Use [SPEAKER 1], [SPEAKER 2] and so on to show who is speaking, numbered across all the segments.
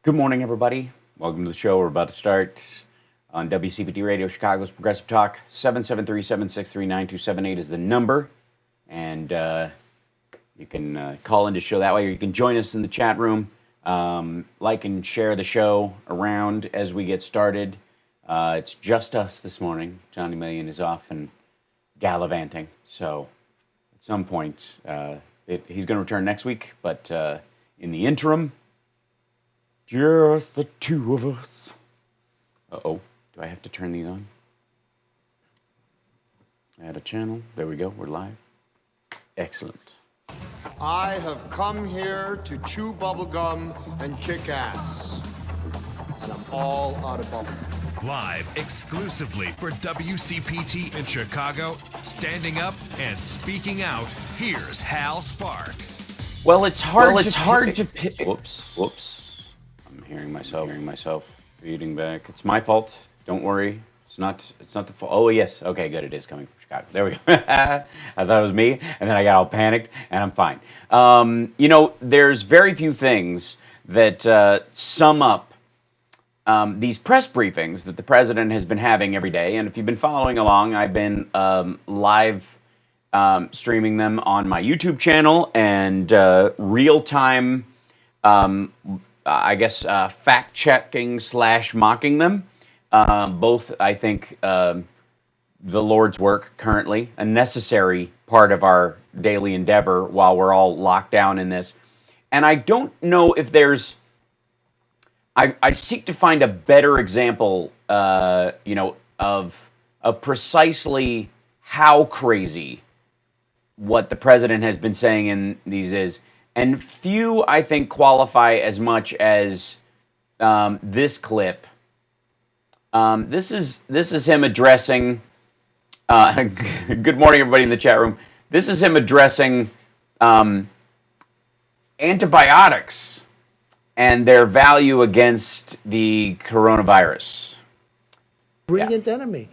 [SPEAKER 1] Good morning, everybody. Welcome to the show. We're about to start on WCPT Radio, Chicago's Progressive Talk. 773-763-9278 is the number. And you can call in to show that way, or you can join us in the chat room. Like and share the show around as we get started. It's just us this morning. Johnny Million is off and gallivanting. So at some point, he's going to return next week. But in the interim, just the two of us. Uh-oh. Do I have to turn these on? Add a channel. There we go. We're live. Excellent.
[SPEAKER 2] I have come here to chew bubblegum and kick ass. And I'm all out of bubblegum.
[SPEAKER 3] Live exclusively for WCPT in Chicago, standing up and speaking out, here's Hal Sparks.
[SPEAKER 1] Well, it's hard to pick. Whoops. I'm hearing myself reading back. It's my fault. Don't worry. It's not the fault. Oh, yes. Okay, good. It is coming from Chicago. There we go. I thought it was me, and then I got all panicked, and I'm fine. There's very few things that sum up these press briefings that the president has been having every day. And if you've been following along, I've been live streaming them on my YouTube channel and real-time, fact-checking / mocking them. Both, I think, the Lord's work currently, a necessary part of our daily endeavor while we're all locked down in this. And I don't know if there's... I seek to find a better example, of precisely how crazy what the president has been saying in these is. And few, I think, qualify as much as this clip. This is him addressing. Good morning, everybody in the chat room. This is him addressing antibiotics and their value against the coronavirus.
[SPEAKER 4] Brilliant enemy.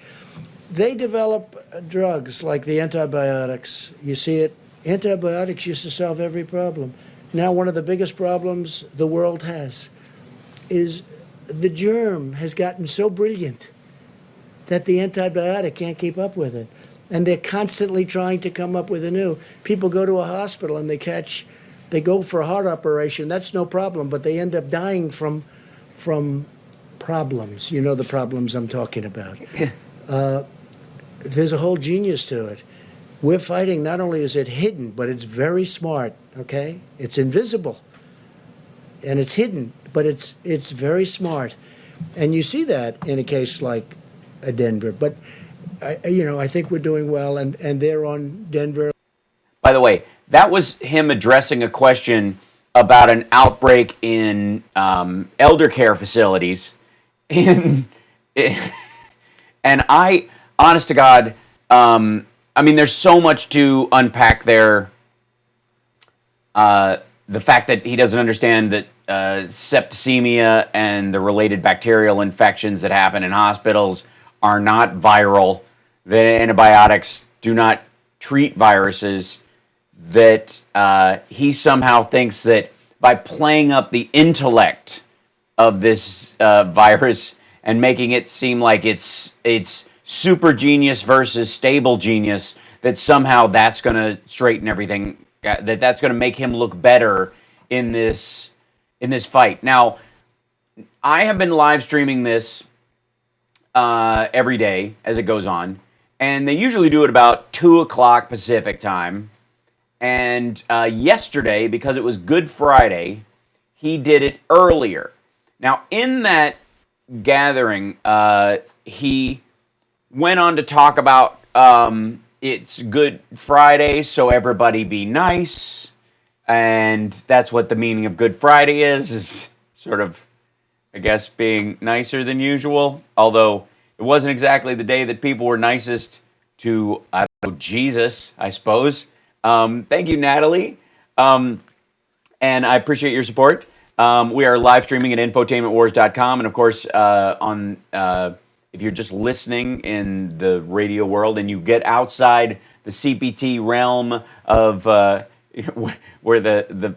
[SPEAKER 4] They develop drugs like the antibiotics. You see it. Antibiotics used to solve every problem. Now one of the biggest problems the world has is the germ has gotten so brilliant that the antibiotic can't keep up with it. And they're constantly trying to come up with a new. People go to a hospital and they go for a heart operation. That's no problem, but they end up dying from problems. You know the problems I'm talking about. There's a whole genius to it. We're fighting, not only is it hidden, but it's very smart, okay? It's invisible, and it's hidden, but it's very smart. And you see that in a case like Denver. But, I think we're doing well, and they're on Denver.
[SPEAKER 1] By the way, that was him addressing a question about an outbreak in elder care facilities. And I, honest to God, there's so much to unpack there. The fact that he doesn't understand that septicemia and the related bacterial infections that happen in hospitals are not viral, that antibiotics do not treat viruses, that he somehow thinks that by playing up the intellect of this virus and making it seem like it's super genius versus stable genius, that somehow that's going to straighten everything, that's going to make him look better in this fight. Now, I have been live streaming this every day as it goes on, and they usually do it about 2 o'clock Pacific time. And yesterday, because it was Good Friday, he did it earlier. Now, in that gathering, he went on to talk about it's Good Friday, so everybody be nice. And that's what the meaning of Good Friday is sort of, I guess, being nicer than usual. Although it wasn't exactly the day that people were nicest to, I don't know, Jesus, I suppose. Thank you, Natalie. And I appreciate your support. We are live streaming at infotainmentwars.com. And of course, if you're just listening in the radio world and you get outside the CPT realm of where the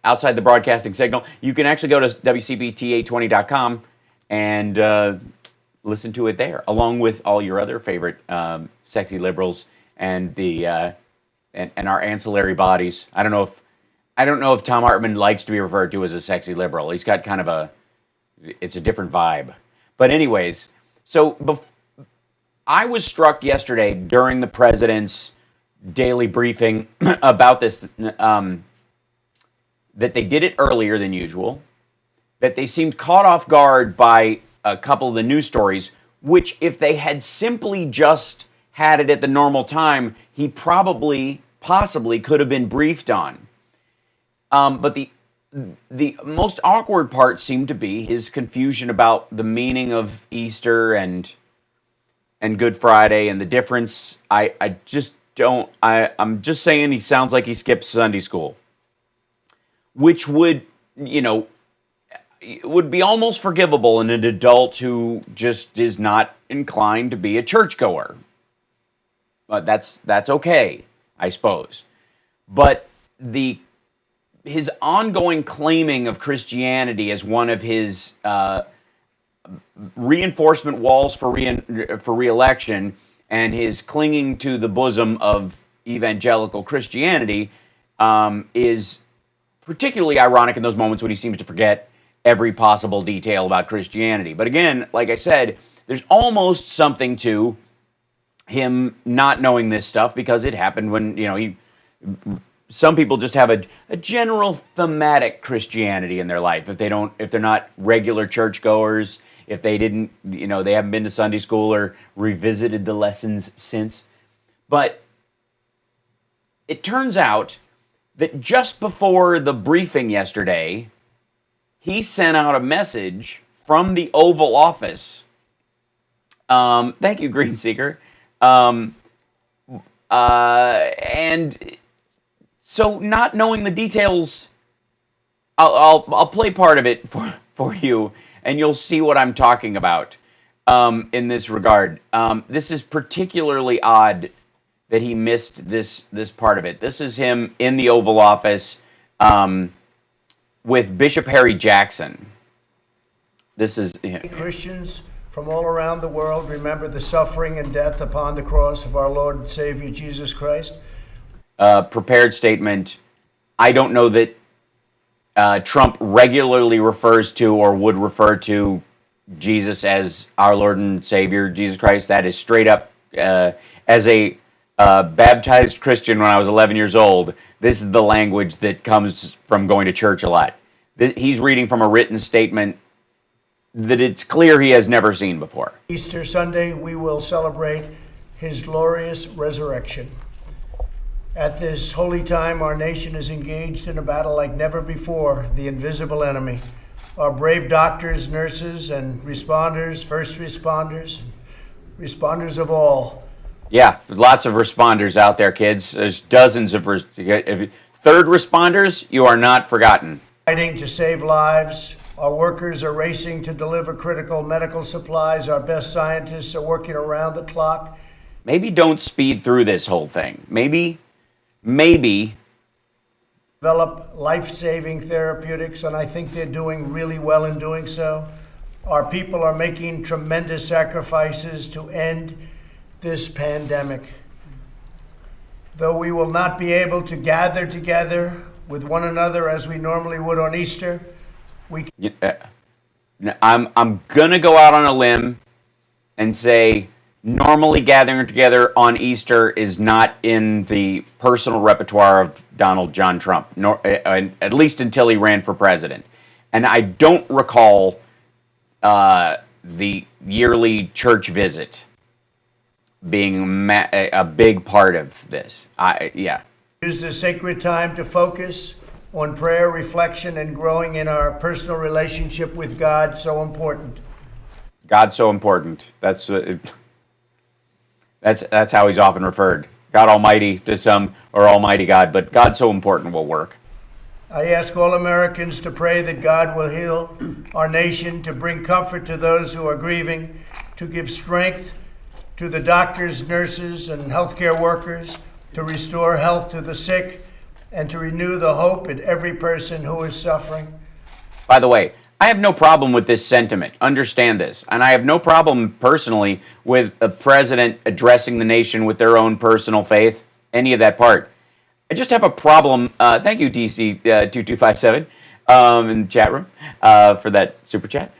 [SPEAKER 1] outside the broadcasting signal. You can actually go to WCPT820.com and listen to it there, along with all your other favorite sexy liberals and the and our ancillary bodies. I don't know if Tom Hartman likes to be referred to as a sexy liberal. He's got kind of it's a different vibe. But anyways, so I was struck yesterday during the president's daily briefing about this, that they did it earlier than usual, that they seemed caught off guard by a couple of the news stories, which if they had simply just had it at the normal time, he possibly could have been briefed on. But the most awkward part seemed to be his confusion about the meaning of Easter and Good Friday and the difference. I just don't. I'm just saying he sounds like he skipped Sunday school, which would, would be almost forgivable in an adult who just is not inclined to be a churchgoer. But that's okay, I suppose. But his ongoing claiming of Christianity as one of his reinforcement walls for re-election, and his clinging to the bosom of evangelical Christianity is particularly ironic in those moments when he seems to forget every possible detail about Christianity. But again, like I said, there's almost something to him not knowing this stuff because it happened when, some people just have a general thematic Christianity in their life. If they're not regular churchgoers, if they didn't, they haven't been to Sunday school or revisited the lessons since. But it turns out that just before the briefing yesterday, he sent out a message from the Oval Office. Thank you, Green Seeker. And so, not knowing the details, I'll play part of it for you, and you'll see what I'm talking about in this regard. This is particularly odd that he missed this part of it. This is him in the Oval Office with Bishop Harry Jackson. This is
[SPEAKER 5] Christians from all around the world remember the suffering and death upon the cross of our Lord and Savior Jesus Christ.
[SPEAKER 1] Prepared statement. I don't know that Trump regularly refers to or would refer to Jesus as our Lord and Savior, Jesus Christ. That is straight up. As a baptized Christian when I was 11 years old, this is the language that comes from going to church a lot. He's reading from a written statement that it's clear he has never seen before.
[SPEAKER 5] Easter Sunday, we will celebrate his glorious resurrection. At this holy time, our nation is engaged in a battle like never before, the invisible enemy. Our brave doctors, nurses, and responders, first responders of all.
[SPEAKER 1] Yeah, lots of responders out there, kids. There's dozens of third responders. You are not forgotten.
[SPEAKER 5] Fighting to save lives. Our workers are racing to deliver critical medical supplies. Our best scientists are working around the clock.
[SPEAKER 1] Maybe don't speed through this whole thing. Maybe
[SPEAKER 5] develop life-saving therapeutics, and I think they're doing really well in doing so. Our people are making tremendous sacrifices to end this pandemic. Though we will not be able to gather together with one another as we normally would on Easter,
[SPEAKER 1] I'm gonna go out on a limb and say normally gathering together on Easter is not in the personal repertoire of Donald John Trump, at least until he ran for president. And I don't recall the yearly church visit being a big part of this.
[SPEAKER 5] Use this sacred time to focus on prayer, reflection, and growing in our personal relationship with God, so important.
[SPEAKER 1] God's so important. That's how he's often referred. God Almighty to some, or Almighty God, but God so important will work.
[SPEAKER 5] I ask all Americans to pray that God will heal our nation, to bring comfort to those who are grieving, to give strength to the doctors, nurses, and healthcare workers, to restore health to the sick, and to renew the hope in every person who is suffering.
[SPEAKER 1] By the way, I have no problem with this sentiment. Understand this. And I have no problem personally with a president addressing the nation with their own personal faith, any of that part. I just have a problem. Thank you, DC2257, in the chat room for that super chat.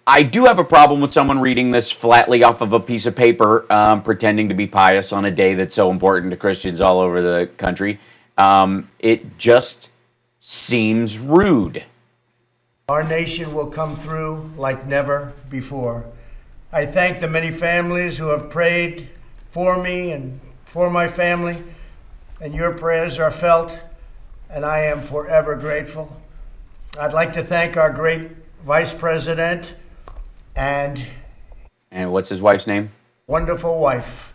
[SPEAKER 1] I do have a problem with someone reading this flatly off of a piece of paper, pretending to be pious on a day that's so important to Christians all over the country. It just seems rude.
[SPEAKER 5] Our nation will come through like never before. I thank the many families who have prayed for me and for my family, and your prayers are felt, and I am forever grateful. I'd like to thank our great Vice President and
[SPEAKER 1] what's his wife's name?
[SPEAKER 5] Wonderful wife,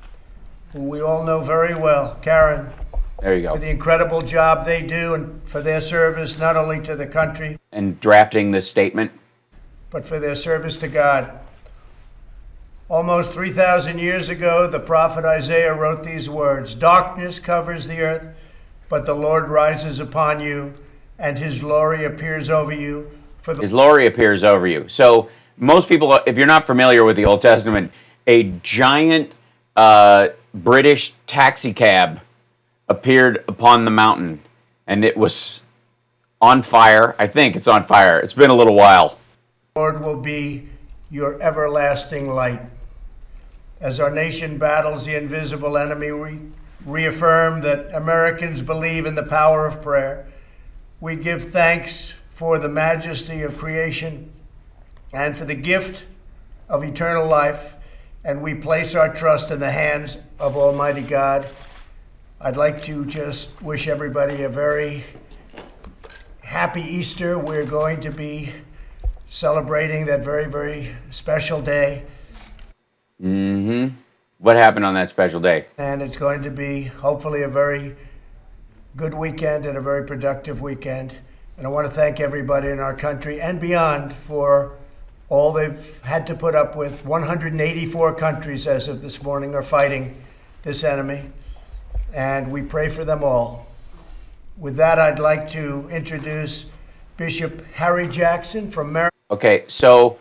[SPEAKER 5] who we all know very well, Karen.
[SPEAKER 1] There you go.
[SPEAKER 5] For the incredible job they do and for their service not only to the country,
[SPEAKER 1] And drafting this statement.
[SPEAKER 5] but for their service to God. Almost 3,000 years ago, the prophet Isaiah wrote these words: "Darkness covers the earth, but the Lord rises upon you, and his glory appears over you." For the
[SPEAKER 1] His glory appears over you. So most people, if you're not familiar with the Old Testament, a giant British taxi cab appeared upon the mountain, and it was on fire. I think it's on fire. It's been a little while.
[SPEAKER 5] Lord will be your everlasting light. As our nation battles the invisible enemy, we reaffirm that Americans believe in the power of prayer. We give thanks for the majesty of creation and for the gift of eternal life, and we place our trust in the hands of Almighty God. I'd like to just wish everybody a very happy Easter. We're going to be celebrating that very, very special day.
[SPEAKER 1] What happened on that special day?
[SPEAKER 5] And it's going to be hopefully a very good weekend and a very productive weekend. And I want to thank everybody in our country and beyond for all they've had to put up with. 184 countries as of this morning are fighting this enemy, and we pray for them all. With that, I'd like to introduce Bishop Harry Jackson from Maryland.
[SPEAKER 1] Okay, so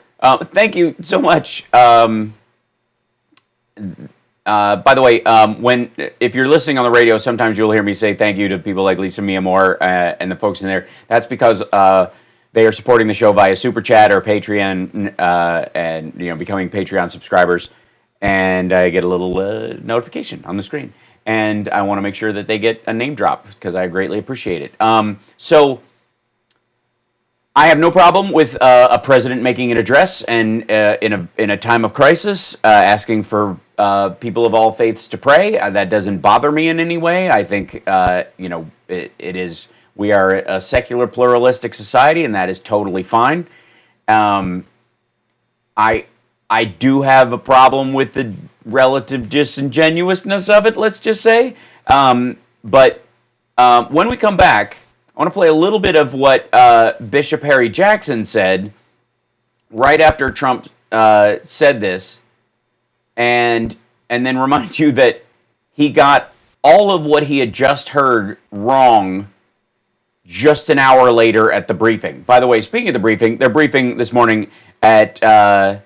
[SPEAKER 1] thank you so much. By the way, if you're listening on the radio, sometimes you'll hear me say thank you to people like Lisa Mia Moore and the folks in there. That's because they are supporting the show via Super Chat or Patreon, and becoming Patreon subscribers, and I get a little notification on the screen. And I want to make sure that they get a name drop because I greatly appreciate it. So I have no problem with a president making an address and in a time of crisis asking for people of all faiths to pray. That doesn't bother me in any way. I think it is. We are a secular, pluralistic society, and that is totally fine. I do have a problem with the relative disingenuousness of it, let's just say. But when we come back, I want to play a little bit of what Bishop Harry Jackson said right after Trump said this, and then remind you that he got all of what he had just heard wrong just an hour later at the briefing. By the way, speaking of the briefing, they're briefing this morning at 10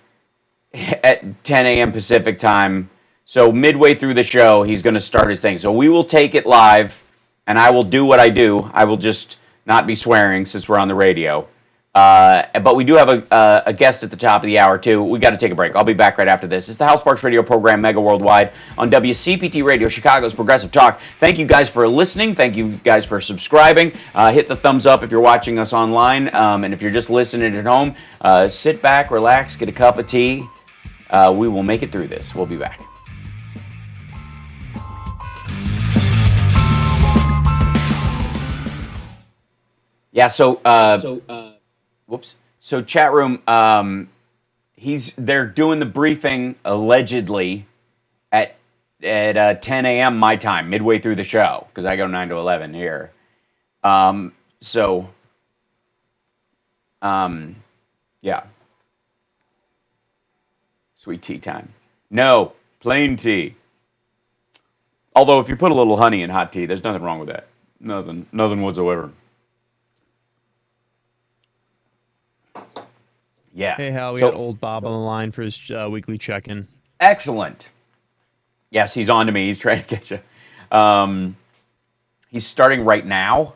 [SPEAKER 1] a.m. Pacific time. So midway through the show, he's going to start his thing. So we will take it live, and I will do what I do. I will just not be swearing since we're on the radio. But we do have a guest at the top of the hour, too. We got to take a break. I'll be back right after this. It's the Hal Sparks radio program, Mega Worldwide, on WCPT Radio, Chicago's Progressive Talk. Thank you guys for listening. Thank you guys for subscribing. Hit the thumbs up if you're watching us online. And if you're just listening at home, sit back, relax, get a cup of tea. We will make it through this. We'll be back. Yeah, whoops. So chat room, they're doing the briefing allegedly at 10 a.m. my time, midway through the show, because I go 9 to 11 here. Yeah. Sweet tea time. No, plain tea. Although if you put a little honey in hot tea, there's nothing wrong with that. Nothing whatsoever. Yeah.
[SPEAKER 6] Hey, Hal, we got old Bob on the line for his weekly check-in.
[SPEAKER 1] Excellent. Yes, he's on to me. He's trying to get you. He's starting right now.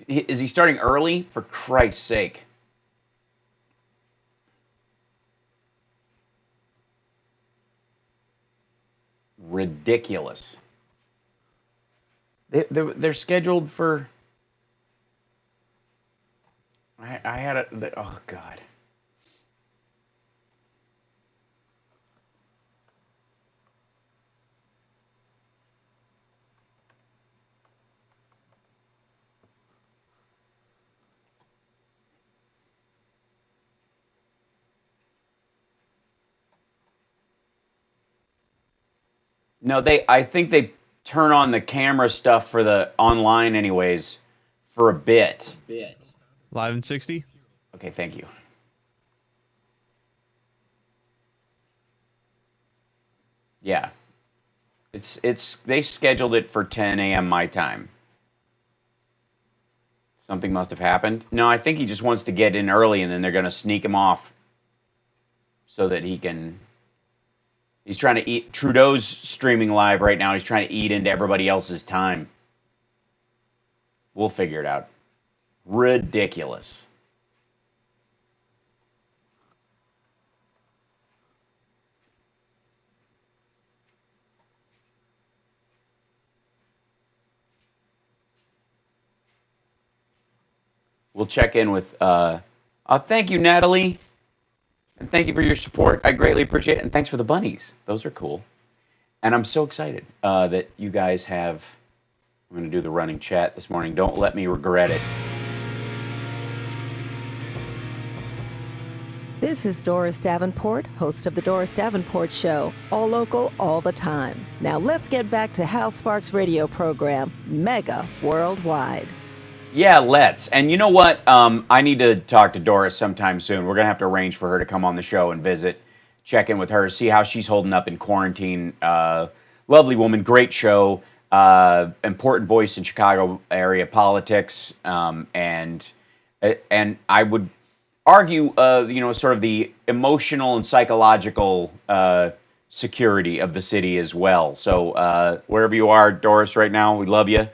[SPEAKER 1] Is he starting early? For Christ's sake. Ridiculous. They're scheduled for... I had a... Oh, God. No, I think they turn on the camera stuff for the online anyways for a bit.
[SPEAKER 6] Live in 60?
[SPEAKER 1] Okay, thank you. Yeah. They scheduled it for 10 a.m. my time. Something must have happened. No, I think he just wants to get in early and then they're going to sneak him off so that he can... He's trying to eat... Trudeau's streaming live right now. He's trying to eat into everybody else's time. We'll figure it out. Ridiculous. We'll check in with... thank you, Natalie. And thank you for your support. I greatly appreciate it. And thanks for the bunnies. Those are cool. And I'm so excited that you guys have... I'm going to do the running chat this morning. Don't let me regret it.
[SPEAKER 7] This is Doris Davenport, host of The Doris Davenport Show. All local, all the time. Now let's get back to Hal Sparks' radio program, Mega Worldwide.
[SPEAKER 1] Yeah, let's. And you know what? I need to talk to Doris sometime soon. We're going to have to arrange for her to come on the show and visit, check in with her, see how she's holding up in quarantine. Lovely woman, great show, important voice in Chicago area politics. And I would argue, sort of the emotional and psychological security of the city as well. So wherever you are, Doris, right now, we love you.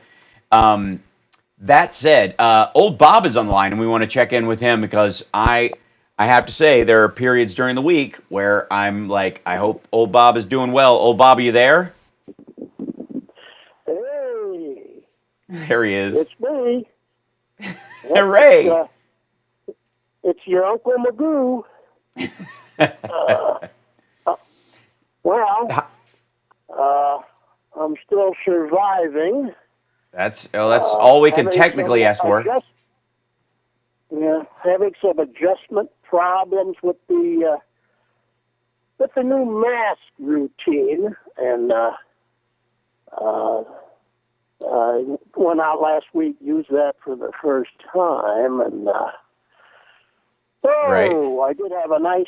[SPEAKER 1] That said, old Bob is on the line, and we want to check in with him because I have to say there are periods during the week where I'm like, I hope old Bob is doing well. Old Bob, are you there?
[SPEAKER 8] Hey.
[SPEAKER 1] There he is.
[SPEAKER 8] It's me.
[SPEAKER 1] Hooray.
[SPEAKER 8] It's your Uncle Magoo. I'm still surviving.
[SPEAKER 1] That's all we can technically ask for.
[SPEAKER 8] Having some adjustment problems with the new mask routine, and I went out last week, used that for the first time, and
[SPEAKER 1] right.
[SPEAKER 8] I did have a nice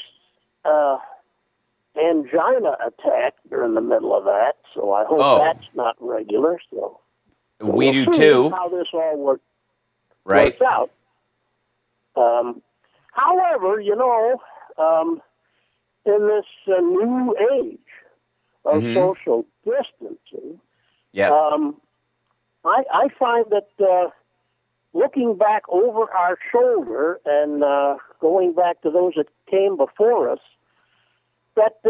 [SPEAKER 8] angina attack during the middle of that, so I hope that's not regular. So
[SPEAKER 1] we do
[SPEAKER 8] see
[SPEAKER 1] too.
[SPEAKER 8] how this all works out. However, in this new age of social distancing, I find that looking back over our shoulder and going back to those that came before us, that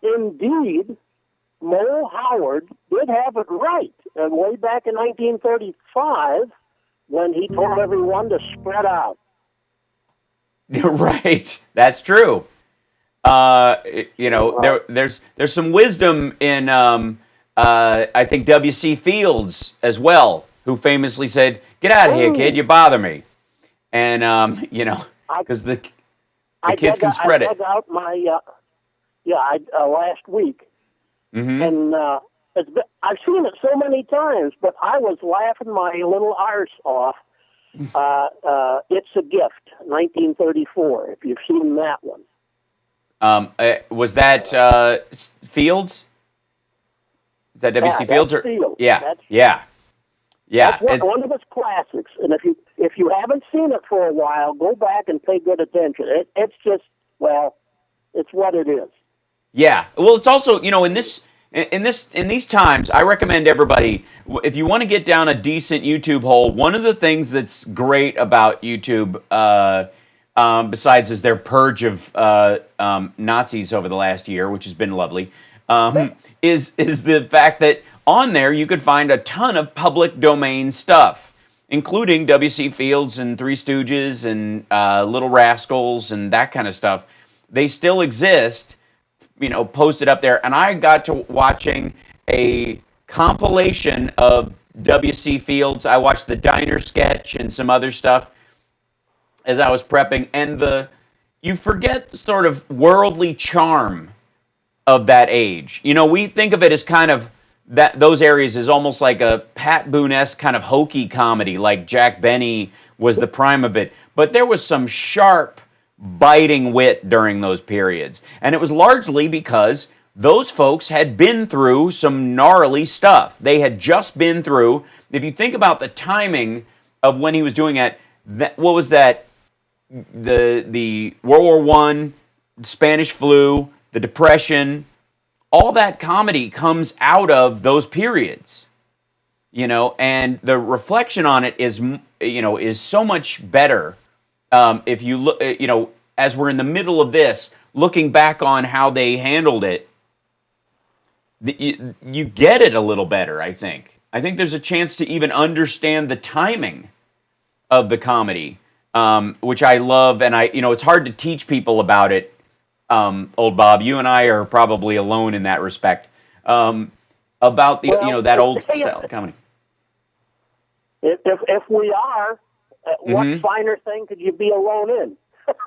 [SPEAKER 8] indeed Mo Howard did have it right. And way back in 1935, when he told everyone to spread out.
[SPEAKER 1] Right, that's true. There's some wisdom in I think W.C. Fields as well, who famously said, "Get out of here, kid! You bother me." And because the kids can spread it.
[SPEAKER 8] I dug out my last week, and I've seen it so many times, but I was laughing my little arse off. It's a Gift, 1934. If you've seen that one.
[SPEAKER 1] Was that Fields? Is that W.C. Fields?
[SPEAKER 8] Fields.
[SPEAKER 1] Yeah. Yeah,
[SPEAKER 8] That's one of its classics. And if you haven't seen it for a while, go back and pay good attention. It's just, well, it's what it is.
[SPEAKER 1] yeah. Well, it's also, in these times, I recommend everybody, if you want to get down a decent YouTube hole, one of the things that's great about YouTube, besides is their purge of Nazis over the last year, which has been lovely, is the fact that on there you could find a ton of public domain stuff, including W.C. Fields and Three Stooges and Little Rascals and that kind of stuff. They still exist, posted up there. And I got to watching a compilation of W.C. Fields. I watched the Diner sketch and some other stuff as I was prepping. And you forget the sort of worldly charm of that age. We think of it as kind of those areas as almost like a Pat Boone-esque kind of hokey comedy, like Jack Benny was the prime of it. But there was some sharp, biting wit during those periods. And it was largely because those folks had been through some gnarly stuff. They had just been through, if you think about the timing of when he was doing it, what was that? The World War I, Spanish flu, the Depression, all that comedy comes out of those periods, and the reflection on it is so much better. If you look, as we're in the middle of this, looking back on how they handled it, you get it a little better, I think. I think there's a chance to even understand the timing of the comedy, which I love, and it's hard to teach people about it. Old Bob, you and I are probably alone in that respect. About that old style comedy.
[SPEAKER 8] If we are, what finer thing could you be alone in?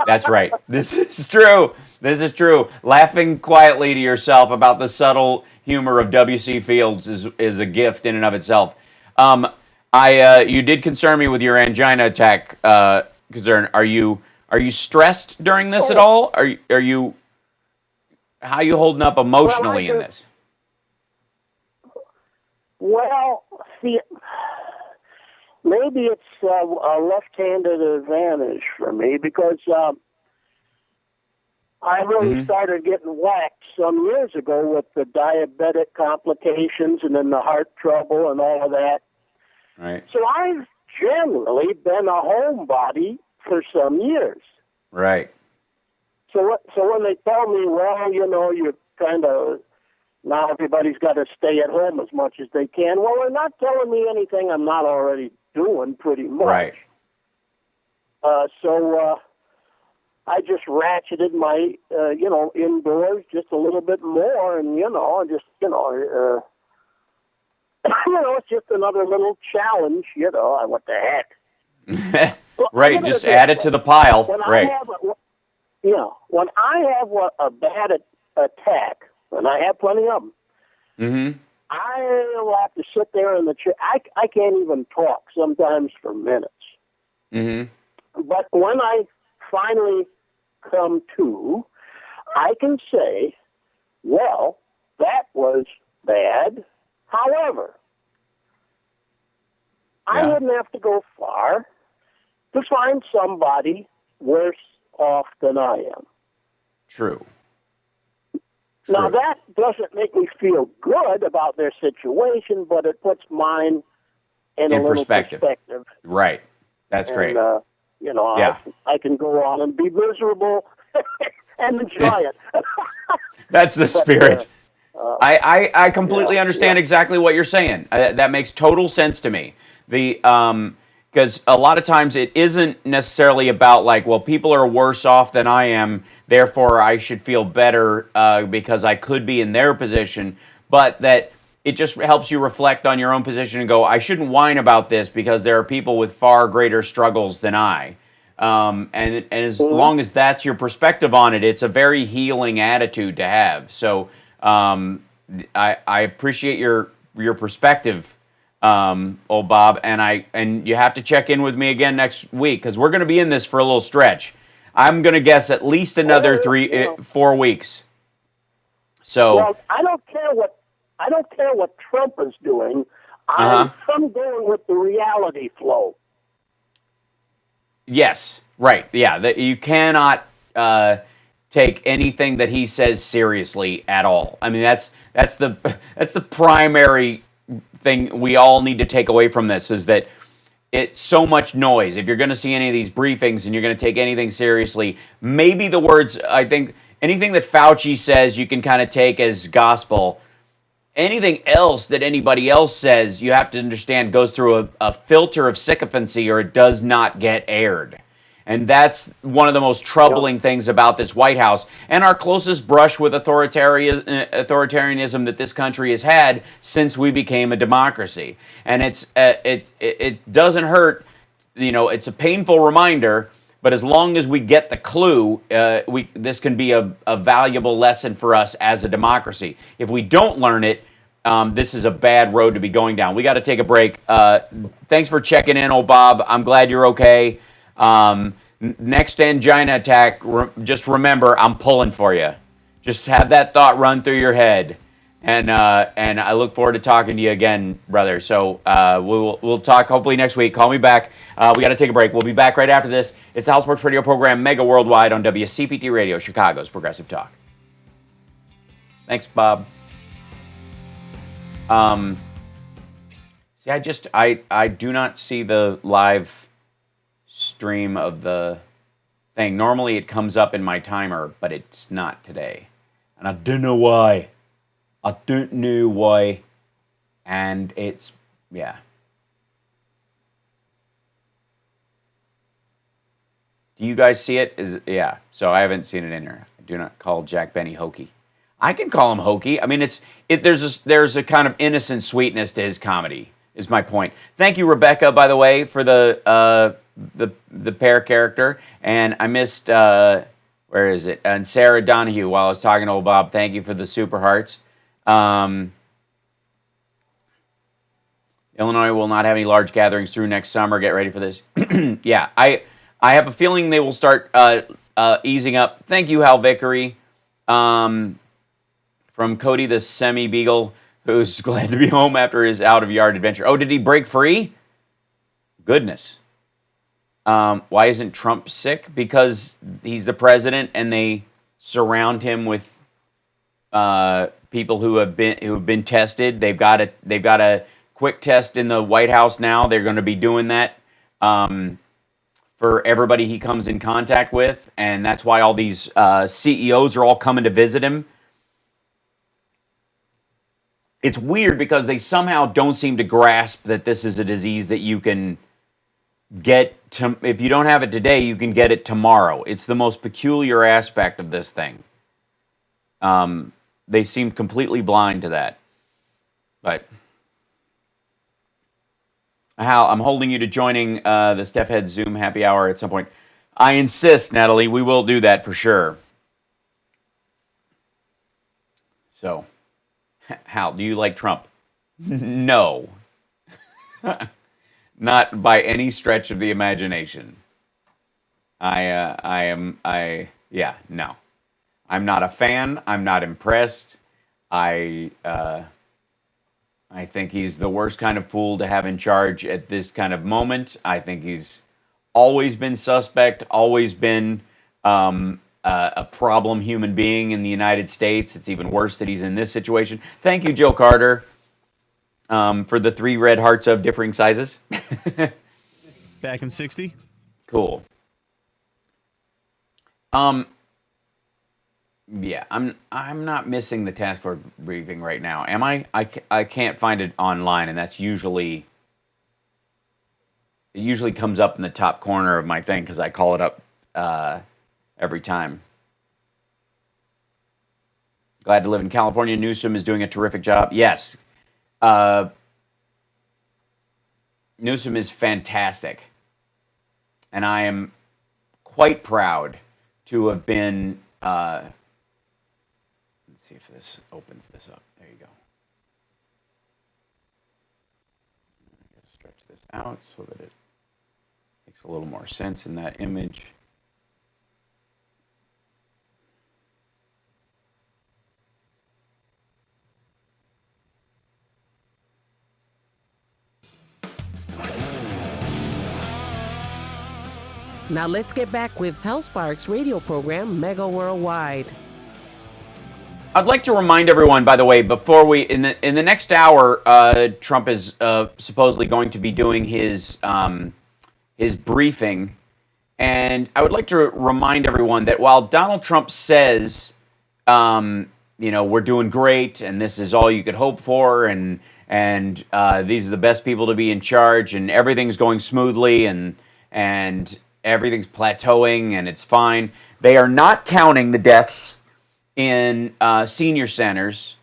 [SPEAKER 1] That's right. This is true. This is true. Laughing quietly to yourself about the subtle humor of W.C. Fields is a gift in and of itself. You did concern me with your angina attack concern. Are you stressed during this at all? Are you how are you holding up emotionally in this?
[SPEAKER 8] Well, see, maybe it's a left-handed advantage for me because I really started getting whacked some years ago with the diabetic complications and then the heart trouble and all of that.
[SPEAKER 1] Right.
[SPEAKER 8] So I've generally been a homebody for some years.
[SPEAKER 1] Right.
[SPEAKER 8] So when they tell me, well, you're kind of, now everybody's got to stay at home as much as they can. Well, they're not telling me anything I'm not already doing pretty much.
[SPEAKER 1] Right.
[SPEAKER 8] So I just ratcheted my, indoors just a little bit more and, it's just another little challenge, what the heck.
[SPEAKER 1] Right, just add it to the pile. Right.
[SPEAKER 8] When I have a bad attack, and I have plenty of them, I will have to sit there in the chair. I can't even talk sometimes for minutes. But when I finally come to, I can say, well, that was bad. However, I wouldn't have to go far to find somebody worse off than I am.
[SPEAKER 1] True.
[SPEAKER 8] Now, that doesn't make me feel good about their situation, but it puts mine in a little perspective.
[SPEAKER 1] Right. That's great.
[SPEAKER 8] I can go on and be miserable and enjoy it.
[SPEAKER 1] That's the spirit. I completely understand exactly what you're saying. That makes total sense to me. Because a lot of times it isn't necessarily about like, well, people are worse off than I am, therefore I should feel better because I could be in their position, but that it just helps you reflect on your own position and go, I shouldn't whine about this because there are people with far greater struggles than I. And as long as that's your perspective on it, it's a very healing attitude to have. So I appreciate your perspective, old Bob, and you have to check in with me again next week because we're going to be in this for a little stretch. I'm going to guess at least another 4 weeks. So
[SPEAKER 8] I don't care what Trump is doing.
[SPEAKER 1] Uh-huh.
[SPEAKER 8] I'm going with the reality flow.
[SPEAKER 1] Yes, right. Yeah, that you cannot take anything that he says seriously at all. I mean, that's the that's the primary thing we all need to take away from this is that it's so much noise. If you're going to see any of these briefings and you're going to take anything seriously, maybe the words, I think anything that Fauci says you can kind of take as gospel. Anything else that anybody else says, you have to understand, goes through a filter of sycophancy or it does not get aired. And that's one of the most troubling things about this White House and our closest brush with authoritarianism that this country has had since we became a democracy. And it doesn't hurt, it's a painful reminder, but as long as we get the clue, this can be a valuable lesson for us as a democracy. If we don't learn it, this is a bad road to be going down. We got to take a break. Thanks for checking in, old Bob. I'm glad you're okay. Next angina attack, just remember, I'm pulling for you. Just have that thought run through your head. And I look forward to talking to you again, brother. So we'll talk hopefully next week. Call me back. We got to take a break. We'll be back right after this. It's the House Sports Radio program, Mega Worldwide on WCPT Radio, Chicago's Progressive Talk. Thanks, Bob. See, I do not see the live stream of the thing. Normally it comes up in my timer, but it's not today. And I don't know why. And it's, yeah. Do you guys see it? Yeah. So I haven't seen it in there. I do not call Jack Benny hokey. I can call him hokey. I mean, there's a kind of innocent sweetness to his comedy, is my point. Thank you, Rebecca, by the way, for the pear character. And I missed, where is it? And Sarah Donahue, while I was talking to old Bob, thank you for the super hearts. Illinois will not have any large gatherings through next summer. Get ready for this. Yeah, I have a feeling they will start easing up. Thank you, Hal Vickery. From Cody the Semi-Beagle, who's glad to be home after his out-of-yard adventure. Oh, did he break free? Goodness. Why isn't Trump sick? Because he's the president and they surround him with people who have been tested. They've got a quick test in the White House now. They're going to be doing that for everybody he comes in contact with, and that's why all these CEOs are all coming to visit him. It's weird because they somehow don't seem to grasp that this is a disease that you can get to, if you don't have it today, you can get it tomorrow. It's the most peculiar aspect of this thing. They seem completely blind to that. But Hal, I'm holding you to joining the Steph Head Zoom happy hour at some point. I insist, Natalie, we will do that for sure. So, Hal, do you like Trump? No. Not by any stretch of the imagination. Yeah, no. I'm not a fan. I'm not impressed. I think he's the worst kind of fool to have in charge at this kind of moment. I think he's always been suspect, always been a problem human being in the United States. It's even worse that he's in this situation. Thank you, Joe Carter, for the 3 red hearts of differing sizes.
[SPEAKER 6] Back in 60?
[SPEAKER 1] Cool. Yeah, I'm not missing the task force briefing right now, am I? I can't find it online, and that's usually comes up in the top corner of my thing because I call it up every time. Glad to live in California. Newsom is doing a terrific job. Yes, Newsom is fantastic, and I am quite proud to have been. See if this opens this up. There you go. Stretch this out so that it makes a little more sense in that image.
[SPEAKER 9] Now let's get back with Hal Sparks' radio program, Mega Worldwide.
[SPEAKER 1] I'd like to remind everyone, by the way, before we in the next hour, Trump is supposedly going to be doing his briefing, and I would like to remind everyone that while Donald Trump says, we're doing great, and this is all you could hope for, and these are the best people to be in charge, and everything's going smoothly, and everything's plateauing, and it's fine. They are not counting the deaths in senior centers.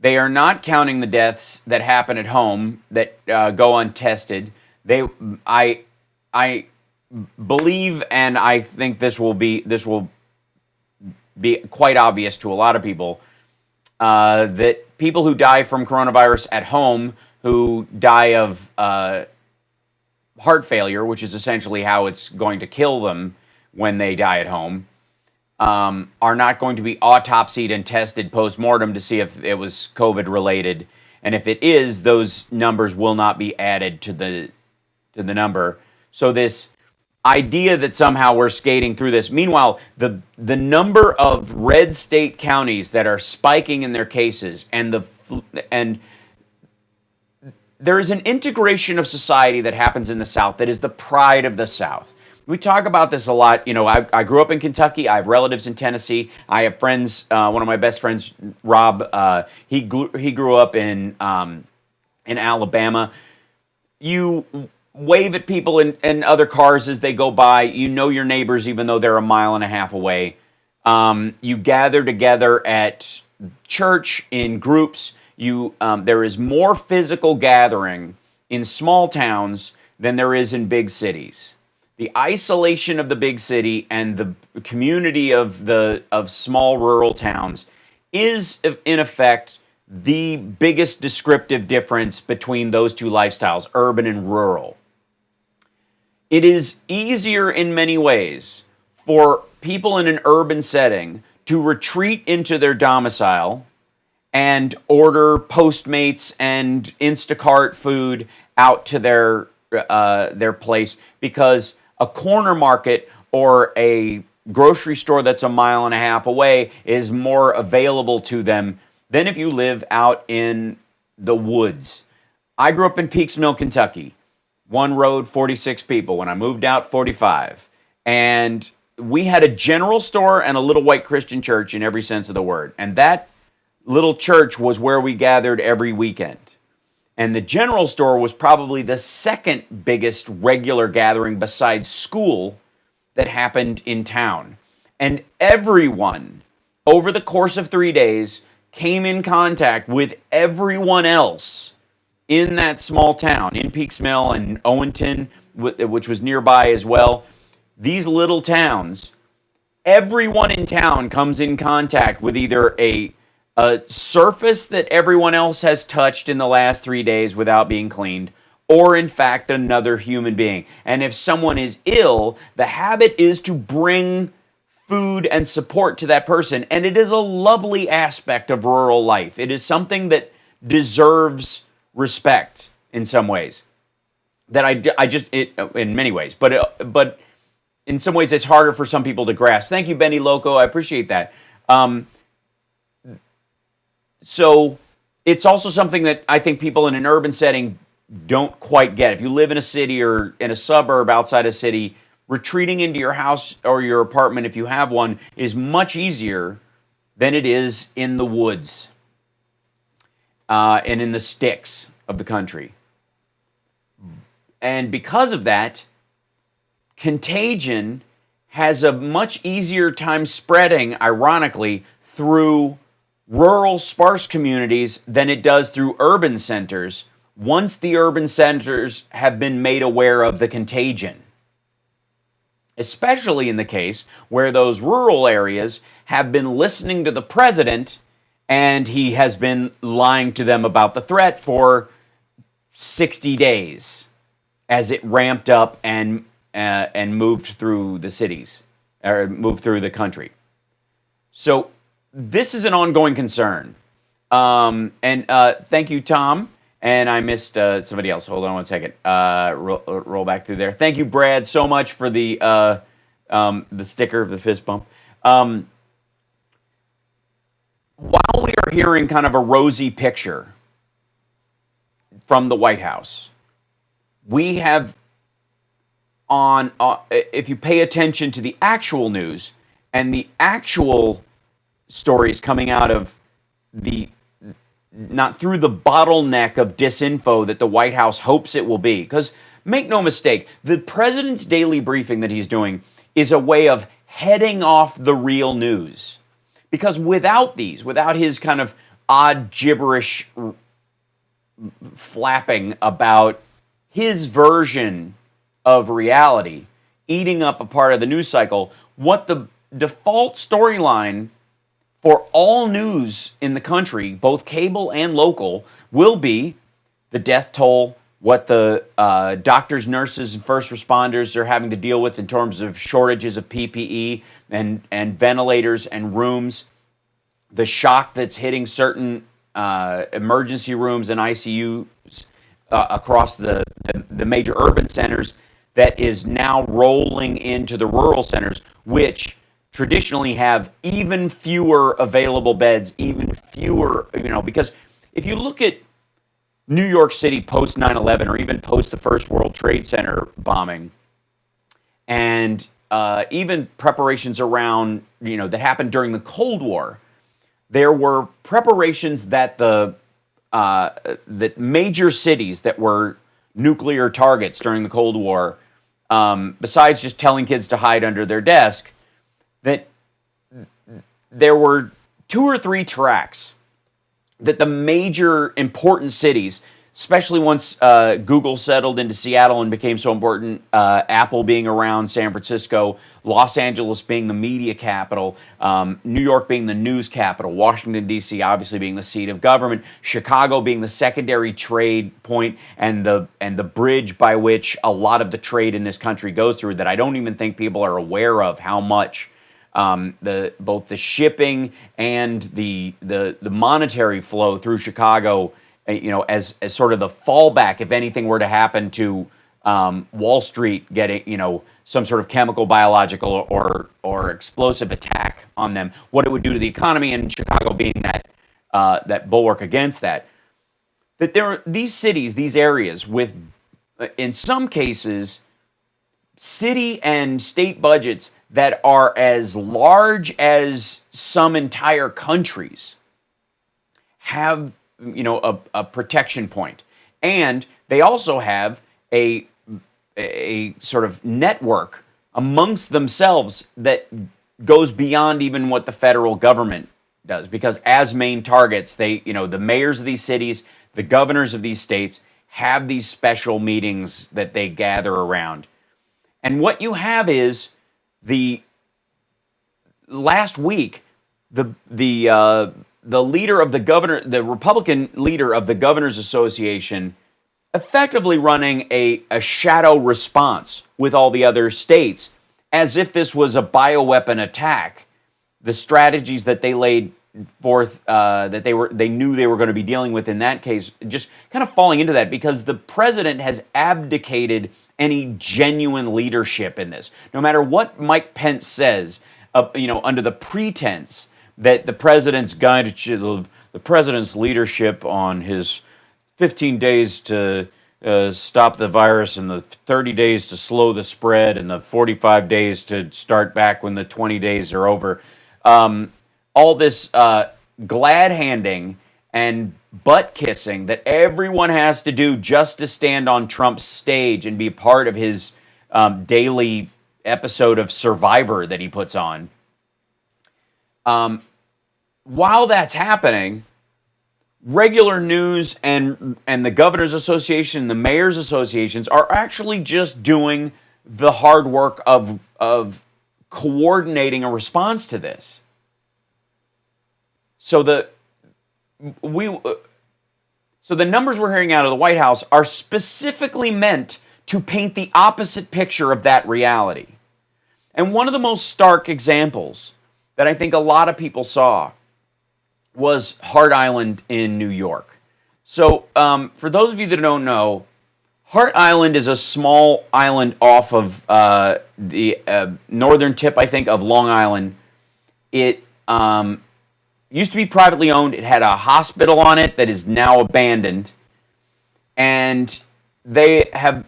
[SPEAKER 1] They are not counting the deaths that happen at home that go untested. I believe, and I think this will be quite obvious to a lot of people, that people who die from coronavirus at home, who die of heart failure, which is essentially how it's going to kill them when they die at home, are not going to be autopsied and tested post-mortem to see if it was COVID related. And if it is, those numbers will not be added to the number. So this idea that somehow we're skating through this. Meanwhile, the number of red state counties that are spiking in their cases, and there is an integration of society that happens in the South that is the pride of the South. We talk about this a lot. I grew up in Kentucky. I have relatives in Tennessee. I have friends. One of my best friends, Rob, he grew up in Alabama. You wave at people in other cars as they go by. You know your neighbors, even though they're a mile and a half away. You gather together at church in groups. There is more physical gathering in small towns than there is in big cities. The isolation of the big city and the community of small rural towns is, in effect, the biggest descriptive difference between those two lifestyles, urban and rural. It is easier in many ways for people in an urban setting to retreat into their domicile and order Postmates and Instacart food out to their place, because a corner market or a grocery store that's a mile and a half away is more available to them than if you live out in the woods. I grew up in Peeks Mill, Kentucky. One road, 46 people. When I moved out, 45. And we had a general store and a little white Christian church in every sense of the word. And that little church was where we gathered every weekend. And the general store was probably the second biggest regular gathering besides school that happened in town. And everyone, over the course of 3 days, came in contact with everyone else in that small town, in Peeks Mill and Owenton, which was nearby as well. These little towns, everyone in town comes in contact with either a surface that everyone else has touched in the last 3 days without being cleaned, or in fact another human being. And if someone is ill, the habit is to bring food and support to that person. And it is a lovely aspect of rural life. It is something that deserves respect in some ways. In many ways, but in some ways it's harder for some people to grasp. Thank you, Benny Loco. I appreciate that. So it's also something that I think people in an urban setting don't quite get. If you live in a city or in a suburb outside a city, retreating into your house or your apartment, if you have one, is much easier than it is in the woods and in the sticks of the country. And because of that, contagion has a much easier time spreading, ironically, through rural sparse communities than it does through urban centers, once the urban centers have been made aware of the contagion. Especially in the case where those rural areas have been listening to the president and he has been lying to them about the threat for 60 days as it ramped up and moved through the cities, or moved through the country. So this is an ongoing concern. Thank you, Tom. And I missed somebody else. Hold on one second. Roll back through there. Thank you, Brad, so much for the sticker of the fist bump. While we are hearing kind of a rosy picture from the White House, we have if you pay attention to the actual news and the actual stories coming out of not through the bottleneck of disinfo that the White House hopes it will be. Because make no mistake, the president's daily briefing that he's doing is a way of heading off the real news. Because without his kind of odd gibberish flapping about his version of reality, eating up a part of the news cycle, what the default storyline for all news in the country, both cable and local, will be the death toll, what the doctors, nurses, and first responders are having to deal with in terms of shortages of PPE and ventilators and rooms, the shock that's hitting certain emergency rooms and ICUs across the major urban centers that is now rolling into the rural centers, which traditionally have even fewer available beds, even fewer, because if you look at New York City post 9/11 or even post the first World Trade Center bombing, and even preparations around, that happened during the Cold War, there were preparations that that major cities that were nuclear targets during the Cold War, besides just telling kids to hide under their desk, that there were 2 or 3 tracks that the major important cities, especially once Google settled into Seattle and became so important, Apple being around San Francisco, Los Angeles being the media capital, New York being the news capital, Washington, D.C. obviously being the seat of government, Chicago being the secondary trade point and the bridge by which a lot of the trade in this country goes through, that I don't even think people are aware of how much both the shipping and the monetary flow through Chicago, as sort of the fallback if anything were to happen to Wall Street getting, some sort of chemical, biological, or explosive attack on them, what it would do to the economy, and Chicago being that bulwark against that. That there are these cities, these areas with, in some cases, city and state budgets that are as large as some entire countries, have a protection point, and they also have a sort of network amongst themselves that goes beyond even what the federal government does, because as main targets, the mayors of these cities, the governors of these states have these special meetings that they gather around. And what you have is last week, the leader of the Republican leader of the Governors Association, effectively running a shadow response with all the other states, as if this was a bioweapon attack. The strategies that they laid forth, that they knew they were going to be dealing with in that case, just kind of falling into that, because the president has abdicated any genuine leadership in this. No matter what Mike Pence says, under the pretense that the president's guided the president's leadership on his 15 days to stop the virus and the 30 days to slow the spread and the 45 days to start back when the 20 days are over. All this glad handing and butt kissing that everyone has to do just to stand on Trump's stage and be a part of his daily episode of Survivor that he puts on. While that's happening, regular news and the Governors Association, the Mayors Associations are actually just doing the hard work of coordinating a response to this. So the numbers we're hearing out of the White House are specifically meant to paint the opposite picture of that reality. And one of the most stark examples that I think a lot of people saw was Hart Island in New York. So, for those of you that don't know, Hart Island is a small island off of the northern tip, I think, of Long Island. It used to be privately owned. It had a hospital on it that is now abandoned. And they have,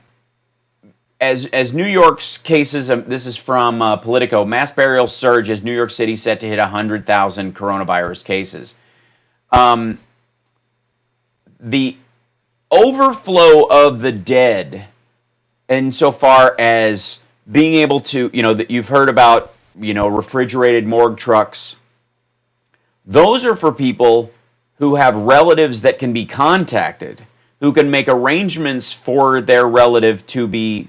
[SPEAKER 1] as New York's cases, this is from Politico, mass burial surge as New York City set to hit 100,000 coronavirus cases. The overflow of the dead, insofar as being able to, that you've heard about, refrigerated morgue trucks, those are for people who have relatives that can be contacted, who can make arrangements for their relative to be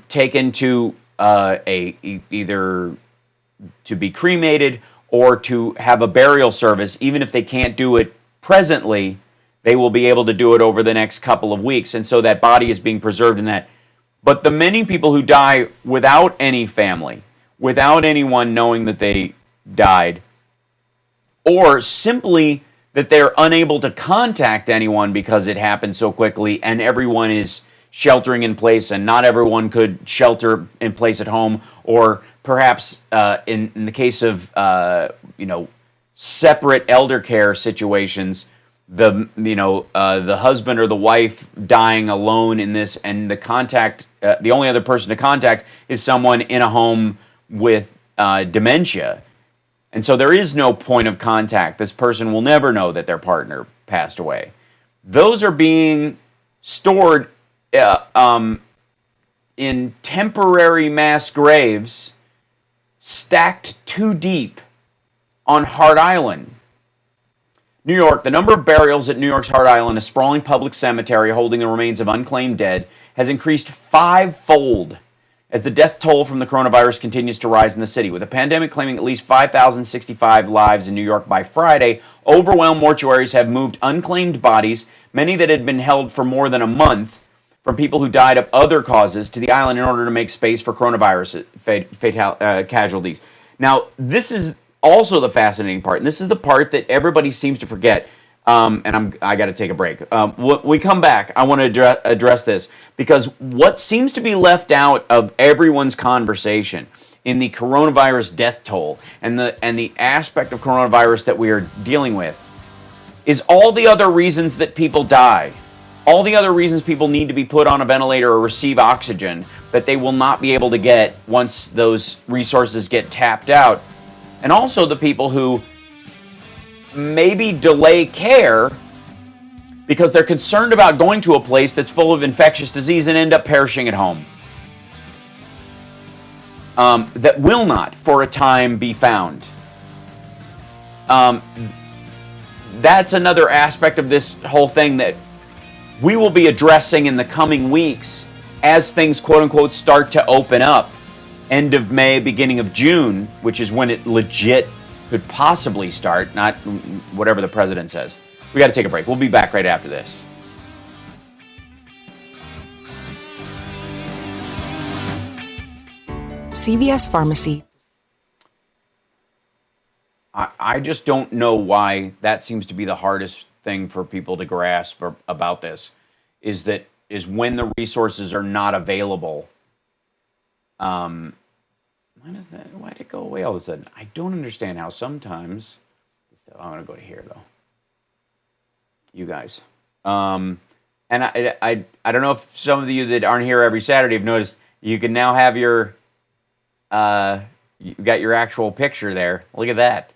[SPEAKER 1] taken to either to be cremated or to have a burial service. Even if they can't do it presently, they will be able to do it over the next couple of weeks, and so that body is being preserved in that. But the many people who die without any family, without anyone knowing that they died, or simply that they're unable to contact anyone because it happened so quickly and everyone is sheltering in place and not everyone could shelter in place at home, or perhaps in the case of separate elder care situations, the husband or the wife dying alone in this, and the only other person to contact is someone in a home with dementia. And so there is no point of contact. This person will never know that their partner passed away. Those are being stored in temporary mass graves stacked too deep on Hart Island. New York, the number of burials at New York's Hart Island, a sprawling public cemetery holding the remains of unclaimed dead, has increased fivefold as the death toll from the coronavirus continues to rise in the city. With the pandemic claiming at least 5,065 lives in New York by Friday, overwhelmed mortuaries have moved unclaimed bodies, many that had been held for more than a month, from people who died of other causes to the island in order to make space for coronavirus casualties. Now, this is also the fascinating part, and this is the part that everybody seems to forget. I got to take a break. When we come back, I want to address this, because what seems to be left out of everyone's conversation in the coronavirus death toll and the aspect of coronavirus that we are dealing with is all the other reasons that people die. All the other reasons people need to be put on a ventilator or receive oxygen that they will not be able to get once those resources get tapped out. And also the people who maybe delay care because they're concerned about going to a place that's full of infectious disease and end up perishing at home. That will not, for a time, be found. That's another aspect of this whole thing that we will be addressing in the coming weeks as things, quote-unquote, start to open up. End of May, beginning of June, which is when it legit could possibly start, not whatever the president says. We got to take a break. We'll be back right after this.
[SPEAKER 10] CVS Pharmacy.
[SPEAKER 1] I just don't know why that seems to be the hardest thing for people to grasp about this, is when the resources are not available. Why did it go away all of a sudden? I don't understand how sometimes. I'm going to go to here though. You guys, and I don't know if some of you that aren't here every Saturday have noticed you can now have you got your actual picture there. Look at that.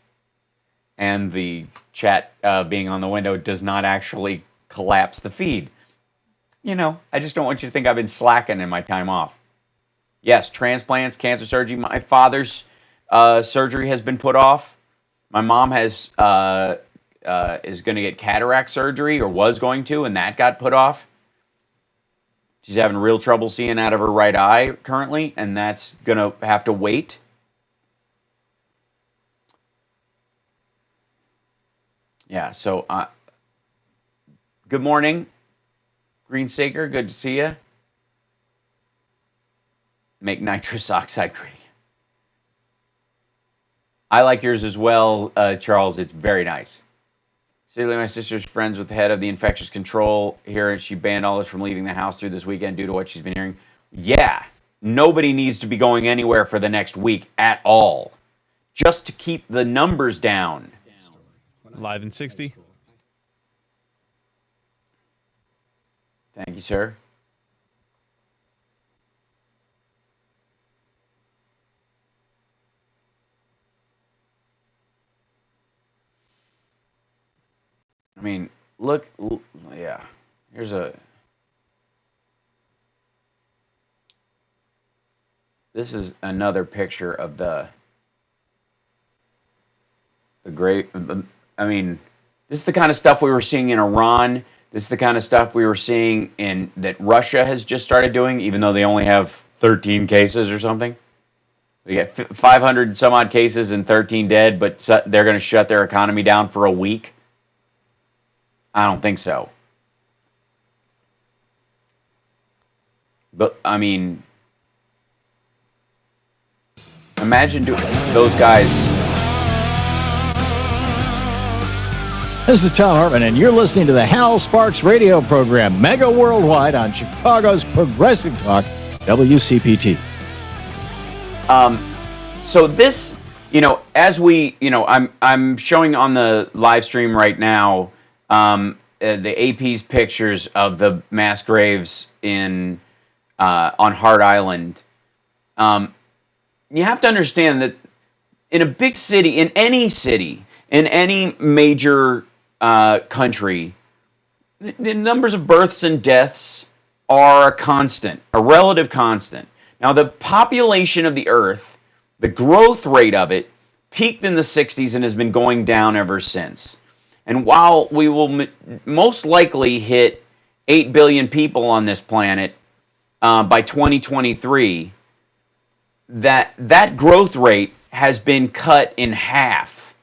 [SPEAKER 1] And the chat being on the window does not actually collapse the feed. I just don't want you to think I've been slacking in my time off. Yes, transplants, cancer surgery. My father's surgery has been put off. My mom is going to get cataract surgery, or was going to, and that got put off. She's having real trouble seeing out of her right eye currently, and that's going to have to wait. Yeah, so good morning, Green Saker. Good to see you. Make nitrous oxide great. I like yours as well, Charles. It's very nice. Sadly, my sister's friends with the head of the infectious control here, and she banned all of us from leaving the house through this weekend due to what she's been hearing. Yeah, nobody needs to be going anywhere for the next week at all, just to keep the numbers down.
[SPEAKER 6] Live in 60.
[SPEAKER 1] Thank you, sir. I mean, look, yeah, this is another picture of the great, I mean, this is the kind of stuff we were seeing in Iran. This is the kind of stuff we were seeing that Russia has just started doing, even though they only have 13 cases or something. They got 500 some odd cases and 13 dead, but they're going to shut their economy down for a week. I don't think so. But, I mean, imagine those guys.
[SPEAKER 10] This is Tom Hartman, and you're listening to the Hal Sparks radio program, Mega Worldwide on Chicago's Progressive Talk, WCPT.
[SPEAKER 1] So this, as we, I'm showing on the live stream right now the AP's pictures of the mass graves on Hart Island. You have to understand that in a big city, in any major country, the numbers of births and deaths are a constant, a relative constant. Now, the population of the Earth, the growth rate of it, peaked in the 60s and has been going down ever since. And while we will most likely hit 8 billion people on this planet by 2023, that growth rate has been cut in half.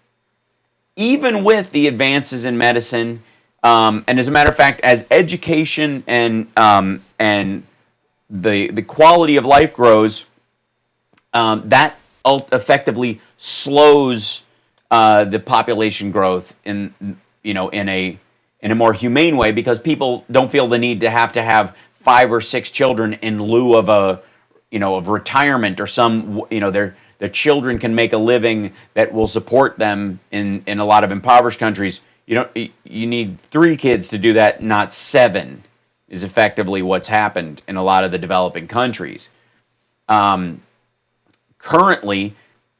[SPEAKER 1] Even with the advances in medicine, and as a matter of fact, as education and the quality of life grows, that effectively slows the population growth in a more humane way, because people don't feel the need to have 5 or 6 children in lieu of of retirement or some their children can make a living that will support them in a lot of impoverished countries. You need 3 kids to do that, not 7, is effectively what's happened in a lot of the developing countries. Currently,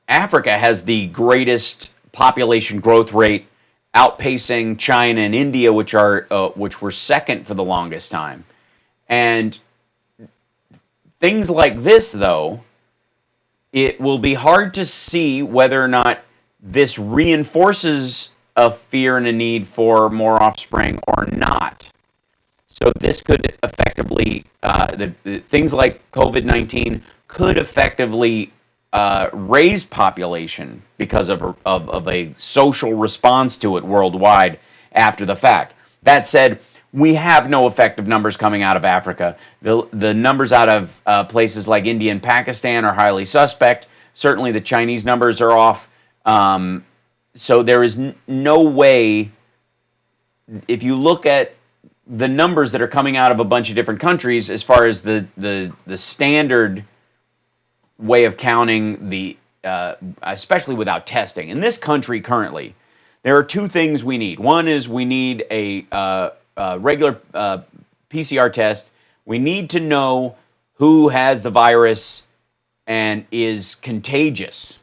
[SPEAKER 1] Africa has the greatest population growth rate, outpacing China and India, which were second for the longest time. And things like this, though, it will be hard to see whether or not this reinforces a fear and a need for more offspring or not. So this could effectively, things like COVID-19 could effectively raise population because of a social response to it worldwide after the fact. That said, we have no effective numbers coming out of Africa. The numbers out of places like India and Pakistan are highly suspect. Certainly the Chinese numbers are off. So there is no way, if you look at the numbers that are coming out of a bunch of different countries, as far as the standard way of counting, especially without testing. In this country currently, there are 2 things we need. One is we need a regular PCR test. We need to know who has the virus and is contagious.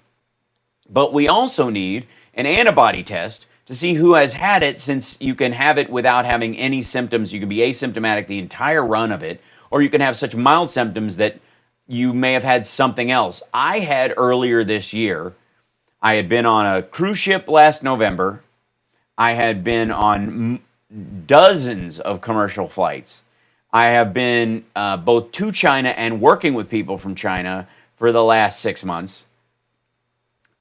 [SPEAKER 1] But we also need an antibody test to see who has had it, since you can have it without having any symptoms. You can be asymptomatic the entire run of it, or you can have such mild symptoms that you may have had something else. I had earlier this year, I had been on a cruise ship last November. I had been on dozens of commercial flights. I have been both to China and working with people from China for the last 6 months.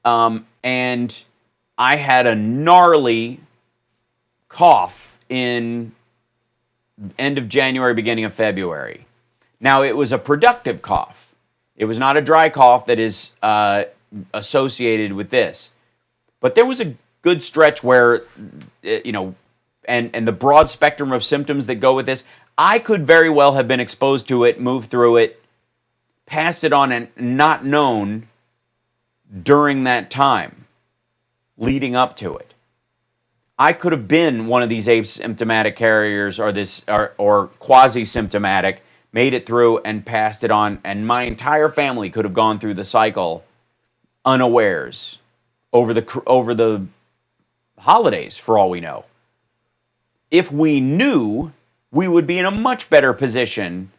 [SPEAKER 1] And I had a gnarly cough in end of January, beginning of February. Now, it was a productive cough. It was not a dry cough that is associated with this. But there was good stretch where, and the broad spectrum of symptoms that go with this, I could very well have been exposed to it, moved through it, passed it on, and not known during that time leading up to it. I could have been one of these asymptomatic carriers or quasi-symptomatic, made it through and passed it on, and my entire family could have gone through the cycle unawares over the holidays, for all we know. If we knew, we would be in a much better position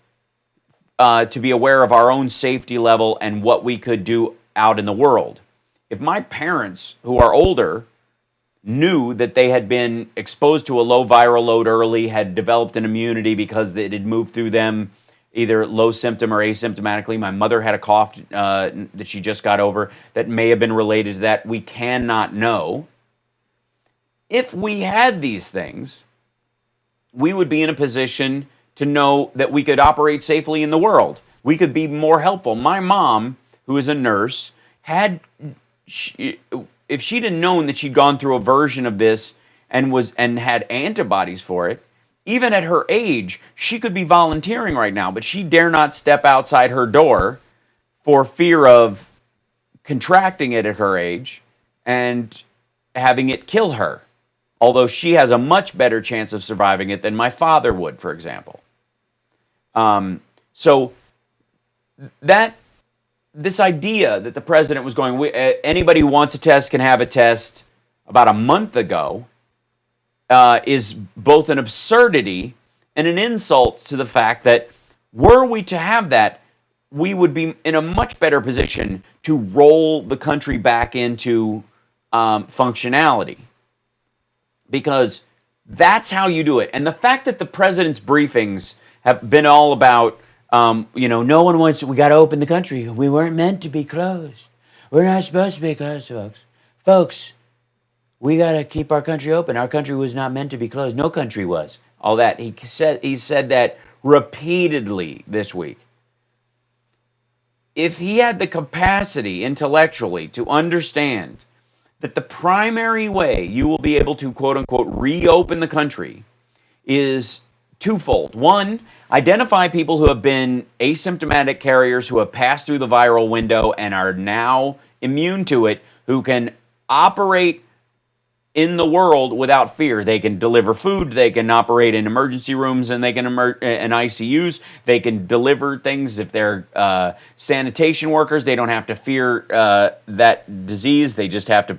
[SPEAKER 1] to be aware of our own safety level and what we could do out in the world. If my parents, who are older, knew that they had been exposed to a low viral load early, had developed an immunity because it had moved through them either low symptom or asymptomatically. My mother had a cough that she just got over that may have been related to that. We cannot know. If we had these things, we would be in a position to know that we could operate safely in the world. We could be more helpful. My mom, who is a nurse, if she'd have known that she'd gone through a version of this and had antibodies for it, even at her age, she could be volunteering right now, but she dare not step outside her door for fear of contracting it at her age and having it kill her. Although she has a much better chance of surviving it than my father would, for example. So this idea that the president was going, anybody who wants a test can have a test, about a month ago, is both an absurdity and an insult to the fact that were we to have that, we would be in a much better position to roll the country back into functionality. Because that's how you do it. And the fact that the president's briefings have been all about, no one wants, we got to open the country. We weren't meant to be closed. We're not supposed to be closed, folks. Folks, we got to keep our country open. Our country was not meant to be closed. No country was. All that. He said that repeatedly this week. If he had the capacity intellectually to understand that the primary way you will be able to, quote unquote, reopen the country is twofold. One, identify people who have been asymptomatic carriers who have passed through the viral window and are now immune to it, who can operate in the world without fear. They can deliver food, they can operate in emergency rooms, and they can in ICUs. They can deliver things if they're sanitation workers. They don't have to fear that disease. They just have to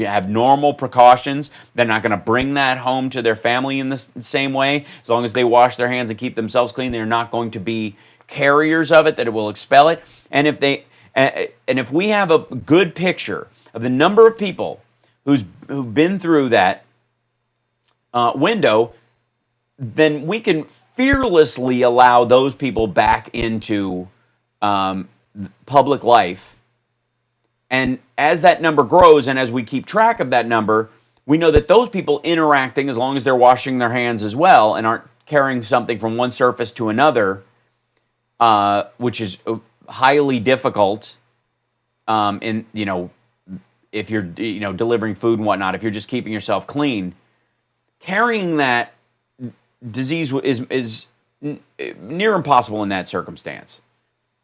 [SPEAKER 1] have normal precautions. They're not going to bring that home to their family in the same way. As long as they wash their hands and keep themselves clean, they're not going to be carriers of it, that it will expel it. And if we have a good picture of the number of people who've been through that window, then we can fearlessly allow those people back into public life. And as that number grows, and as we keep track of that number, we know that those people interacting, as long as they're washing their hands as well and aren't carrying something from one surface to another, which is highly difficult if you're delivering food and whatnot, if you're just keeping yourself clean, carrying that disease is near impossible in that circumstance.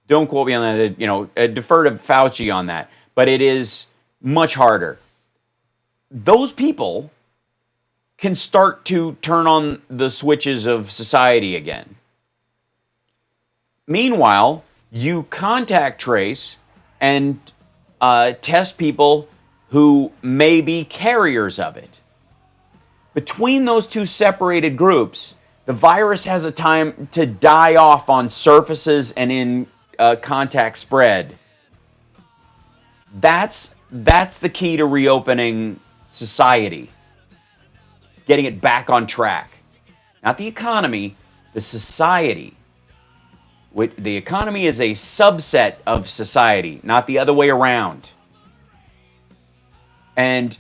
[SPEAKER 1] Don't quote me on that. Defer to Fauci on that, but it is much harder. Those people can start to turn on the switches of society again. Meanwhile, you contact trace and test people who may be carriers of it. Between those two separated groups, the virus has a time to die off on surfaces and in contact spread. That's the key to reopening society, getting it back on track. Not the economy, the society. The economy is a subset of society, not the other way around. And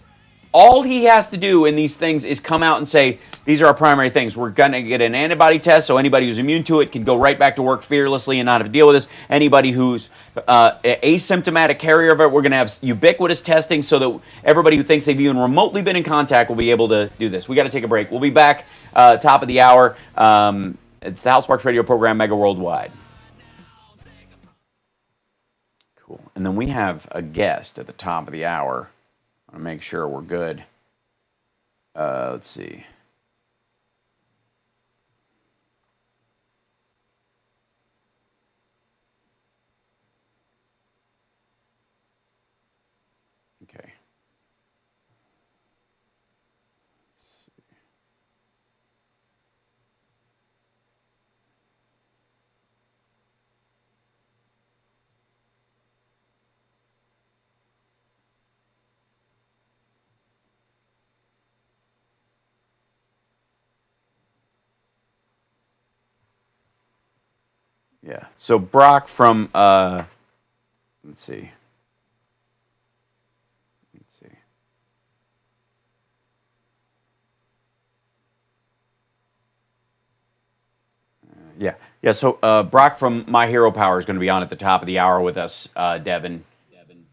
[SPEAKER 1] all he has to do in these things is come out and say, these are our primary things. We're going to get an antibody test, so anybody who's immune to it can go right back to work fearlessly and not have to deal with this. Anybody who's asymptomatic carrier of it, we're going to have ubiquitous testing so that everybody who thinks they've even remotely been in contact will be able to do this. We got to take a break. We'll be back top of the hour. It's the Hal Sparks radio program, Mega Worldwide. Cool. And then we have a guest at the top of the hour. I want to make sure we're good. Let's see. Okay. Yeah. So Brock from let's see. Yeah. So Brock from My Hero Power is going to be on at the top of the hour with us, Devin.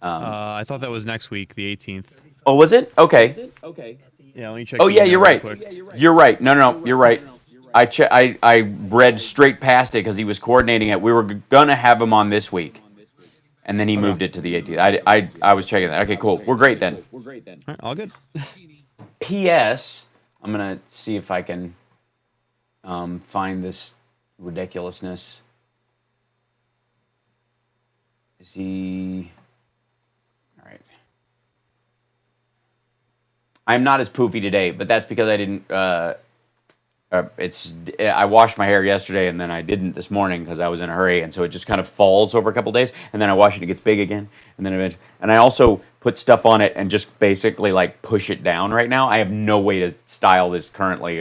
[SPEAKER 6] I thought that was next week, the 18th.
[SPEAKER 1] Oh, was it? Okay.
[SPEAKER 6] Yeah, let me check.
[SPEAKER 1] Oh, yeah, you're right. You're right. No, you're right. I read straight past it because he was coordinating it. We were going to have him on this week, and then he moved it to the 18th. I was checking that. Okay, cool. We're great then.
[SPEAKER 6] All right, all good.
[SPEAKER 1] P.S. I'm going to see if I can find this ridiculousness. Is he... All right. I'm not as poofy today, but that's because I didn't... I washed my hair yesterday, and then I didn't this morning because I was in a hurry, and so it just kind of falls over a couple days, and then I wash it, and it gets big again, and then and I also put stuff on it and just basically like push it down right now. I have no way to style this currently.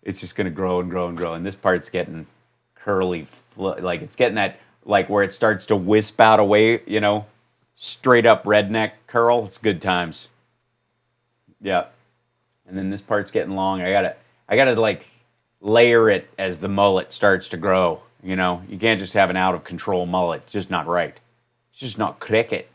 [SPEAKER 1] It's just going to grow and grow and grow, and this part's getting curly, like it's getting that like where it starts to wisp out away, straight up redneck curl. It's good times. Yeah, and then this part's getting long. I gotta like layer it as the mullet starts to grow. You can't just have an out of control mullet. It's just not right. It's just not cricket.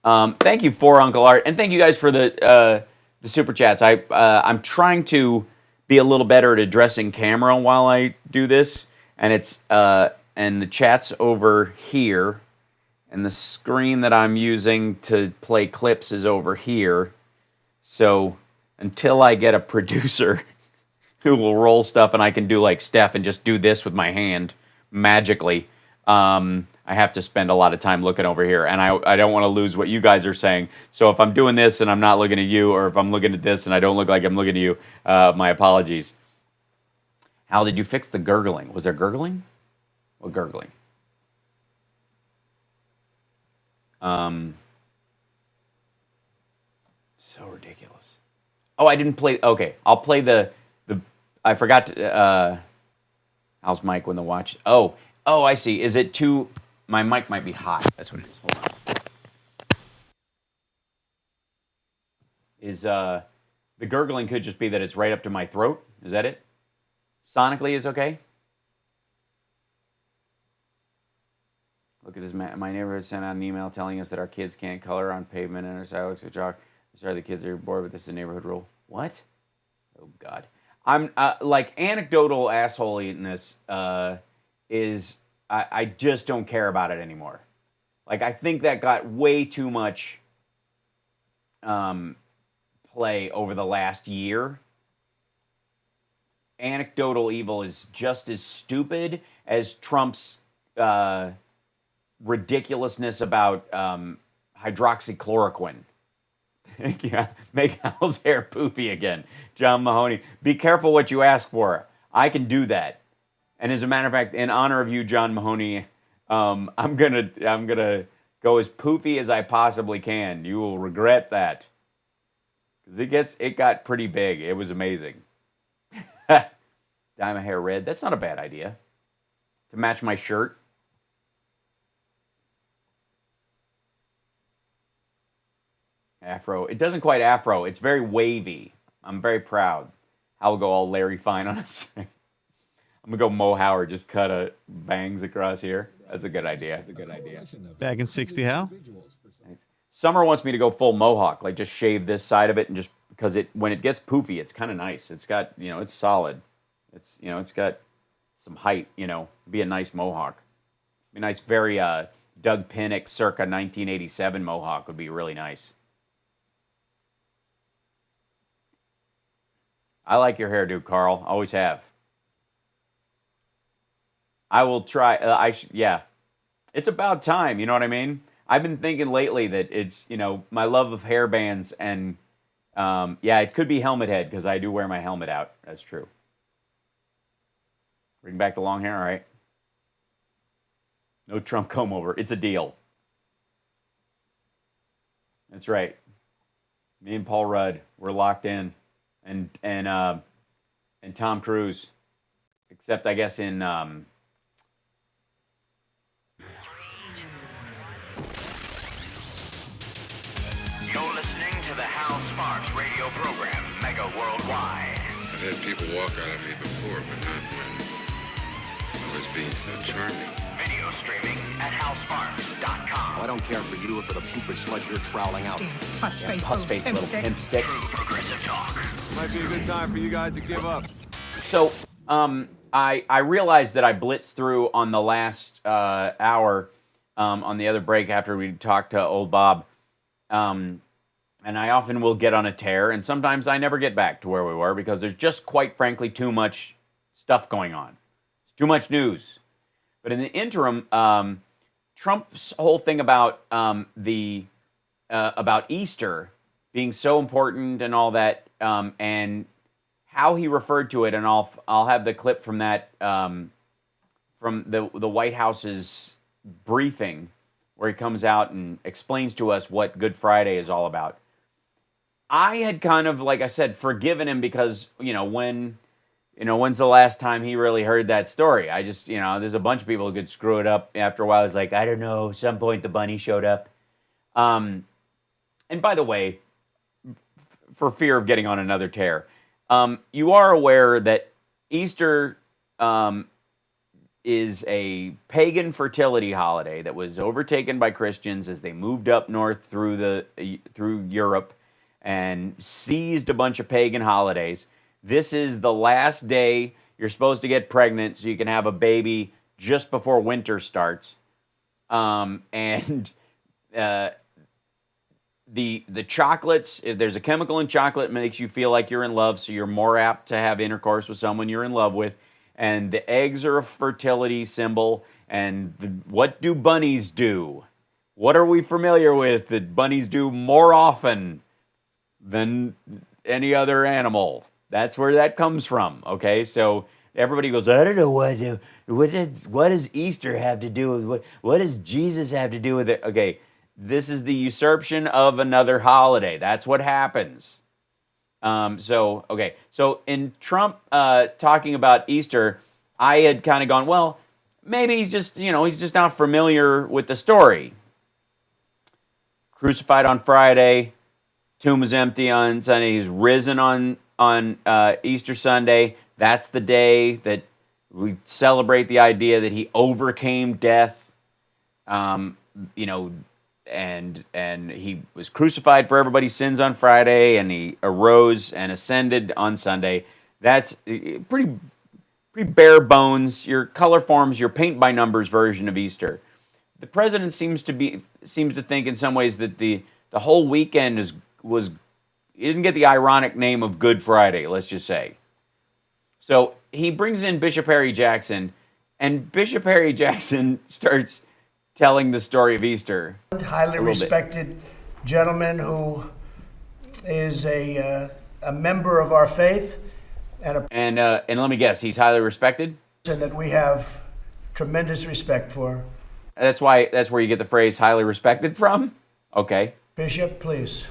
[SPEAKER 1] Thank you for Uncle Art, and thank you guys for the super chats. I'm trying to be a little better at addressing camera while I do this, and it's and the chat's over here, and the screen that I'm using to play clips is over here. So until I get a producer who will roll stuff and I can do like Steph and just do this with my hand magically, I have to spend a lot of time looking over here, and I don't want to lose what you guys are saying. So if I'm doing this and I'm not looking at you, or if I'm looking at this and I don't look like I'm looking at you, my apologies. Hal, did you fix the gurgling? Was there gurgling? What gurgling? So ridiculous. Oh, I didn't play. Okay, I'll play the. I forgot to. How's Mike when the watch? Oh, I see. Is it too? My mic might be hot. That's what it is. Hold on. Is the gurgling could just be that it's right up to my throat? Is that it? Sonically is okay. Look at this. My neighborhood sent out an email telling us that our kids can't color on pavement and our sidewalks or chalk. Sorry, the kids are bored, but this is a neighborhood rule. What? Oh God. I'm like anecdotal assholiness is I just don't care about it anymore. Like I think that got way too much play over the last year. Anecdotal evil is just as stupid as Trump's ridiculousness about hydroxychloroquine. Yeah, make Hal's hair poofy again. John Mahoney, be careful what you ask for. I can do that. And as a matter of fact, in honor of you, John Mahoney, I'm gonna go as poofy as I possibly can. You will regret that, because it got pretty big. It was amazing. Dye my hair red. That's not a bad idea. To match my shirt. Afro. It doesn't quite afro. It's very wavy. I'm very proud. I'll go all Larry Fine on it. I'm gonna go Mo Howard. Just cut a bangs across here. That's a good idea. That's a good idea.
[SPEAKER 6] Back in 60, Hal?
[SPEAKER 1] Summer wants me to go full mohawk, like just shave this side of it, and just because when it gets poofy, it's kind of nice. It's got, it's solid. It's, it's got some height. Be a nice mohawk. Be nice, very Doug Pinnick circa 1987 mohawk would be really nice. I like your hairdo, Carl. Always have. I will try. Yeah. It's about time. You know what I mean? I've been thinking lately that it's, my love of hair bands and, yeah, it could be helmet head because I do wear my helmet out. That's true. Bring back the long hair, all right? No Trump comb over. It's a deal. That's right. Me and Paul Rudd, we're locked in. And Tom Cruise, except I guess in
[SPEAKER 11] You're listening to the Hal Sparks radio program, Mega Worldwide.
[SPEAKER 12] I've had people walk out on me before, but not when I was being so charming.
[SPEAKER 11] Video streaming at halsparks.com.
[SPEAKER 13] I don't care for you or for the putrid sludge you're troweling out.
[SPEAKER 1] Puss-face little pimp stick.
[SPEAKER 11] True progressive talk.
[SPEAKER 14] Might be a good time for you guys to give up.
[SPEAKER 1] So, I realized that I blitzed through on the last hour on the other break after we talked to old Bob. And I often will get on a tear, and sometimes I never get back to where we were because there's just, quite frankly, too much stuff going on. It's too much news. But in the interim, Trump's whole thing about about Easter being so important and all that, and how he referred to it, and I'll have the clip from that from the White House's briefing, where he comes out and explains to us what Good Friday is all about. I had kind of, like I said, forgiven him because, when's the last time he really heard that story? I just, there's a bunch of people who could screw it up after a while. It's like, I don't know, at some point the bunny showed up. And by the way, for fear of getting on another tear, you are aware that Easter is a pagan fertility holiday that was overtaken by Christians as they moved up north through Europe and seized a bunch of pagan holidays. This is the last day you're supposed to get pregnant so you can have a baby just before winter starts. The chocolates, if there's a chemical in chocolate, it makes you feel like you're in love, so you're more apt to have intercourse with someone you're in love with. And the eggs are a fertility symbol. And what do bunnies do? What are we familiar with that bunnies do more often than any other animal? That's where that comes from, okay? So everybody goes, I don't know what does Easter have to do with what does Jesus have to do with it? Okay, this is the usurpation of another holiday. That's what happens. So in Trump talking about Easter, I had kind of gone, well, maybe he's just not familiar with the story. Crucified on Friday, tomb was empty on Sunday. He's risen on Easter Sunday. That's the day that we celebrate the idea that he overcame death. And he was crucified for everybody's sins on Friday, and he arose and ascended on Sunday. That's pretty bare bones. Your color forms, your paint by numbers version of Easter. The president seems to think in some ways that the whole weekend he didn't get the ironic name of Good Friday, let's just say. So he brings in Bishop Harry Jackson, and Bishop Harry Jackson starts telling the story of Easter.
[SPEAKER 5] Highly respected gentleman who is a member of our faith,
[SPEAKER 1] and let me guess, he's highly respected,
[SPEAKER 5] and that we have tremendous respect for.
[SPEAKER 1] That's where you get the phrase "highly respected" from. Okay,
[SPEAKER 5] Bishop, please.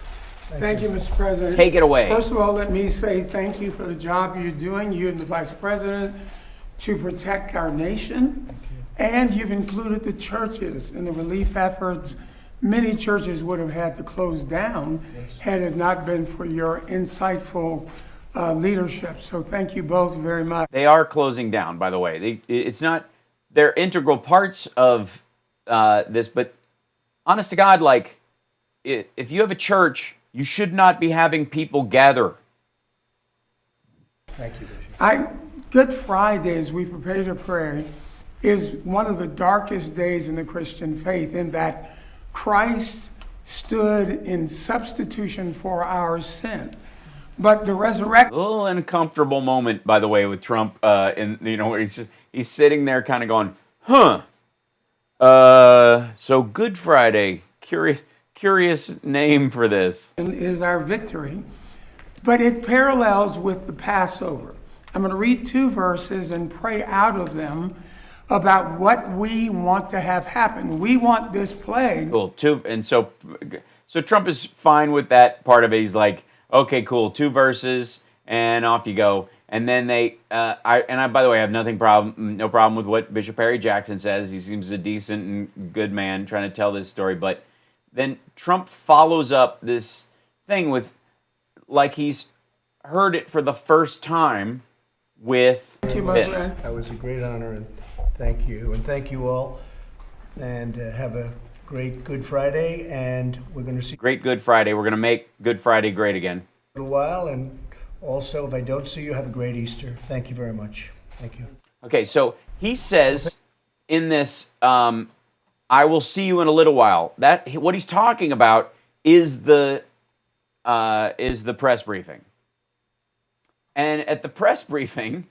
[SPEAKER 15] Thank you, Mr. President.
[SPEAKER 1] Take it away.
[SPEAKER 15] First of all, let me say thank you for the job you're doing, you and the Vice President, to protect our nation. And you've included the churches in the relief efforts many churches would have had to close down had it not been for your insightful leadership. So thank you both very much.
[SPEAKER 1] They are closing down, by the way. It's not, they're integral parts of this, but honest to God, like, if you have a church, you should not be having people gather.
[SPEAKER 5] Thank you, Bishop.
[SPEAKER 15] Good Friday, as we prepare to pray, is one of the darkest days in the Christian faith, in that Christ stood in substitution for our sin. But the resurrection...
[SPEAKER 1] A little uncomfortable moment, by the way, with Trump, where he's sitting there kind of going, so Good Friday, curious name for this.
[SPEAKER 15] Is our victory, but it parallels with the Passover. I'm going to read 2 verses and pray out of them about what we want to have happen. We want this plague.
[SPEAKER 1] Cool. So Trump is fine with that part of it. He's like, okay, cool, 2 verses, and off you go. And then I by the way, I have no problem with what Bishop Harry Jackson says. He seems a decent and good man trying to tell this story. But then Trump follows up this thing with, like, he's heard it for the first time with
[SPEAKER 5] Thank you, my
[SPEAKER 1] this.
[SPEAKER 5] friend. That was a great honor, and thank you. And thank you all. And have a great Good Friday, and we're going to see...
[SPEAKER 1] Great Good Friday. We're going to make Good Friday great again.
[SPEAKER 5] A little while, and also, if I don't see you, have a great Easter. Thank you very much. Thank you.
[SPEAKER 1] Okay, so he says in this, I will see you in a little while. That what he's talking about is the press briefing. And at the press briefing,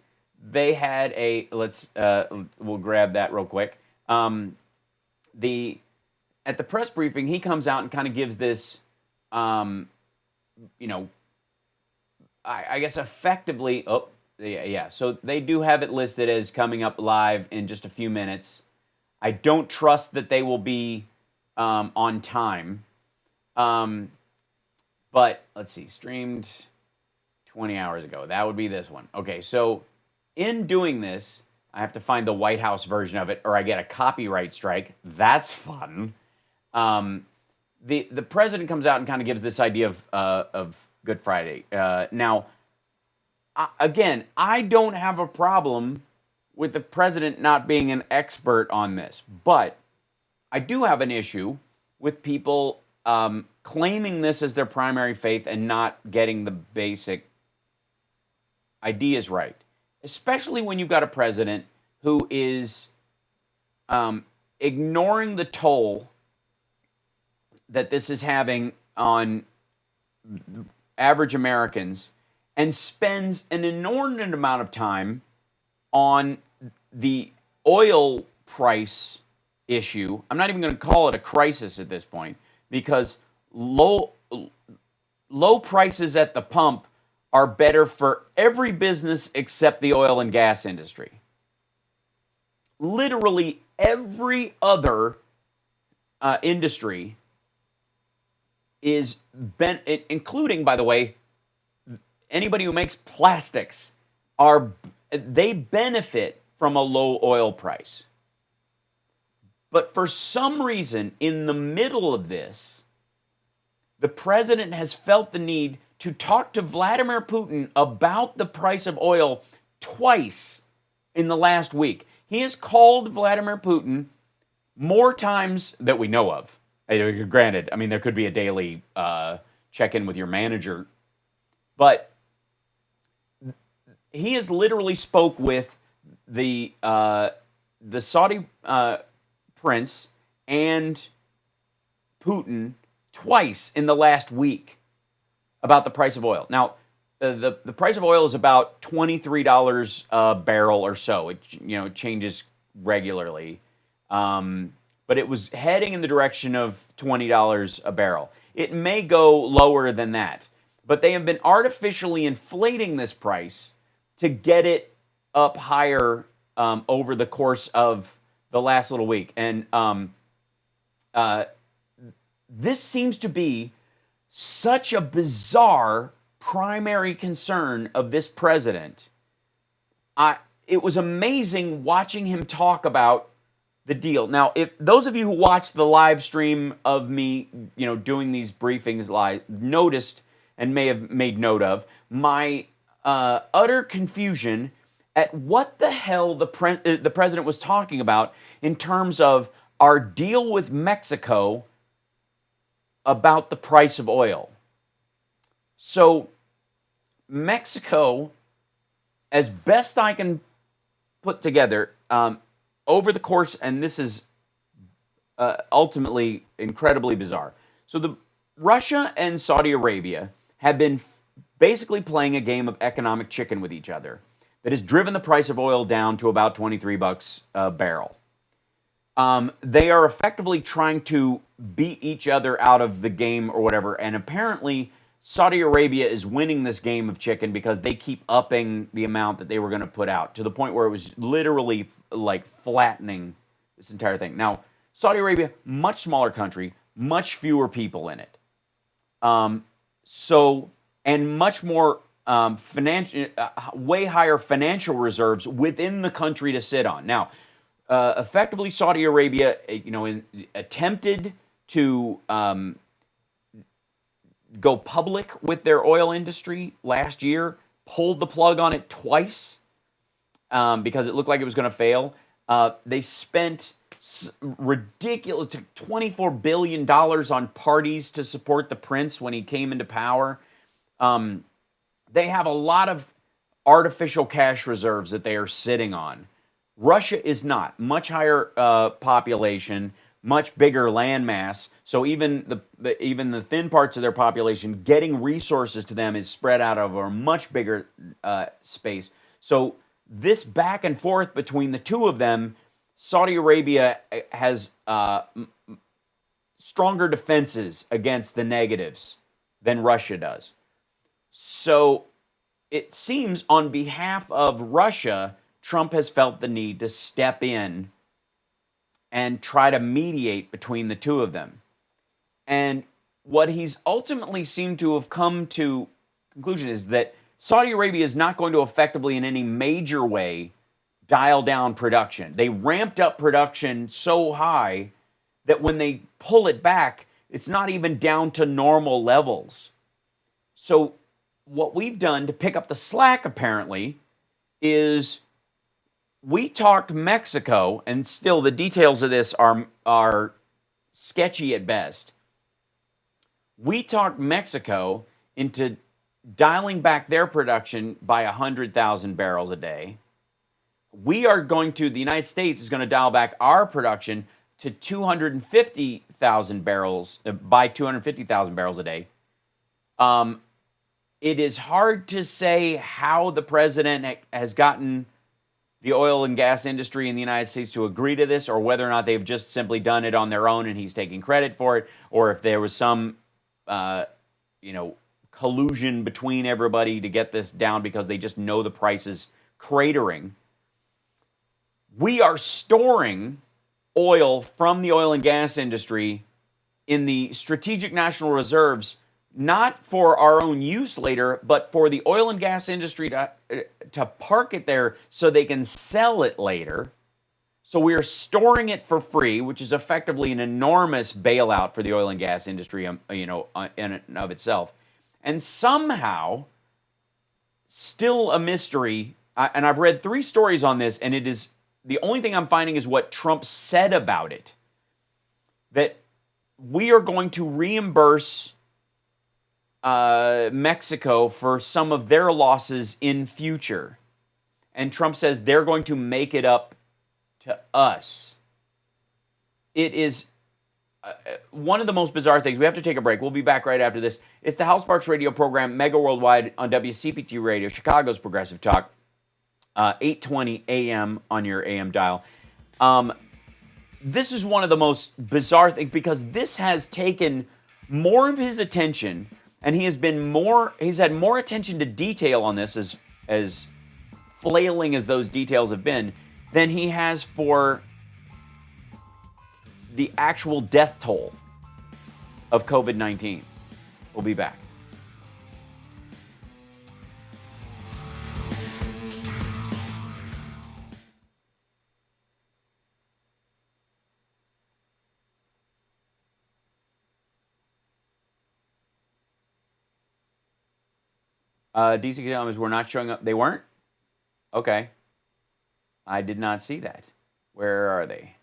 [SPEAKER 1] they had we'll grab that real quick. At the press briefing, he comes out and kind of gives this, I guess effectively, so they do have it listed as coming up live in just a few minutes. I don't trust that they will be on time. But let's see, streamed 20 hours ago. That would be this one. Okay, so in doing this, I have to find the White House version of it, or I get a copyright strike. That's fun. The president comes out and kind of gives this idea of Good Friday. Now, again, I don't have a problem with the president not being an expert on this, but I do have an issue with people claiming this as their primary faith and not getting the basic ideas right, especially when you've got a president who is ignoring the toll that this is having on average Americans and spends an inordinate amount of time on the oil price issue. I'm not even going to call it a crisis at this point, because low prices at the pump are better for every business except the oil and gas industry. Literally every other industry is including, by the way, anybody who makes plastics, they benefit from a low oil price. But for some reason, in the middle of this, the president has felt the need to talk to Vladimir Putin about the price of oil twice in the last week. He has called Vladimir Putin more times that we know of. Granted, I mean, there could be a daily check-in with your manager, but he has literally spoke with the Saudi prince and Putin twice in the last week about the price of oil. Now, the price of oil is about $23 a barrel or so. It changes regularly, but it was heading in the direction of $20 a barrel. It may go lower than that, but they have been artificially inflating this price to get it up higher over the course of the last little week. And this seems to be such a bizarre primary concern of this president. It was amazing watching him talk about the deal. Now, if those of you who watched the live stream of me, doing these briefings live, noticed and may have made note of my utter confusion at what the hell the president was talking about in terms of our deal with Mexico about the price of oil. So, Mexico, as best I can put together, over the course, and this is ultimately incredibly bizarre. So, Russia and Saudi Arabia have been basically playing a game of economic chicken with each other that has driven the price of oil down to about $23 a barrel. They are effectively trying to beat each other out of the game or whatever, and apparently Saudi Arabia is winning this game of chicken because they keep upping the amount that they were going to put out to the point where it was literally like flattening this entire thing. Now, Saudi Arabia, much smaller country, much fewer people in it. And much more way higher financial reserves within the country to sit on. Now, effectively, Saudi Arabia, attempted to go public with their oil industry last year, pulled the plug on it twice because it looked like it was going to fail. They spent ridiculous, $24 billion on parties to support the prince when he came into power. They have a lot of artificial cash reserves that they are sitting on. Russia is not. Much higher population, much bigger landmass. So even the thin parts of their population, getting resources to them is spread out over a much bigger space. So this back and forth between the two of them, Saudi Arabia has stronger defenses against the negatives than Russia does. So it seems on behalf of Russia, Trump has felt the need to step in and try to mediate between the two of them. And what he's ultimately seemed to have come to conclusion is that Saudi Arabia is not going to effectively in any major way dial down production. They ramped up production so high that when they pull it back, it's not even down to normal levels. So what we've done to pick up the slack, apparently, is we talked Mexico, and still the details of this are sketchy at best. We talked Mexico into dialing back their production by 100,000 barrels a day. The United States is going to dial back our production to 250,000 barrels, by 250,000 barrels a day. It is hard to say how the president has gotten the oil and gas industry in the United States to agree to this, or whether or not they've just simply done it on their own and he's taking credit for it, or if there was some, collusion between everybody to get this down because they just know the price is cratering. We are storing oil from the oil and gas industry in the strategic national reserves, not for our own use later, but for the oil and gas industry to park it there so they can sell it later. So we are storing it for free, which is effectively an enormous bailout for the oil and gas industry, in and of itself. And somehow, still a mystery, and I've read 3 stories on this, and it is the only thing I'm finding is what Trump said about it, that we are going to reimburse Mexico for some of their losses in future. And Trump says they're going to make it up to us. It is one of the most bizarre things. We have to take a break. We'll be back right after this. It's the Hal Sparks radio program, Mega Worldwide on WCPT Radio, Chicago's Progressive Talk, 820 AM on your AM dial. This is one of the most bizarre things because this has taken more of his attention, and he's had more attention to detail on this, as flailing as those details have been, than he has for the actual death toll of COVID-19. We'll be back. DC Comics were not showing up. They weren't? Okay. I did not see that. Where are they?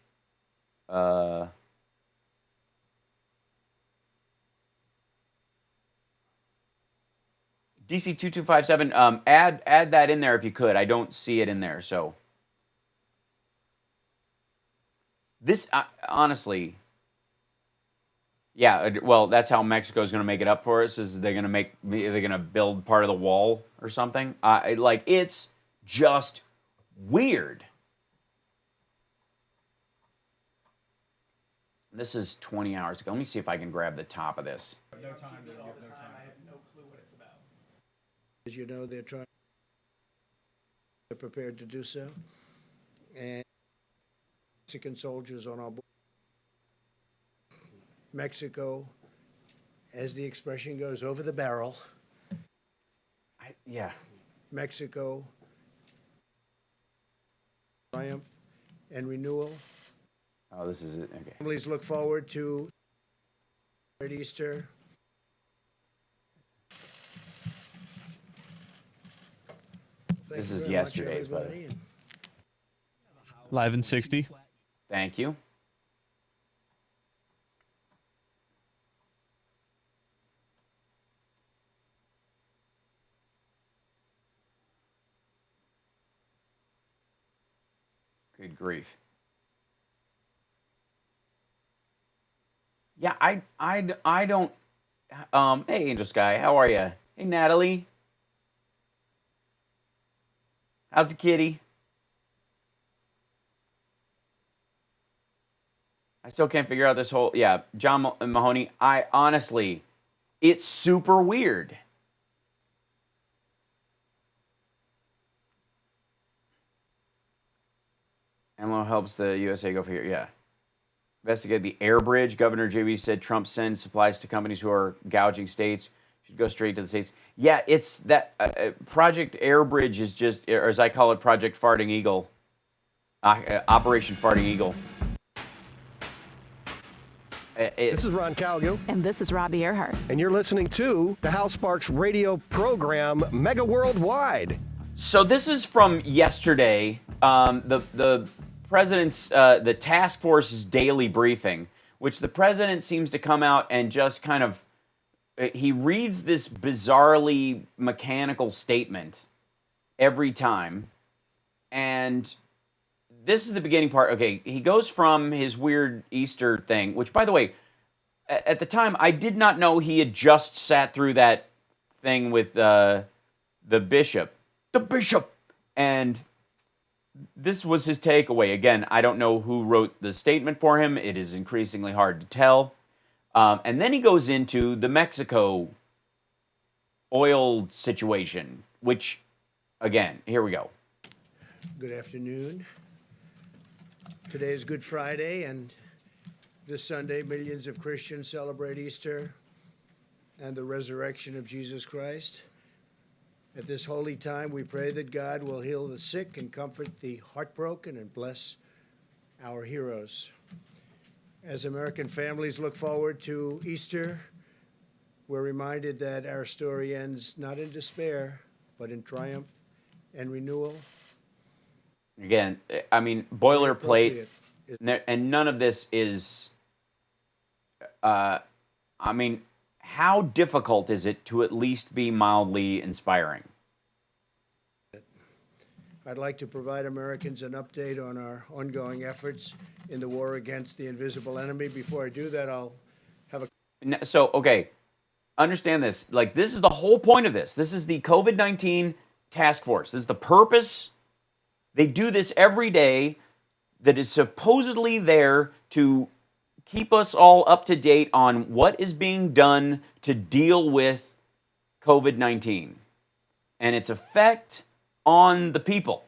[SPEAKER 1] DC 2257. Add that in there if you could. I don't see it in there. So this honestly, yeah. Well, that's how Mexico is going to make it up for us. Is they're going to build part of the wall or something? It's just weird. This is 20 hours ago. Let me see if I can grab the top of this.
[SPEAKER 4] No time. I have no clue what it's about. As you know, they're prepared to do so. And Mexican soldiers on our border. Mexico, as the expression goes, over the barrel.
[SPEAKER 1] Yeah.
[SPEAKER 4] Mexico, triumph and renewal.
[SPEAKER 1] Oh, this is it. Okay.
[SPEAKER 4] Families look forward to Easter.
[SPEAKER 1] This is yesterday's, by the way.
[SPEAKER 6] Live in 60.
[SPEAKER 1] Thank you. Good grief. Yeah, I don't. Hey, Angel Sky, how are you? Hey, Natalie. How's the kitty? I still can't figure out this whole. Yeah, John Mahoney. I honestly, it's super weird. AMLO helps the USA go for here. Yeah. Investigate the air bridge. Governor JB said Trump sends supplies to companies who are gouging states. Should go straight to the states. Yeah, it's that Project Air Bridge is just, or as I call it, Project Farting Eagle. Operation Farting Eagle.
[SPEAKER 16] This is Ron Calgo.
[SPEAKER 17] And this is Robbie Earhart.
[SPEAKER 16] And you're listening to the Hal Sparks radio program, Mega Worldwide.
[SPEAKER 1] So this is from yesterday. The president's, the task force's daily briefing, which the president seems to come out and just kind of, he reads this bizarrely mechanical statement every time. And this is the beginning part. Okay, he goes from his weird Easter thing, which, by the way, at the time, I did not know he had just sat through that thing with the bishop. The bishop! And this was his takeaway. Again, I don't know who wrote the statement for him. It is increasingly hard to tell. And then he goes into the Mexico oil situation, which, again, here we go.
[SPEAKER 4] Good afternoon. Today is Good Friday, and this Sunday, millions of Christians celebrate Easter and the resurrection of Jesus Christ. At this holy time, we pray that God will heal the sick and comfort the heartbroken and bless our heroes. As American families look forward to Easter, we're reminded that our story ends not in despair, but in triumph and renewal.
[SPEAKER 1] Again, I mean, boilerplate, and none of this is, I mean, how difficult is it to at least be mildly inspiring?
[SPEAKER 4] I'd like to provide Americans an update on our ongoing efforts in the war against the invisible enemy. Before I do that, I'll have a...
[SPEAKER 1] So, okay, understand this. Like, this is the whole point of this. This is the COVID-19 task force. This is the purpose. They do this every day that is supposedly there to keep us all up to date on what is being done to deal with COVID-19 and its effect on the people.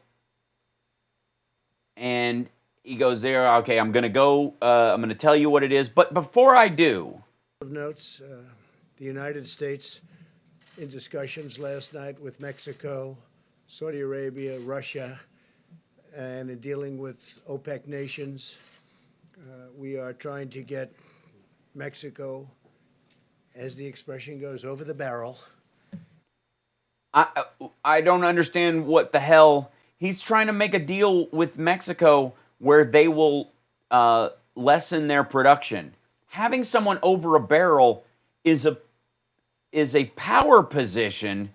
[SPEAKER 1] And he goes there, okay, I'm going to go, I'm going to tell you what it is. But before I do...
[SPEAKER 4] Notes, the United States, in discussions last night with Mexico, Saudi Arabia, Russia, and in dealing with OPEC nations, we are trying to get Mexico, as the expression goes, over the barrel.
[SPEAKER 1] I don't understand what the hell he's trying to make a deal with Mexico where they will lessen their production. Having someone over a barrel is a power position.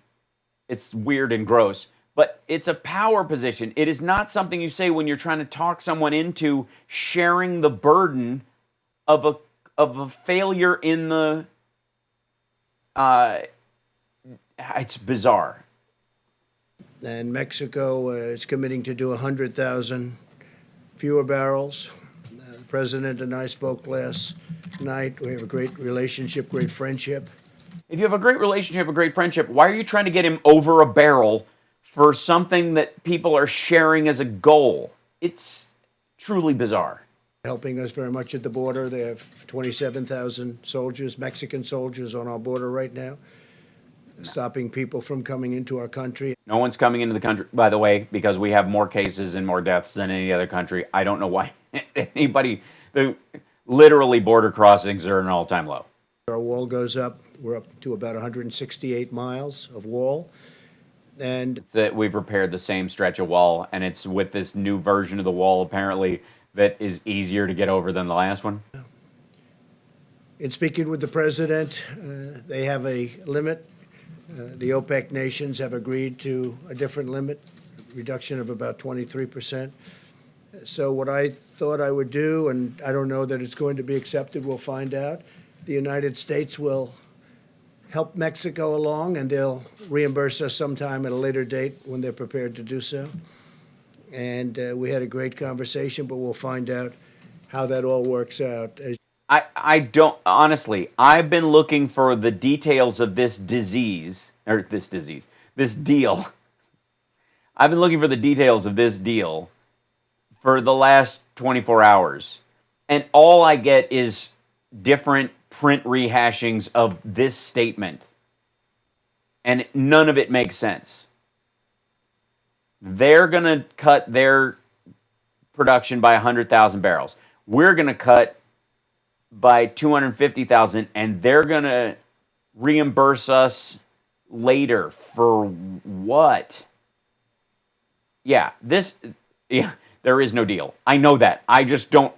[SPEAKER 1] It's weird and gross, but it's a power position. It is not something you say when you're trying to talk someone into sharing the burden of a failure in the. It's bizarre.
[SPEAKER 4] And Mexico is committing to do 100,000 fewer barrels. The president and I spoke last night. We have a great relationship, great friendship.
[SPEAKER 1] If you have a great relationship, a great friendship, why are you trying to get him over a barrel for something that people are sharing as a goal? It's truly bizarre.
[SPEAKER 4] Helping us very much at the border. They have 27,000 soldiers, Mexican soldiers on our border right now, stopping people from coming into our country.
[SPEAKER 1] No one's coming into the country, by the way, because we have more cases and more deaths than any other country. I don't know why anybody, literally border crossings are an all-time low.
[SPEAKER 4] Our wall goes up. We're up to about 168 miles of wall. And
[SPEAKER 1] we've repaired the same stretch of wall, and it's with this new version of the wall, apparently, that is easier to get over than the last one.
[SPEAKER 4] In speaking with the president, they have a limit. The OPEC nations have agreed to a different limit, reduction of about 23%. So what I thought I would do, and I don't know that it's going to be accepted, we'll find out. The United States will help Mexico along, and they'll reimburse us sometime at a later date when they're prepared to do so. And we had a great conversation, but we'll find out how that all works out.
[SPEAKER 1] I don't, honestly, I've been looking for the details of this deal. I've been looking for the details of this deal for the last 24 hours. And all I get is different print rehashings of this statement. And none of it makes sense. They're going to cut their production by 100,000 barrels. We're going to cut by 250,000, and they're going to reimburse us later for what? Yeah, there is no deal. I know that. I just don't.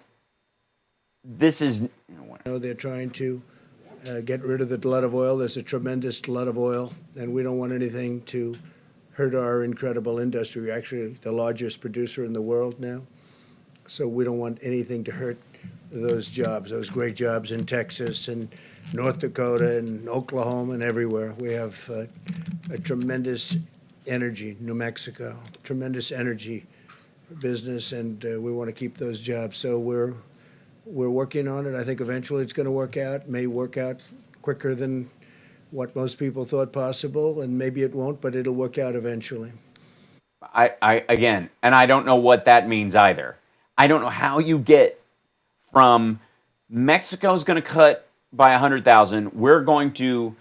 [SPEAKER 1] This is.
[SPEAKER 4] They're trying to get rid of the glut of oil. There's a tremendous glut of oil, and we don't want anything to hurt our incredible industry. We're actually the largest producer in the world now, so we don't want anything to hurt those jobs, those great jobs in Texas and North Dakota and Oklahoma and everywhere. We have a tremendous energy, New Mexico, tremendous energy for business, and we want to keep those jobs. So we're working on it. I think eventually it's going to work out. It may work out quicker than what most people thought possible, and maybe it won't, but it'll work out eventually.
[SPEAKER 1] Again, and I don't know what that means either. I don't know how you get from Mexico's going to cut by 100,000. We're going to,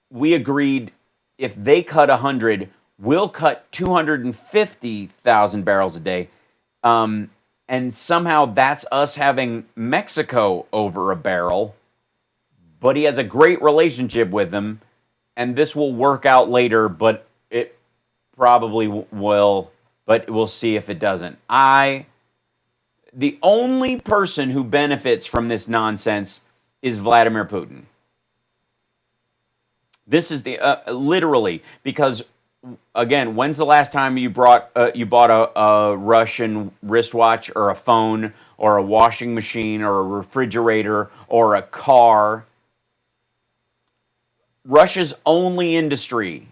[SPEAKER 1] we agreed if they cut 100, we'll cut 250,000 barrels a day. And somehow that's us having Mexico over a barrel, but he has a great relationship with them, and this will work out later, but it probably will, but we'll see if it doesn't. The only person who benefits from this nonsense is Vladimir Putin. This is the literally, because again, when's the last time you bought a Russian wristwatch or a phone or a washing machine or a refrigerator or a car? Russia's only industry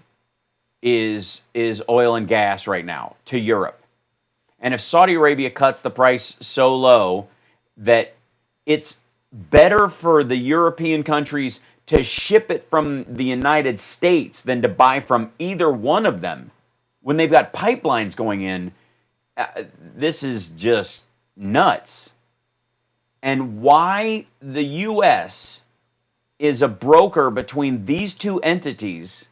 [SPEAKER 1] is oil and gas right now to Europe. And if Saudi Arabia cuts the price so low that it's better for the European countries to ship it from the United States than to buy from either one of them, when they've got pipelines going in, this is just nuts. And why the U.S. is a broker between these two entities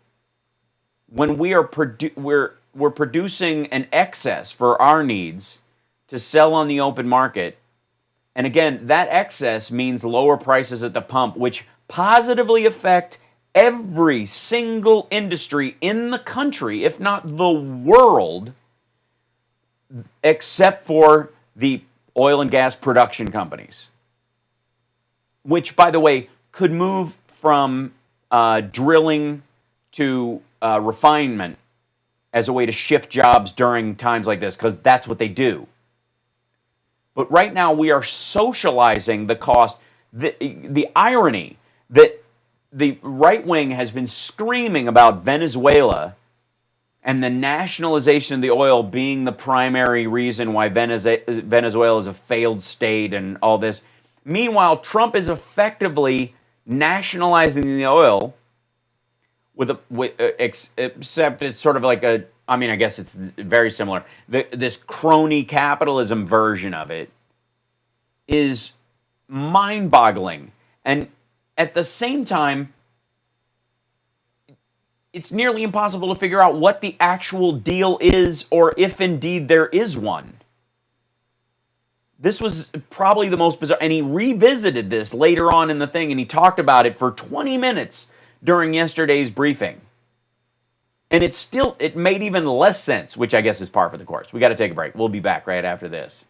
[SPEAKER 1] when we are we're producing an excess for our needs to sell on the open market. And again, that excess means lower prices at the pump, which positively affect every single industry in the country, if not the world, except for the oil and gas production companies, which, by the way, could move from drilling to refinement as a way to shift jobs during times like this, because that's what they do. But right now, we are socializing the cost. The irony that the right wing has been screaming about Venezuela and the nationalization of the oil being the primary reason why Venezuela is a failed state and all this. Meanwhile, Trump is effectively nationalizing the oil except it's sort of like I guess it's very similar. This crony capitalism version of it is mind-boggling. And at the same time, it's nearly impossible to figure out what the actual deal is, or if indeed there is one. This was probably the most bizarre, and he revisited this later on in the thing, and he talked about it for 20 minutes during yesterday's briefing. And it made even less sense, which I guess is par for the course. We got to take a break. We'll be back right after this.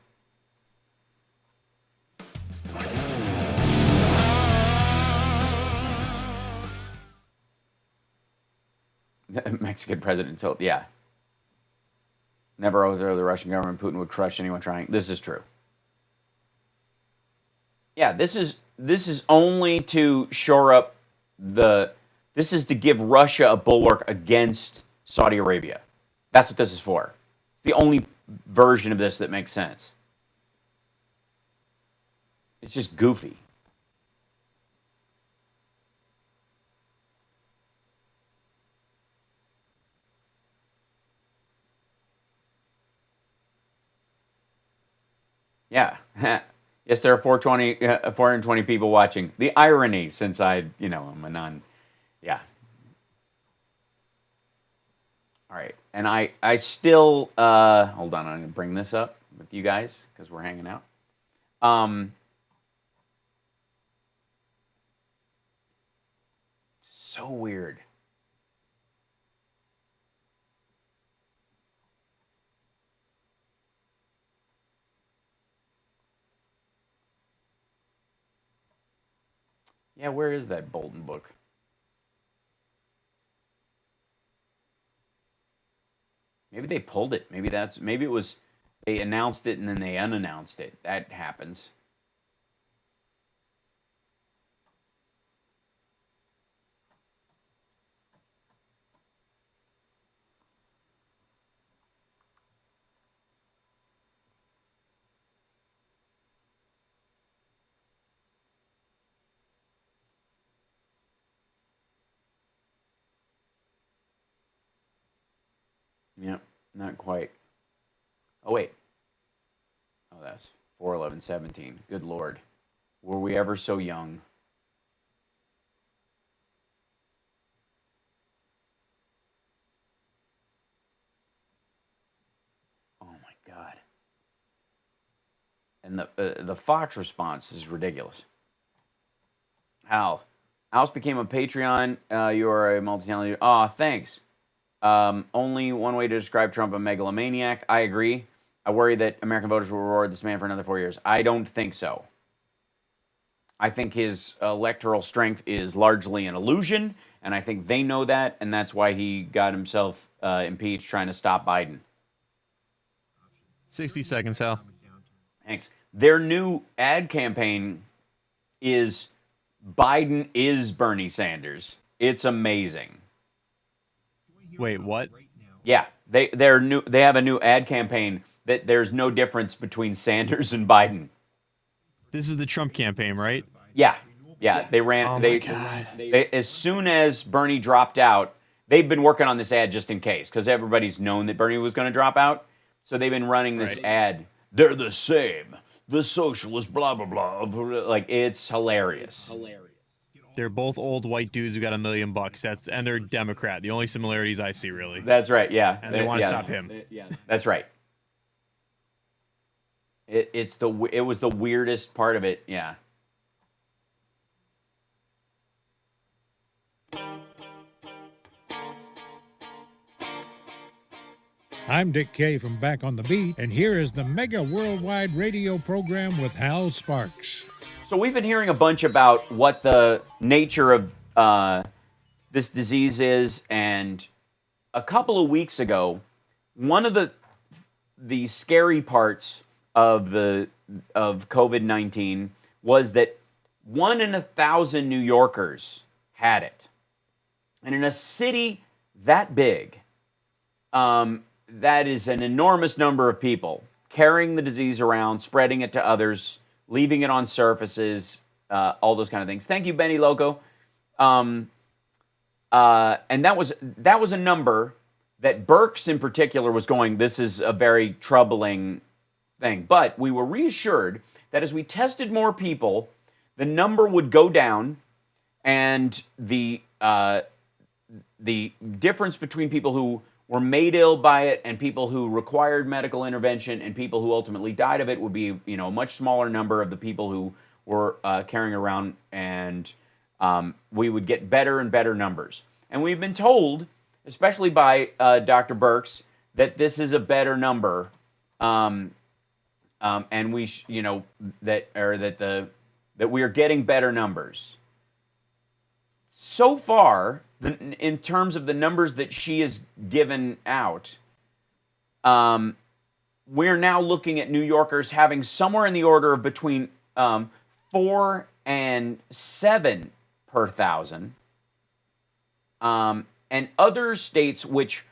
[SPEAKER 1] Mexican president told, yeah. Never overthrow the Russian government. Putin would crush anyone trying. This is true. Yeah, this is only to shore up this is to give Russia a bulwark against Saudi Arabia. That's what this is for. It's the only version of this that makes sense. It's just goofy. Yeah. Yes, there are 420 people watching. The irony, since I'm a non... Yeah. All right. And I still... hold on, I'm going to bring this up with you guys, because we're hanging out. So weird. Yeah, where is that Bolton book? Maybe they pulled it. Maybe it was they announced it and then they unannounced it. That happens. Yep, not quite. Oh, wait. Oh, that's 4/11/17. Good Lord. Were we ever so young? Oh, my God. And the Fox response is ridiculous. Hal. House became a Patreon. You are a multi-talented... Oh, thanks. Only one way to describe Trump, a megalomaniac. I agree. I worry that American voters will reward this man for another 4 years. I don't think so. I think his electoral strength is largely an illusion, and I think they know that, and that's why he got himself impeached trying to stop Biden.
[SPEAKER 6] 60 seconds, Hal.
[SPEAKER 1] Thanks. Their new ad campaign is Biden is Bernie Sanders. It's amazing.
[SPEAKER 6] Wait, what?
[SPEAKER 1] Yeah, they have a new ad campaign that there's no difference between Sanders and Biden.
[SPEAKER 6] This is the Trump campaign, right?
[SPEAKER 1] Yeah. They ran.
[SPEAKER 6] Oh
[SPEAKER 1] they,
[SPEAKER 6] my God.
[SPEAKER 1] They, as soon as Bernie dropped out, they've been working on this ad just in case, because everybody's known that Bernie was going to drop out. So they've been running this ad. They're the same. The socialist, blah blah blah. Like, it's hilarious.
[SPEAKER 6] They're both old white dudes who got $1 million. And they're Democrat. The only similarities I see, really.
[SPEAKER 1] That's right. Yeah.
[SPEAKER 6] And they want to stop him.
[SPEAKER 1] That's right. It was the weirdest part of it. Yeah.
[SPEAKER 17] I'm Dick Kay from Back on the Beat, and here is the Mega Worldwide Radio Program with Hal Sparks.
[SPEAKER 1] So we've been hearing a bunch about what the nature of this disease is, and a couple of weeks ago, one of the scary parts of COVID-19 was that 1 in 1,000 New Yorkers had it. And in a city that big, that is an enormous number of people carrying the disease around, spreading it to others, leaving it on surfaces, all those kind of things. Thank you, Benny Loco. And that was a number that Burks in particular was going, this is a very troubling thing. But we were reassured that as we tested more people, the number would go down, and the difference between people who were made ill by it and people who required medical intervention and people who ultimately died of it would be, a much smaller number of the people who were carrying around, and we would get better and better numbers. And we've been told, especially by Dr. Burks, that this is a better number, and we, that we are getting better numbers. So far, in terms of the numbers that she has given out, we're now looking at New Yorkers having somewhere in the order of between 4 and 7 per thousand. And other states which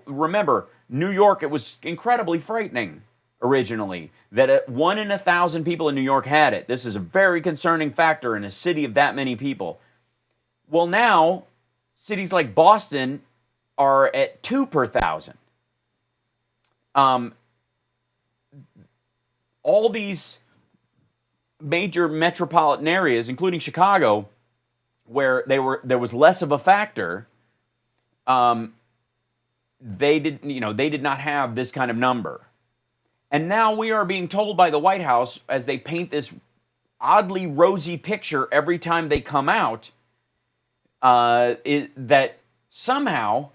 [SPEAKER 1] remember, New York, it was incredibly frightening originally that 1 in 1,000 people in New York had it. This is a very concerning factor in a city of that many people. Well, now, cities like Boston are at 2 per thousand. All these major metropolitan areas, including Chicago, where there was less of a factor, they did not have this kind of number. And now we are being told by the White House, as they paint this oddly rosy picture every time they come out, that somehow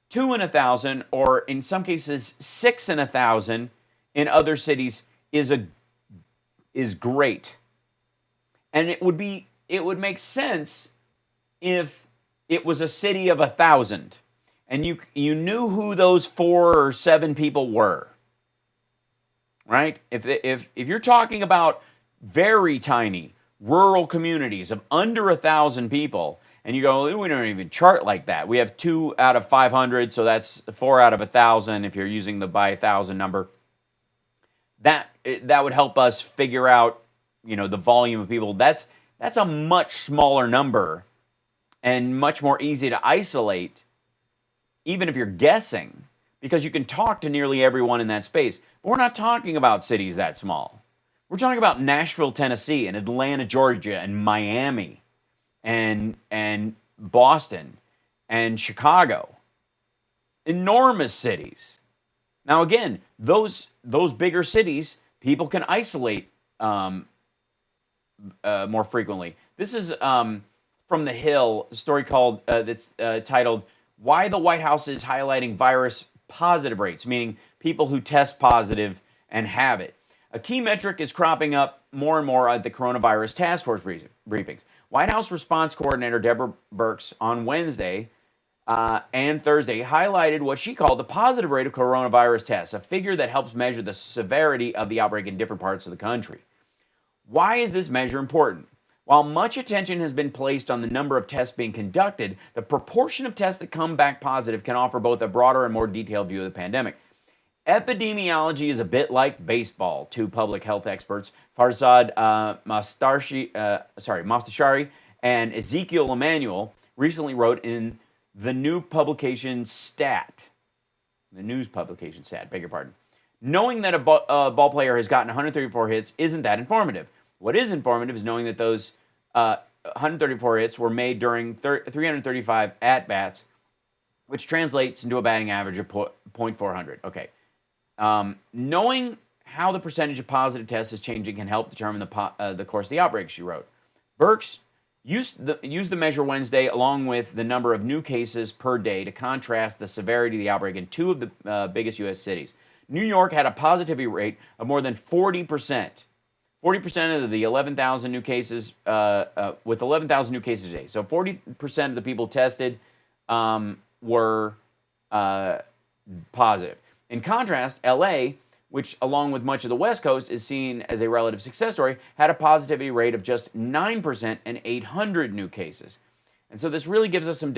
[SPEAKER 1] 2 in 1,000, or in some cases 6 in 1,000 in other cities is great. And it would make sense if it was a city of 1,000 and you knew who those 4 or 7 people were, right? If you're talking about very tiny rural communities of under 1,000 people, and you go, we don't even chart like that. We have 2 out of 500, so that's 4 out of 1,000 if you're using the by 1,000 number. That would help us figure out, the volume of people. That's a much smaller number and much more easy to isolate, even if you're guessing, because you can talk to nearly everyone in that space. But we're not talking about cities that small. We're talking about Nashville, Tennessee, and Atlanta, Georgia, and Miami, and Boston, and Chicago. Enormous cities. Now, again, those bigger cities, people can isolate more frequently. This is from The Hill, a story called that's titled "Why the White House is Highlighting Virus Positive Rates," meaning people who test positive and have it. A key metric is cropping up more and more at the coronavirus task force briefings. White House response coordinator Deborah Birx on Wednesday and Thursday highlighted what she called the positive rate of coronavirus tests, a figure that helps measure the severity of the outbreak in different parts of the country. Why is this measure important? While much attention has been placed on the number of tests being conducted, the proportion of tests that come back positive can offer both a broader and more detailed view of the pandemic. Epidemiology is a bit like baseball, two public health experts, Farzad Mostashari and Ezekiel Emanuel, recently wrote in the news publication Stat, beg your pardon. Knowing that a ball player has gotten 134 hits isn't that informative. What is informative is knowing that those 134 hits were made during 335 at-bats, which translates into a batting average of .400. Okay. Knowing how the percentage of positive tests is changing can help determine the course of the outbreak, she wrote. Birx Use the measure Wednesday along with the number of new cases per day to contrast the severity of the outbreak in two of the biggest U.S. cities. New York had a positivity rate of more than 40%. 40% of the 11,000 new cases, with 11,000 new cases a day. So 40% of the people tested were positive. In contrast, LA, which along with much of the West Coast is seen as a relative success story, had a positivity rate of just 9% and 800 new cases. And so this really gives us some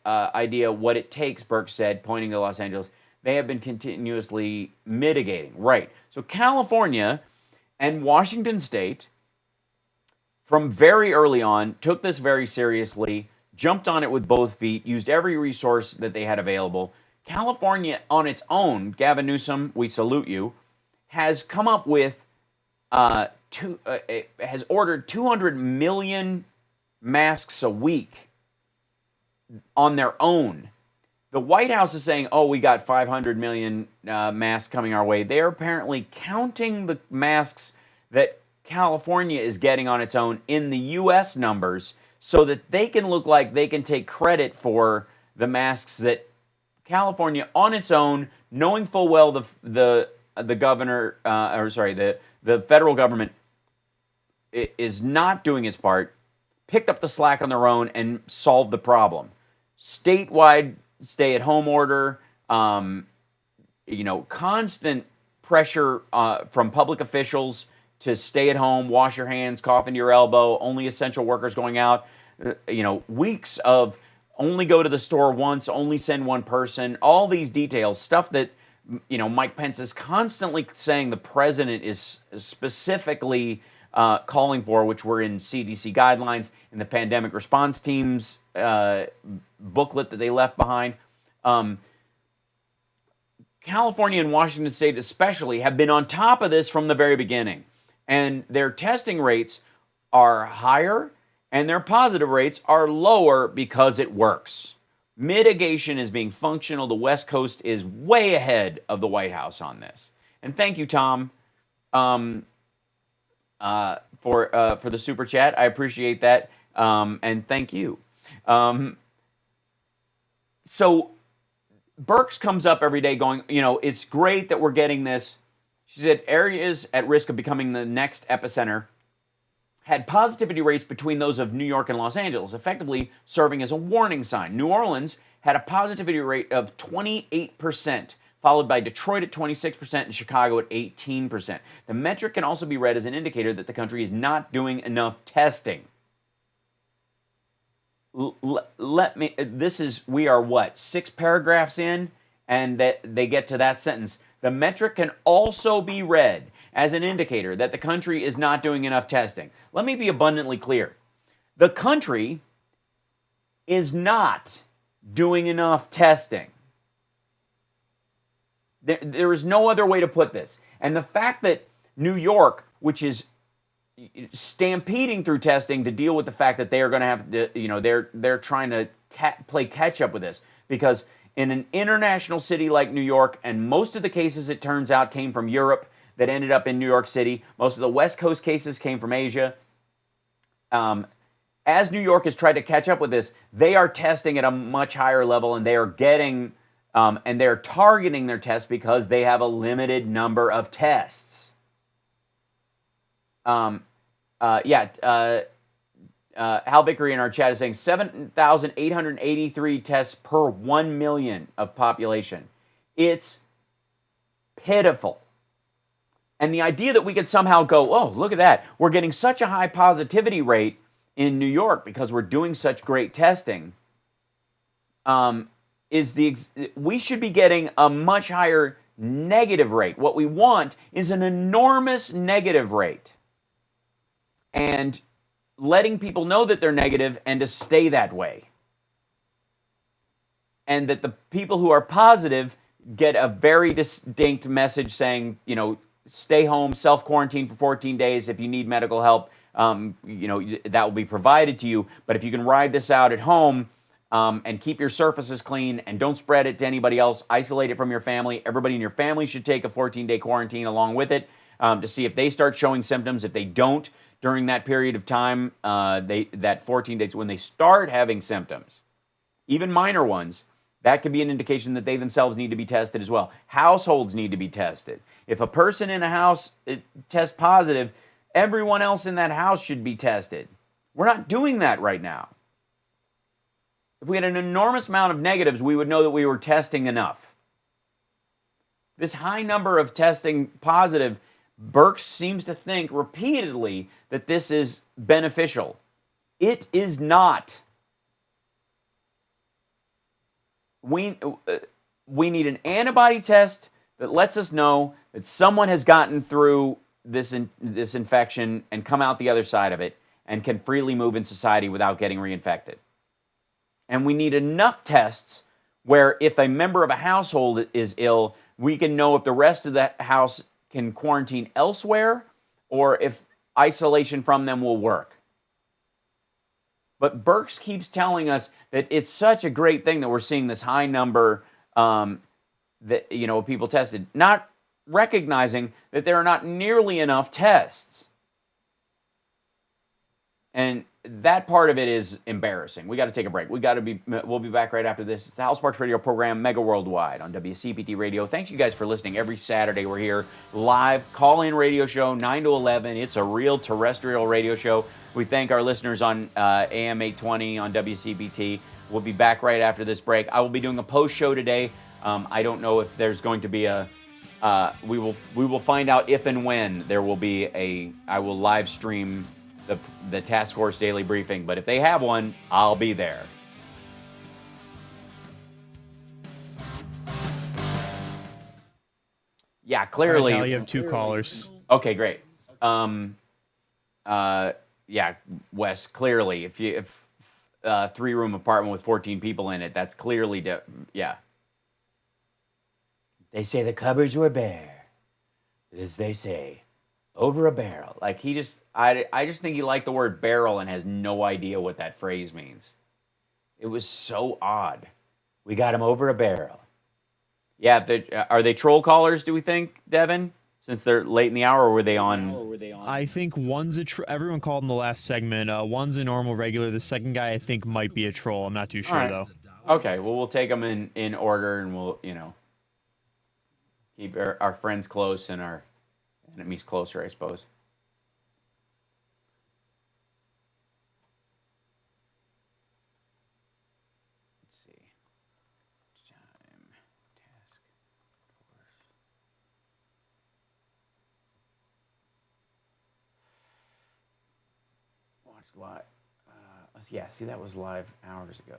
[SPEAKER 1] idea what it takes, Burke said, pointing to Los Angeles. They have been continuously mitigating. Right. So California and Washington State, from very early on, took this very seriously, jumped on it with both feet, used every resource that they had available. California on its own, Gavin Newsom, we salute you, has come up with, has ordered 200 million masks a week on their own. The White House is saying, oh, we got 500 million masks coming our way. They're apparently counting the masks that California is getting on its own in the U.S. numbers so that they can look like they can take credit for the masks that California on its own, knowing full well the governor, the federal government is not doing its part, picked up the slack on their own and solved the problem. Statewide stay-at-home order, constant pressure from public officials to stay at home, wash your hands, cough into your elbow, only essential workers going out, weeks of only go to the store once, only send one person, all these details, stuff that, Mike Pence is constantly saying the president is specifically calling for, which were in CDC guidelines, in the pandemic response team's booklet that they left behind. California and Washington State especially have been on top of this from the very beginning. And their testing rates are higher and their positive rates are lower because it works. Mitigation is being functional. The West Coast is way ahead of the White House on this. And thank you, Tom, for the super chat. I appreciate that. And thank you. So Burks comes up every day going, it's great that we're getting this. She said areas at risk of becoming the next epicenter had positivity rates between those of New York and Los Angeles, effectively serving as a warning sign. New Orleans had a positivity rate of 28%, followed by Detroit at 26% and Chicago at 18%. The metric can also be read as an indicator that the country is not doing enough testing. We are what, 6 paragraphs in, and that they get to that sentence. The metric can also be read as an indicator that the country is not doing enough testing. Let me be abundantly clear. The country is not doing enough testing. There is no other way to put this. And the fact that New York, which is stampeding through testing to deal with the fact that they are going to have to, they're trying to play catch up with this, because in an international city like New York, and most of the cases, it turns out, came from Europe that ended up in New York City. Most of the West Coast cases came from Asia. As New York has tried to catch up with this, they are testing at a much higher level, and they are getting, and they're targeting their tests because they have a limited number of tests. Hal Vickery in our chat is saying 7,883 tests per 1 million of population. It's pitiful. And the idea that we could somehow go, oh, look at that, we're getting such a high positivity rate in New York because we're doing such great testing, we should be getting a much higher negative rate. What we want is an enormous negative rate, and letting people know that they're negative and to stay that way. And that the people who are positive get a very distinct message saying, stay home, self-quarantine for 14 days. If you need medical help, that will be provided to you. But if you can ride this out at home and keep your surfaces clean and don't spread it to anybody else, isolate it from your family. Everybody in your family should take a 14-day quarantine along with it to see if they start showing symptoms. If they don't during that period of time, that 14 days, when they start having symptoms, even minor ones, that could be an indication that they themselves need to be tested as well. Households need to be tested. If a person in a house tests positive, everyone else in that house should be tested. We're not doing that right now. If we had an enormous amount of negatives, we would know that we were testing enough. This high number of testing positive, Birx seems to think repeatedly that this is beneficial. It is not. We need an antibody test that lets us know that someone has gotten through this infection and come out the other side of it and can freely move in society without getting reinfected. And we need enough tests where if a member of a household is ill, we can know if the rest of the house can quarantine elsewhere or if isolation from them will work. But Birx keeps telling us that it's such a great thing that we're seeing this high number that people tested, not recognizing that there are not nearly enough tests. And that part of it is embarrassing. We got to take a break. We'll be back right after this. It's the Hal Sparks Radio program, Mega Worldwide on WCPT Radio. Thanks you guys for listening. Every Saturday we're here live, call-in radio show, 9 to 11. It's a real terrestrial radio show. We thank our listeners on AM 820 on WCPT. We'll be back right after this break. I will be doing a post show today. I don't know if there's going to be a. We will find out if and when there will be a. I will live stream the task force daily briefing, but if they have one, I'll be there. Yeah, clearly.
[SPEAKER 6] Right now you have two callers.
[SPEAKER 1] Okay, great. Yeah, Wes, clearly, if three-room apartment with 14 people in it, that's clearly, yeah. They say the cupboards were bare, as they say, over a barrel. Like I just think he liked the word barrel and has no idea what that phrase means. It was so odd. We got him over a barrel. Yeah, are they troll callers, do we think, Devin? Since they're late in the hour, or were they on?
[SPEAKER 6] I think one's everyone called in the last segment. One's a normal regular. The second guy, I think, might be a troll. I'm not too sure, though.
[SPEAKER 1] Okay, well, we'll take them in order, and we'll, keep our friends close and our enemies closer, I suppose. Let's see. Time, task, force. Watch live. Yeah, see, that was live hours ago.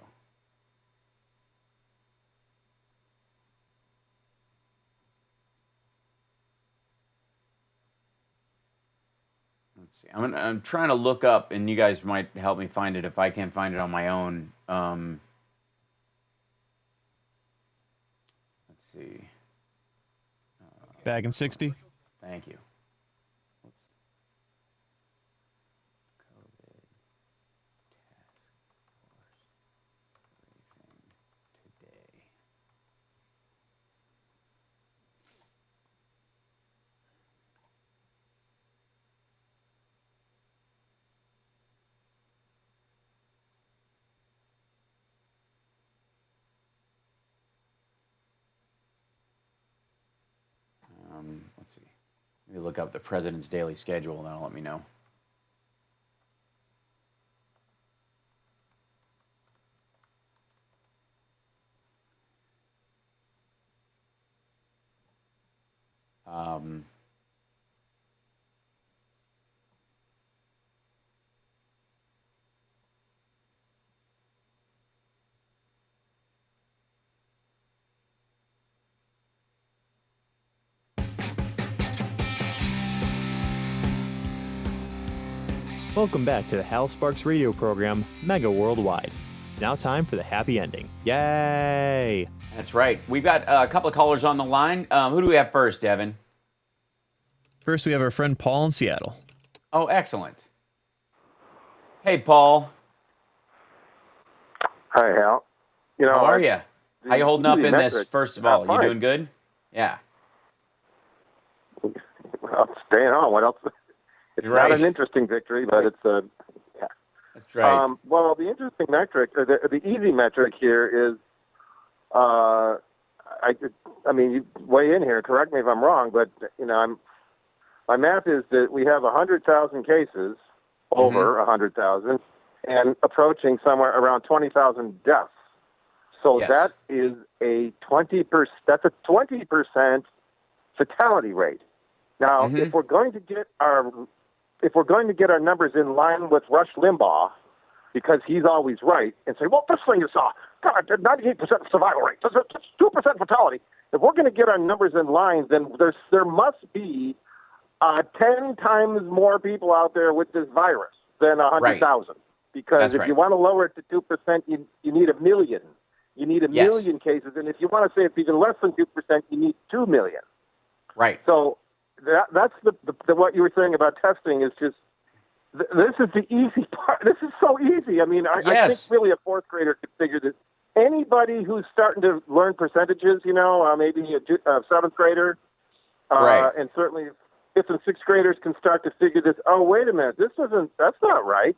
[SPEAKER 1] Let's see. I'm trying to look up, and you guys might help me find it if I can't find it on my own. Let's see.
[SPEAKER 6] Back in 60.
[SPEAKER 1] Thank you. Let's see. Let me look up the president's daily schedule, and that'll let me know.
[SPEAKER 6] Welcome back to the Hal Sparks radio program, Mega Worldwide. It's now time for the happy ending. Yay!
[SPEAKER 1] That's right. We've got a couple of callers on the line. Who do we have first, Devin?
[SPEAKER 6] First, we have our friend Paul in Seattle.
[SPEAKER 1] Oh, excellent. Hey, Paul.
[SPEAKER 18] Hi, Hal.
[SPEAKER 1] How are you? How you holding up in this, first of all? You
[SPEAKER 18] fine.
[SPEAKER 1] doing good? Yeah.
[SPEAKER 18] Well, staying on. What else? It's
[SPEAKER 1] Right.
[SPEAKER 18] not an interesting victory, but it's a. Yeah.
[SPEAKER 1] That's right.
[SPEAKER 18] Well, the interesting metric, or the easy metric here is, I mean, you weigh in here. Correct me if I'm wrong, but my math is that we have 100,000 cases, over 100,000, and approaching somewhere around 20,000 deaths. So
[SPEAKER 1] Yes.
[SPEAKER 18] that is a 20%. That's a 20% fatality rate. Now, if we're going to get our numbers in line with Rush Limbaugh, because he's always right, and say, well, this thing is 98% survival rate. That's 2% fatality. If we're going to get our numbers in line, then there must be 10 times more people out there with this virus than 100,000. Because
[SPEAKER 1] That's
[SPEAKER 18] if
[SPEAKER 1] right.
[SPEAKER 18] you want to lower it to 2%, you need 1 million. You need a
[SPEAKER 1] Yes.
[SPEAKER 18] million cases. And if you want to say it's even less than 2%, you need 2 million.
[SPEAKER 1] Right.
[SPEAKER 18] So that's the what you were saying about testing is just, this is the easy part. This is so easy. I mean, I think really a fourth grader could figure this. Anybody who's starting to learn percentages, maybe a seventh grader,
[SPEAKER 1] Right.
[SPEAKER 18] and certainly fifth and sixth graders can start to figure this. Oh, wait a minute, that's not right.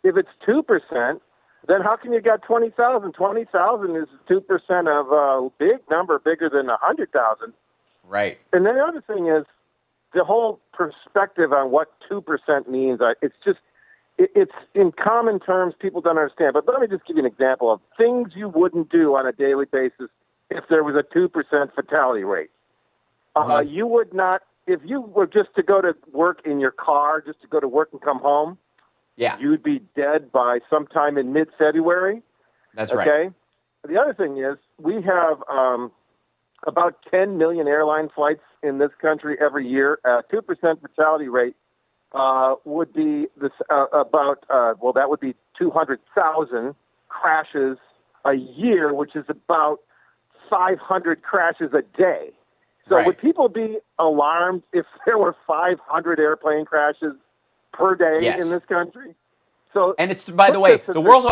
[SPEAKER 18] If it's 2%, then how can you get 20,000? 20,000 is 2% of a big number, bigger than 100,000.
[SPEAKER 1] Right.
[SPEAKER 18] And then the other thing is the whole perspective on what 2% means. It's in common terms, people don't understand. But let me just give you an example of things you wouldn't do on a daily basis if there was a 2% fatality rate. You would not, if you were just to go to work in your car, just to go to work and come home, you'd be dead by sometime in mid-February.
[SPEAKER 1] That's right.
[SPEAKER 18] Okay? The other thing is we have about 10 million airline flights in this country every year. 2% fatality rate would be this that would be 200,000 crashes a year, which is about 500 crashes a day. So would people be alarmed if there were 500 airplane crashes per day in this country? So,
[SPEAKER 1] and it's, by the way, the World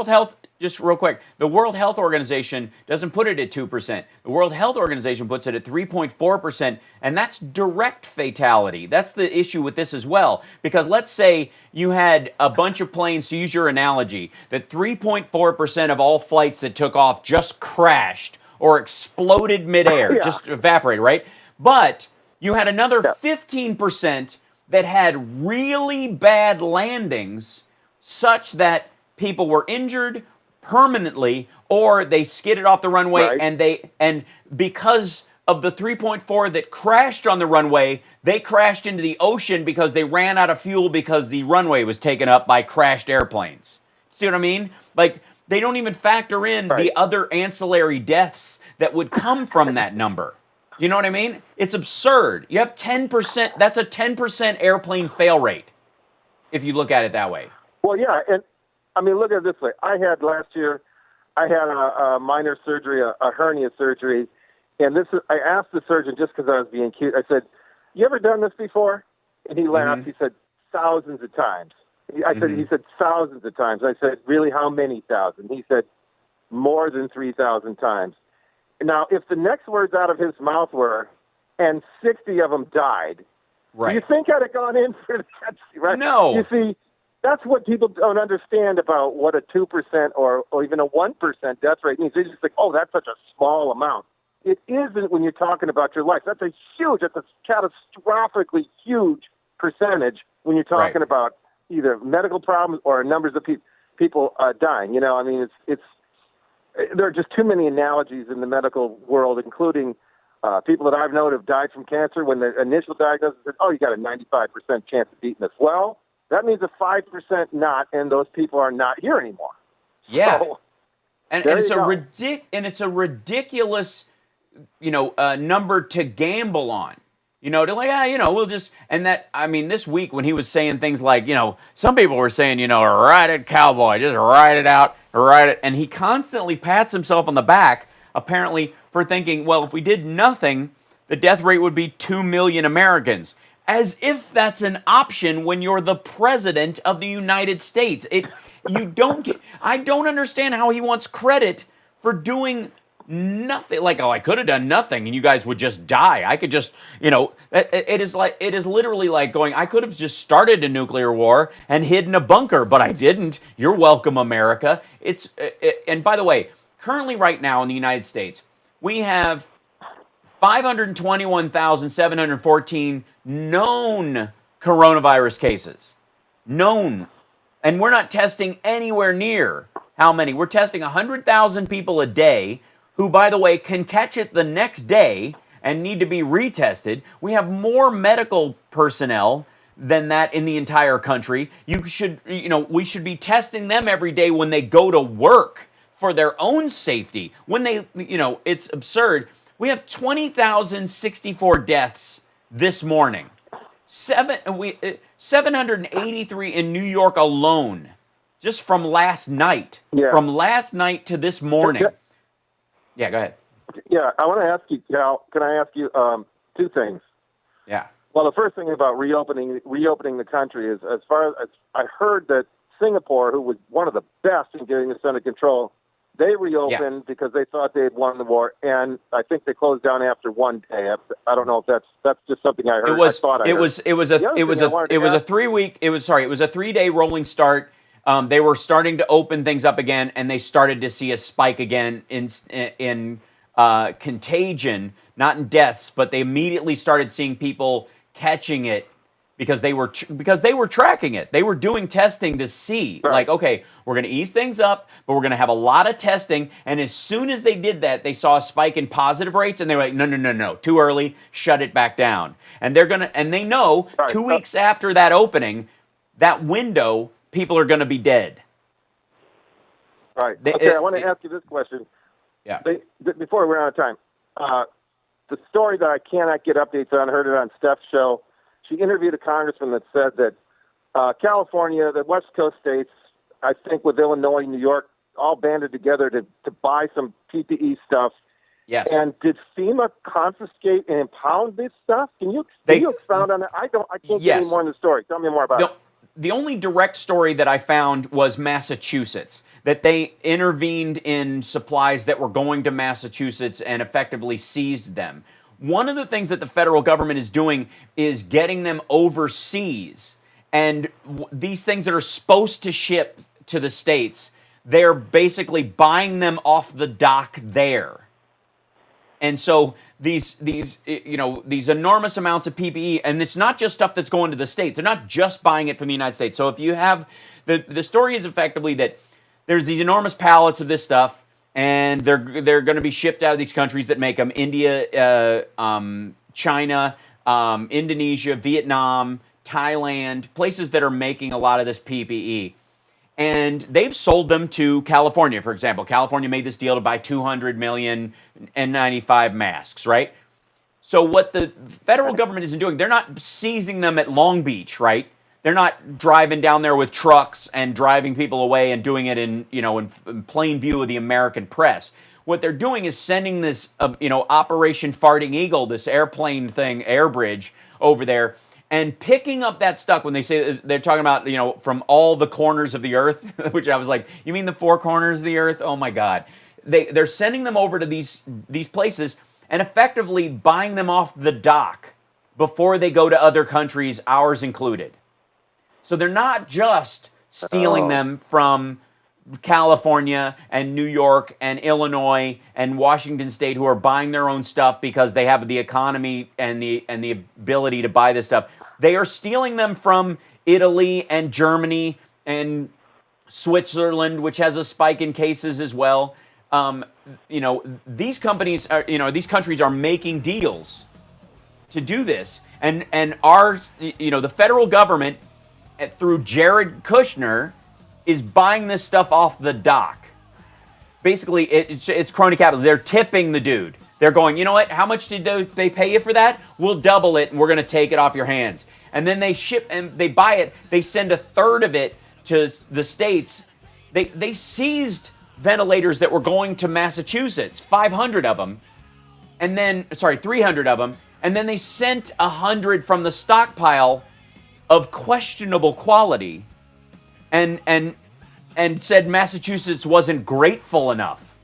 [SPEAKER 1] Health, just real quick, the World Health Organization doesn't put it at 2%. The World Health Organization puts it at 3.4%, and that's direct fatality. That's the issue with this as well, because let's say you had a bunch of planes, to use your analogy, that 3.4% of all flights that took off just crashed or exploded midair, just evaporated, right? But you had another 15% that had really bad landings such that people were injured permanently or they skidded off the runway and because of the 3.4 that crashed on the runway, they crashed into the ocean because they ran out of fuel because the runway was taken up by crashed airplanes. See what I mean? Like, they don't even factor in the other ancillary deaths that would come from that number. You know what I mean? It's absurd. You have 10%. That's a 10% airplane fail rate, if you look at it that way.
[SPEAKER 18] Well, yeah, and I mean, look at it this way. Last year, I had a minor surgery, a hernia surgery, and I asked the surgeon just because I was being cute. I said, "You ever done this before?" And he laughed. He said, "Thousands of times." He said, "Thousands of times." I said, "Really? How many thousand?" He said, "More than 3,000 times." Now, if the next words out of his mouth were, "and 60 of them died," do you think I'd have gone in for that? Right?
[SPEAKER 1] No.
[SPEAKER 18] You see, that's what people don't understand about what a 2% or even a 1% death rate means. They just think, oh, that's such a small amount. It isn't when you're talking about your life. That's a catastrophically huge percentage when you're talking about either medical problems or numbers of people dying. You know, I mean, there are just too many analogies in the medical world, including people that I've known have died from cancer when the initial diagnosis said, oh, you got a 95% chance of beating this. Well, that means a 5% not, and those people are not here anymore.
[SPEAKER 1] Yeah.
[SPEAKER 18] So,
[SPEAKER 1] and it's a ridiculous, number to gamble on. We'll just, and that, I mean, this week when he was saying things like, some people were saying, ride it, cowboy, just ride it out, ride it. And he constantly pats himself on the back, apparently, for thinking, well, if we did nothing, the death rate would be 2 million Americans. As if that's an option when you're the president of the United States. I don't understand how he wants credit for doing nothing. Like, oh, I could have done nothing, and you guys would just die. I could just, it is literally like going, I could have just started a nuclear war and hid in a bunker, but I didn't. You're welcome, America. And by the way, currently right now in the United States, we have 521,714 known coronavirus cases. Known. And we're not testing anywhere near how many. We're testing 100,000 people a day who, by the way, can catch it the next day and need to be retested. We have more medical personnel than that in the entire country. We should be testing them every day when they go to work for their own safety. When they, it's absurd. We have 20,064 deaths this morning. 783 in New York alone, just from last night.
[SPEAKER 18] Yeah.
[SPEAKER 1] From last night to this morning. Yeah, go ahead.
[SPEAKER 18] Yeah, I want to ask you, Cal. Can I ask you two things?
[SPEAKER 1] Yeah.
[SPEAKER 18] Well, the first thing about reopening the country is, as far as I heard that Singapore, who was one of the best in getting this under control, they reopened because they thought they had won the war, and I think they closed down after one day. I don't know if that's just something I heard.
[SPEAKER 1] It was
[SPEAKER 18] a
[SPEAKER 1] 3-day rolling start. They were starting to open things up again, and they started to see a spike again in contagion, not in deaths, but they immediately started seeing people catching it because they were tracking it. They were doing testing to see, like, okay, we're going to ease things up, but we're going to have a lot of testing. And as soon as they did that, they saw a spike in positive rates, and they were like, no, too early, shut it back down. And they know 2 weeks after that opening, that window, people are going to be dead.
[SPEAKER 18] Right. I want to ask you this question.
[SPEAKER 1] Yeah.
[SPEAKER 18] Before we run out of time, the story that I cannot get updates on, heard it on Steph's show. She interviewed a congressman that said that California, the West Coast states, I think with Illinois, New York, all banded together to buy some PPE stuff.
[SPEAKER 1] Yes.
[SPEAKER 18] And did FEMA confiscate and impound this stuff? Can you expound on that? I can't get any more in the story. Tell me more about it.
[SPEAKER 1] The only direct story that I found was Massachusetts, that they intervened in supplies that were going to Massachusetts and effectively seized them. One of the things that the federal government is doing is getting them overseas. And these things that are supposed to ship to the states, they're basically buying them off the dock there. And so these enormous amounts of PPE, and it's not just stuff that's going to the states. They're not just buying it from the United States. So if you have the story is effectively that there's these enormous pallets of this stuff, and they're going to be shipped out of these countries that make them: India, China, Indonesia, Vietnam, Thailand, places that are making a lot of this PPE. And they've sold them to California, for example. California made this deal to buy 200 million N95 masks, right? So what the federal government isn't doing, they're not seizing them at Long Beach, right? They're not driving down there with trucks and driving people away and doing it in plain view of the American press. What they're doing is sending this, Operation Farting Eagle, this airplane thing, air bridge over there, and picking up that stuff. When they say they're talking about, from all the corners of the earth, which I was like, you mean the four corners of the earth? Oh my God. They're sending them over to these places and effectively buying them off the dock before they go to other countries, ours included. So they're not just stealing them from California and New York and Illinois and Washington State, who are buying their own stuff because they have the economy and the ability to buy this stuff. They are stealing them from Italy and Germany and Switzerland, which has a spike in cases as well. These companies are, these countries are making deals to do this, and our, the federal government, through Jared Kushner, is buying this stuff off the dock. Basically, it's crony capital. They're tipping the dude. They're going, you know what? How much did they pay you for that? We'll double it, and we're going to take it off your hands. And then they ship and they buy it. They send a third of it to the states. They seized ventilators that were going to Massachusetts, 500 of them, 300 of them, and then they sent 100 from the stockpile of questionable quality, and said Massachusetts wasn't grateful enough.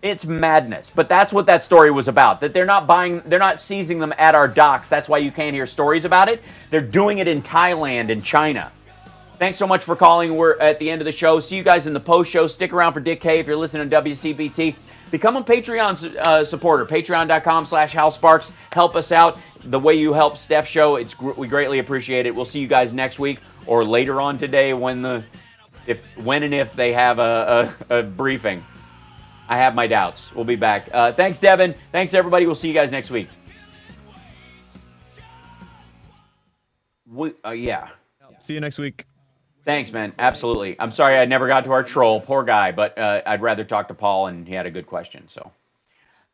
[SPEAKER 1] It's madness. But that's what that story was about. That they're not seizing them at our docks. That's why you can't hear stories about it. They're doing it in Thailand and China. Thanks so much for calling. We're at the end of the show. See you guys in the post show. Stick around for Dick K if you're listening to WCPT. Become a Patreon supporter. Patreon.com/Hal Sparks. Help us out the way you help Steph's show. We greatly appreciate it. We'll see you guys next week or later on today when and if they have a briefing. I have my doubts. We'll be back. Thanks, Devin. Thanks, everybody. We'll see you guys next week. Yeah.
[SPEAKER 6] See you next week.
[SPEAKER 1] Thanks, man. Absolutely. I'm sorry I never got to our troll. Poor guy, but I'd rather talk to Paul, and he had a good question. So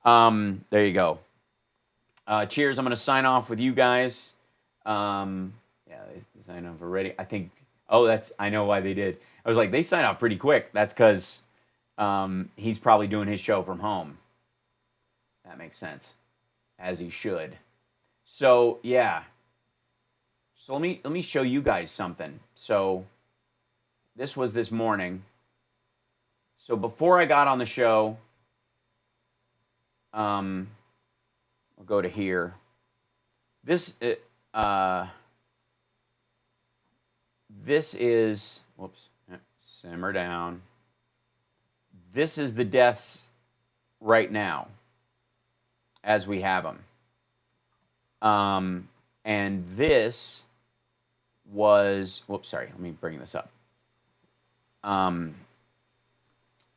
[SPEAKER 1] there you go. Cheers. I'm going to sign off with you guys. Yeah, they signed off already. I think, I know why they did. I was like, they signed off pretty quick. That's because he's probably doing his show from home. That makes sense. As he should. So, yeah. So let me show you guys something. So this was this morning. So before I got on the show, I'll go to here. This is, whoops, simmer down. This is the deaths right now, as we have them. And this was, whoops, sorry, let me bring this up. And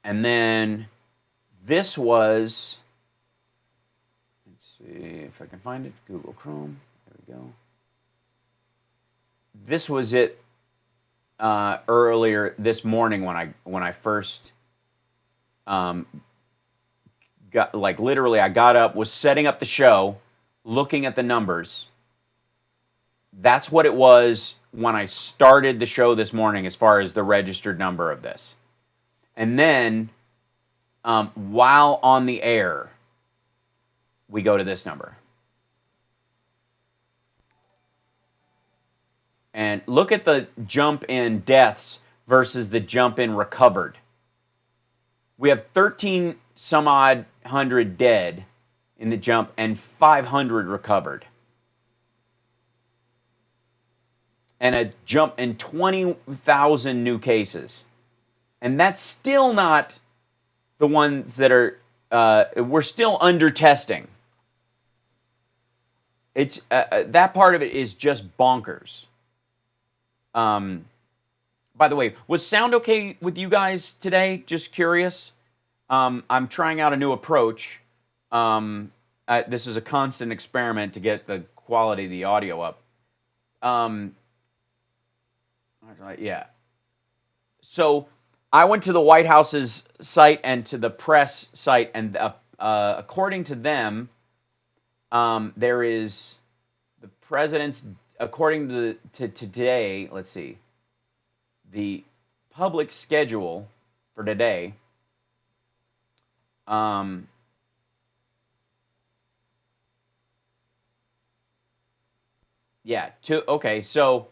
[SPEAKER 1] then this was, let's see if I can find it, Google Chrome, there we go. This was it earlier this morning when I first got, literally I got up, was setting up the show, looking at the numbers. That's what it was when I started the show this morning as far as the registered number of this. And then while on the air, we go to this number. And look at the jump in deaths versus the jump in recovered. We have 13 some odd hundred dead in the jump and 500 recovered. And a jump in 20,000 new cases. And that's still not the ones that are, we're still under testing. It's that part of it is just bonkers. By the way, was sound okay with you guys today? Just curious. I'm trying out a new approach. This is a constant experiment to get the quality of the audio up. Yeah. So I went to the White House's site and to the press site, and according to them, there is the president's, according to today, let's see, the public schedule for today. Yeah, okay, so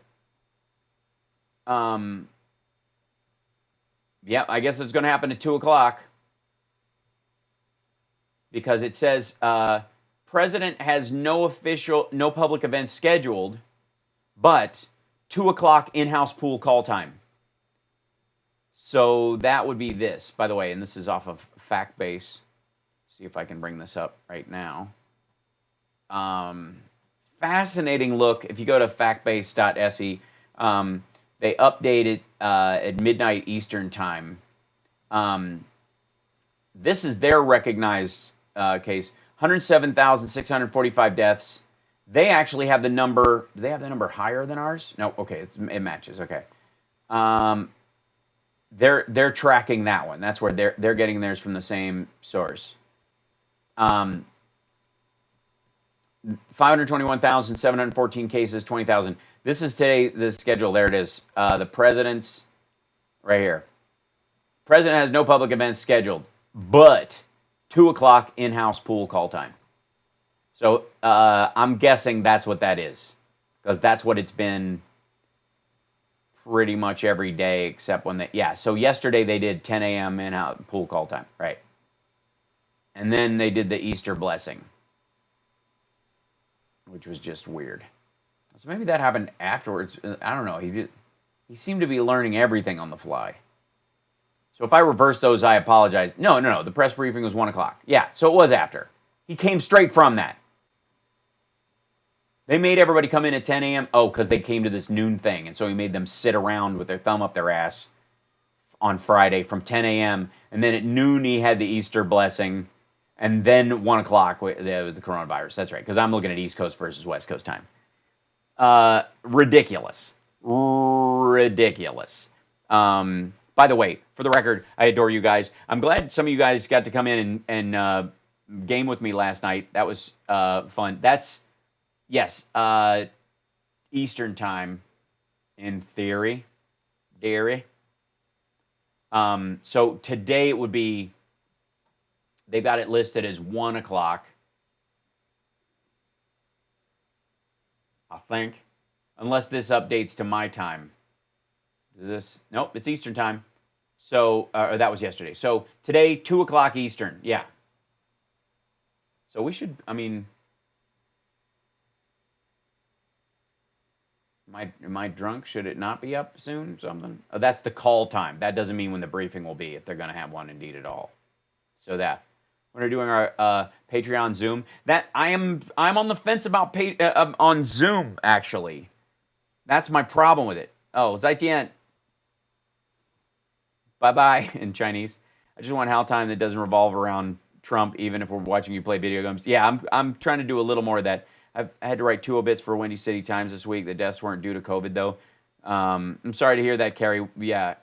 [SPEAKER 1] yeah, I guess it's going to happen at 2 o'clock because it says president has no public events scheduled, but 2 o'clock in-house pool call time. So that would be this, by the way, and this is off of FactBase. See if I can bring this up right now. Fascinating look. If you go to factbase.se, they update it at midnight Eastern time. This is their recognized case. 107,645 deaths. They actually have the number. Do they have the number higher than ours? No. Okay, it matches. Okay. They're tracking that one. That's where they're getting theirs from the same source. 521,714 cases, 20,000. This is today, the schedule. There it is. The president's right here. President has no public events scheduled, but 2 o'clock in-house pool call time. So I'm guessing that's what that is, because that's what it's been pretty much every day except when they, yeah. So yesterday they did 10 a.m. in-house pool call time, right? And then they did the Easter blessing, which was just weird. So maybe that happened afterwards. I don't know. He seemed to be learning everything on the fly. So if I reverse those, I apologize. No. The press briefing was 1 o'clock. Yeah, so it was after. He came straight from that. They made everybody come in at 10 a.m. Oh, because they came to this noon thing. And so he made them sit around with their thumb up their ass on Friday from 10 a.m. And then at noon, he had the Easter blessing. And then 1 o'clock, there was the coronavirus. That's right, because I'm looking at East Coast versus West Coast time. Ridiculous. By the way, for the record, I adore you guys. I'm glad some of you guys got to come in and game with me last night. That was fun. That's, yes, Eastern time in theory. So today it would be, they got it listed as 1 o'clock, I think, unless this updates to my time. Nope, it's Eastern time. So, or that was yesterday. So today, 2 o'clock Eastern, yeah. So we should, am I drunk? Should it not be up soon? Something? Oh, that's the call time. That doesn't mean when the briefing will be, if they're going to have one indeed at all. So that. When we're doing our Patreon Zoom, that I'm on the fence about on Zoom, actually. That's my problem with it. Oh, Zaitian. Bye-bye in Chinese. I just want time that doesn't revolve around Trump, even if we're watching you play video games. Yeah, I'm trying to do a little more of that. I had to write 2 obits for Windy City Times this week. The deaths weren't due to COVID, though. I'm sorry to hear that, Carrie. Yeah.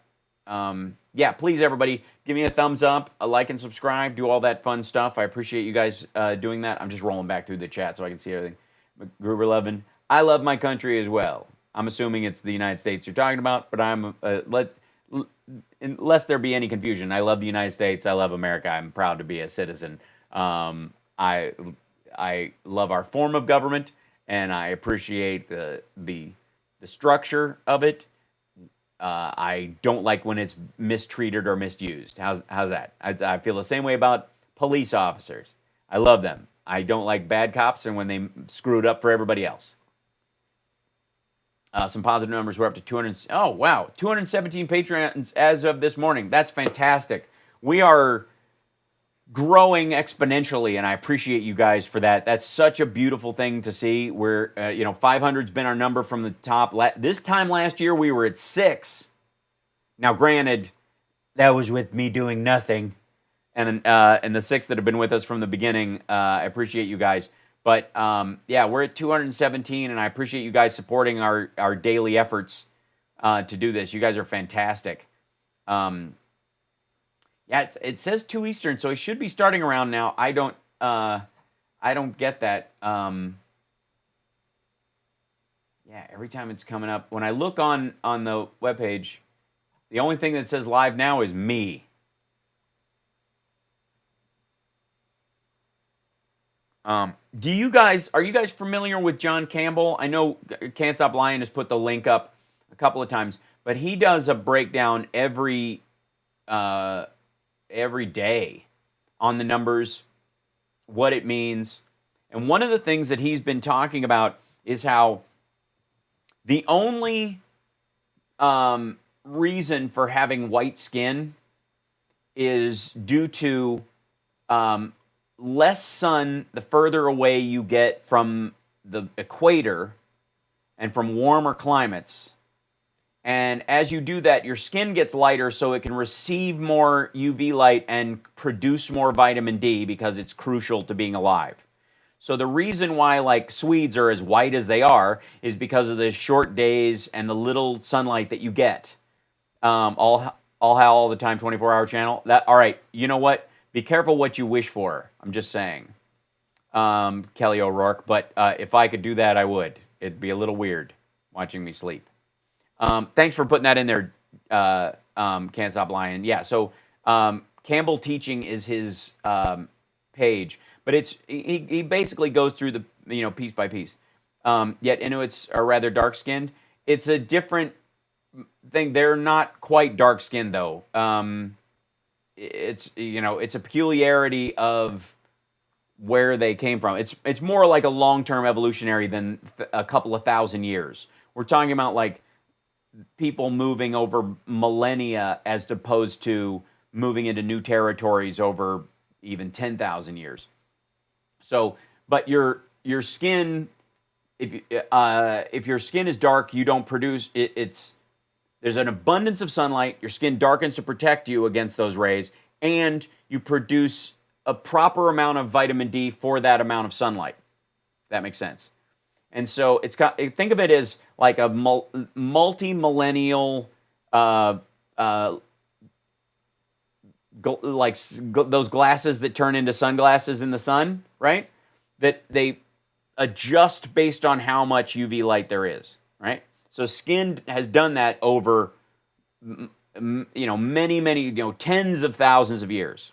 [SPEAKER 1] Yeah, please, everybody, give me a thumbs up, a like and subscribe, do all that fun stuff. I appreciate you guys doing that. I'm just rolling back through the chat so I can see everything. Gruber11, I love my country as well. I'm assuming it's the United States you're talking about, but unless there be any confusion, I love the United States. I love America. I'm proud to be a citizen. I love our form of government, and I appreciate the structure of it. I don't like when it's mistreated or misused. How's that? I feel the same way about police officers. I love them. I don't like bad cops and when they screw it up for everybody else. Some positive numbers. We're up to 200. Oh, wow. 217 patrons as of this morning. That's fantastic. We are growing exponentially, and I appreciate you guys for that. That's such a beautiful thing to see. We're, 500's been our number from the top. This time last year, we were at 6. Now, granted, that was with me doing nothing. And the 6 that have been with us from the beginning, I appreciate you guys. But, yeah, we're at 217, and I appreciate you guys supporting our daily efforts to do this. You guys are fantastic. Yeah, it says 2 Eastern, so it should be starting around now. I don't get that. Yeah, every time it's coming up. When I look on the webpage, the only thing that says live now is me. Are you guys familiar with John Campbell? I know Can't Stop Lying has put the link up a couple of times, but he does a breakdown every day on the numbers, what it means. And one of the things that he's been talking about is how the only reason for having white skin is due to less sun the further away you get from the equator and from warmer climates. And as you do that, your skin gets lighter so it can receive more UV light and produce more vitamin D because it's crucial to being alive. So the reason why like Swedes are as white as they are is because of the short days and the little sunlight that you get. All the time, 24-hour channel. All right, you know what? Be careful what you wish for. I'm just saying. Kelly O'Rourke. But if I could do that, I would. It'd be a little weird watching me sleep. Thanks for putting that in there, Can't Stop Lying. Yeah, so Campbell Teaching is his page, but he basically goes through the piece by piece. Yet Inuits are rather dark skinned. It's a different thing. They're not quite dark skinned though. it's a peculiarity of where they came from. It's more like a long-term evolutionary than a couple of thousand years. We're talking about like people moving over millennia as opposed to moving into new territories over even 10,000 years. So, but your skin, if your skin is dark, you don't produce it. There's an abundance of sunlight. Your skin darkens to protect you against those rays, and you produce a proper amount of vitamin D for that amount of sunlight. That makes sense. And so think of it as like a multi-millennial, those glasses that turn into sunglasses in the sun, right? That they adjust based on how much UV light there is, right? So skin has done that over, many, tens of thousands of years.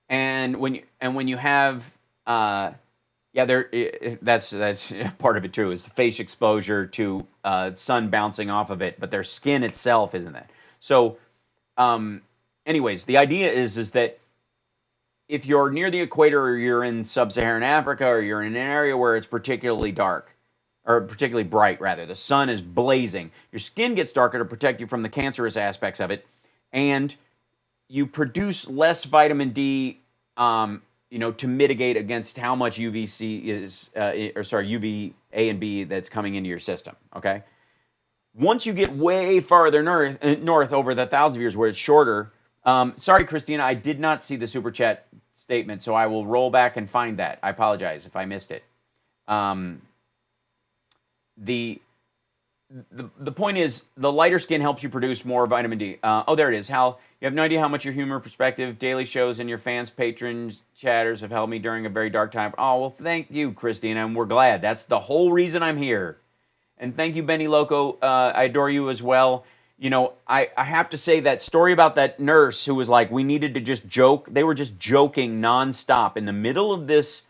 [SPEAKER 1] And when you have, that's part of it too, is the face exposure to sun bouncing off of it, but their skin itself isn't that. So, anyways, the idea is that if you're near the equator, or you're in sub-Saharan Africa, or you're in an area where it's particularly dark, or particularly bright, rather, the sun is blazing, your skin gets darker to protect you from the cancerous aspects of it, and you produce less vitamin D, to mitigate against how much UVC UVA and B that's coming into your system, okay? Once you get way farther north over the thousands of years where it's shorter, sorry, Christina, I did not see the Super Chat statement, so I will roll back and find that. I apologize if I missed it. The point is, the lighter skin helps you produce more vitamin D. There it is. Hal, you have no idea how much your humor, perspective, daily shows, and your fans, patrons, chatters have helped me during a very dark time. Oh, well, thank you, Christina, and we're glad. That's the whole reason I'm here. And thank you, Benny Loco. I adore you as well. I have to say that story about that nurse who was like, we needed to just joke. They were just joking nonstop in the middle of this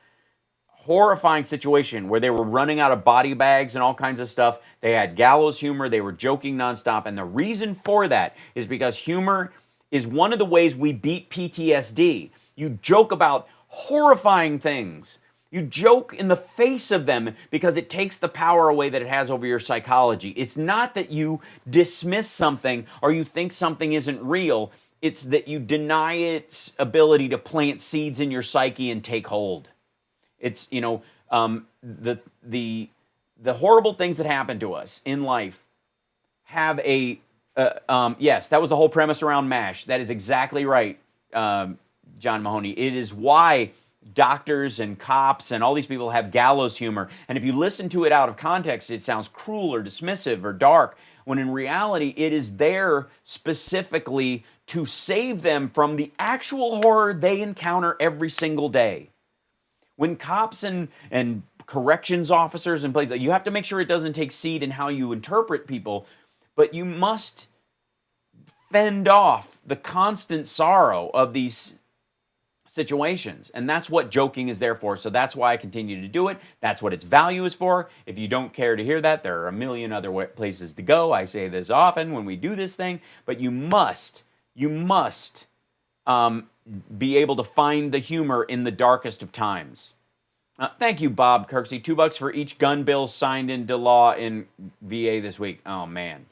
[SPEAKER 1] horrifying situation where they were running out of body bags and all kinds of stuff. They had gallows humor. They were joking nonstop. And the reason for that is because humor is one of the ways we beat PTSD. You joke about horrifying things. You joke in the face of them because it takes the power away that it has over your psychology. It's not that you dismiss something or you think something isn't real. It's that you deny its ability to plant seeds in your psyche and take hold. It's, the horrible things that happen to us in life have yes, that was the whole premise around MASH. That is exactly right, John Mahoney. It is why doctors and cops and all these people have gallows humor. And if you listen to it out of context, it sounds cruel or dismissive or dark, when in reality, it is there specifically to save them from the actual horror they encounter every single day. When cops and corrections officers and places, you have to make sure it doesn't take seed in how you interpret people, but you must fend off the constant sorrow of these situations. And that's what joking is there for. So that's why I continue to do it. That's what its value is for. If you don't care to hear that, there are a million other places to go. I say this often when we do this thing, but you must be able to find the humor in the darkest of times. Thank you, Bob Kirksey. $2 for each gun bill signed into law in VA this week. Oh, man.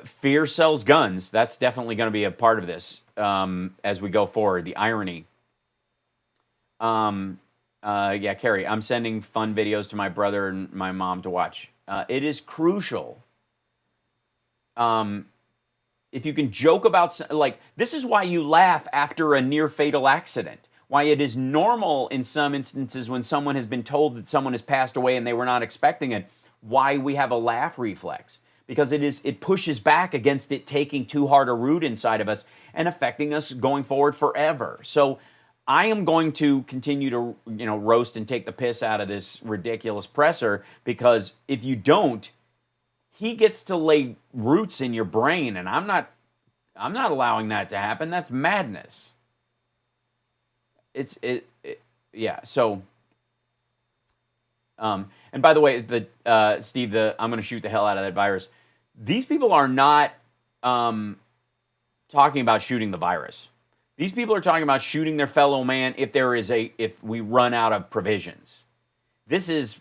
[SPEAKER 1] Fear sells guns. That's definitely going to be a part of this as we go forward. The irony. Yeah, Carrie, I'm sending fun videos to my brother and my mom to watch. It is crucial. If you can joke about, this is why you laugh after a near fatal accident. Why it is normal in some instances when someone has been told that someone has passed away and they were not expecting it, why we have a laugh reflex. Because it pushes back against it taking too hard a root inside of us and affecting us going forward forever. So I am going to continue to, roast and take the piss out of this ridiculous presser, because if you don't, he gets to lay roots in your brain, and I'm not allowing that to happen. That's madness. Yeah. So, and by the way, Steve, I'm going to shoot the hell out of that virus. These people are not talking about shooting the virus. These people are talking about shooting their fellow man if we run out of provisions. This is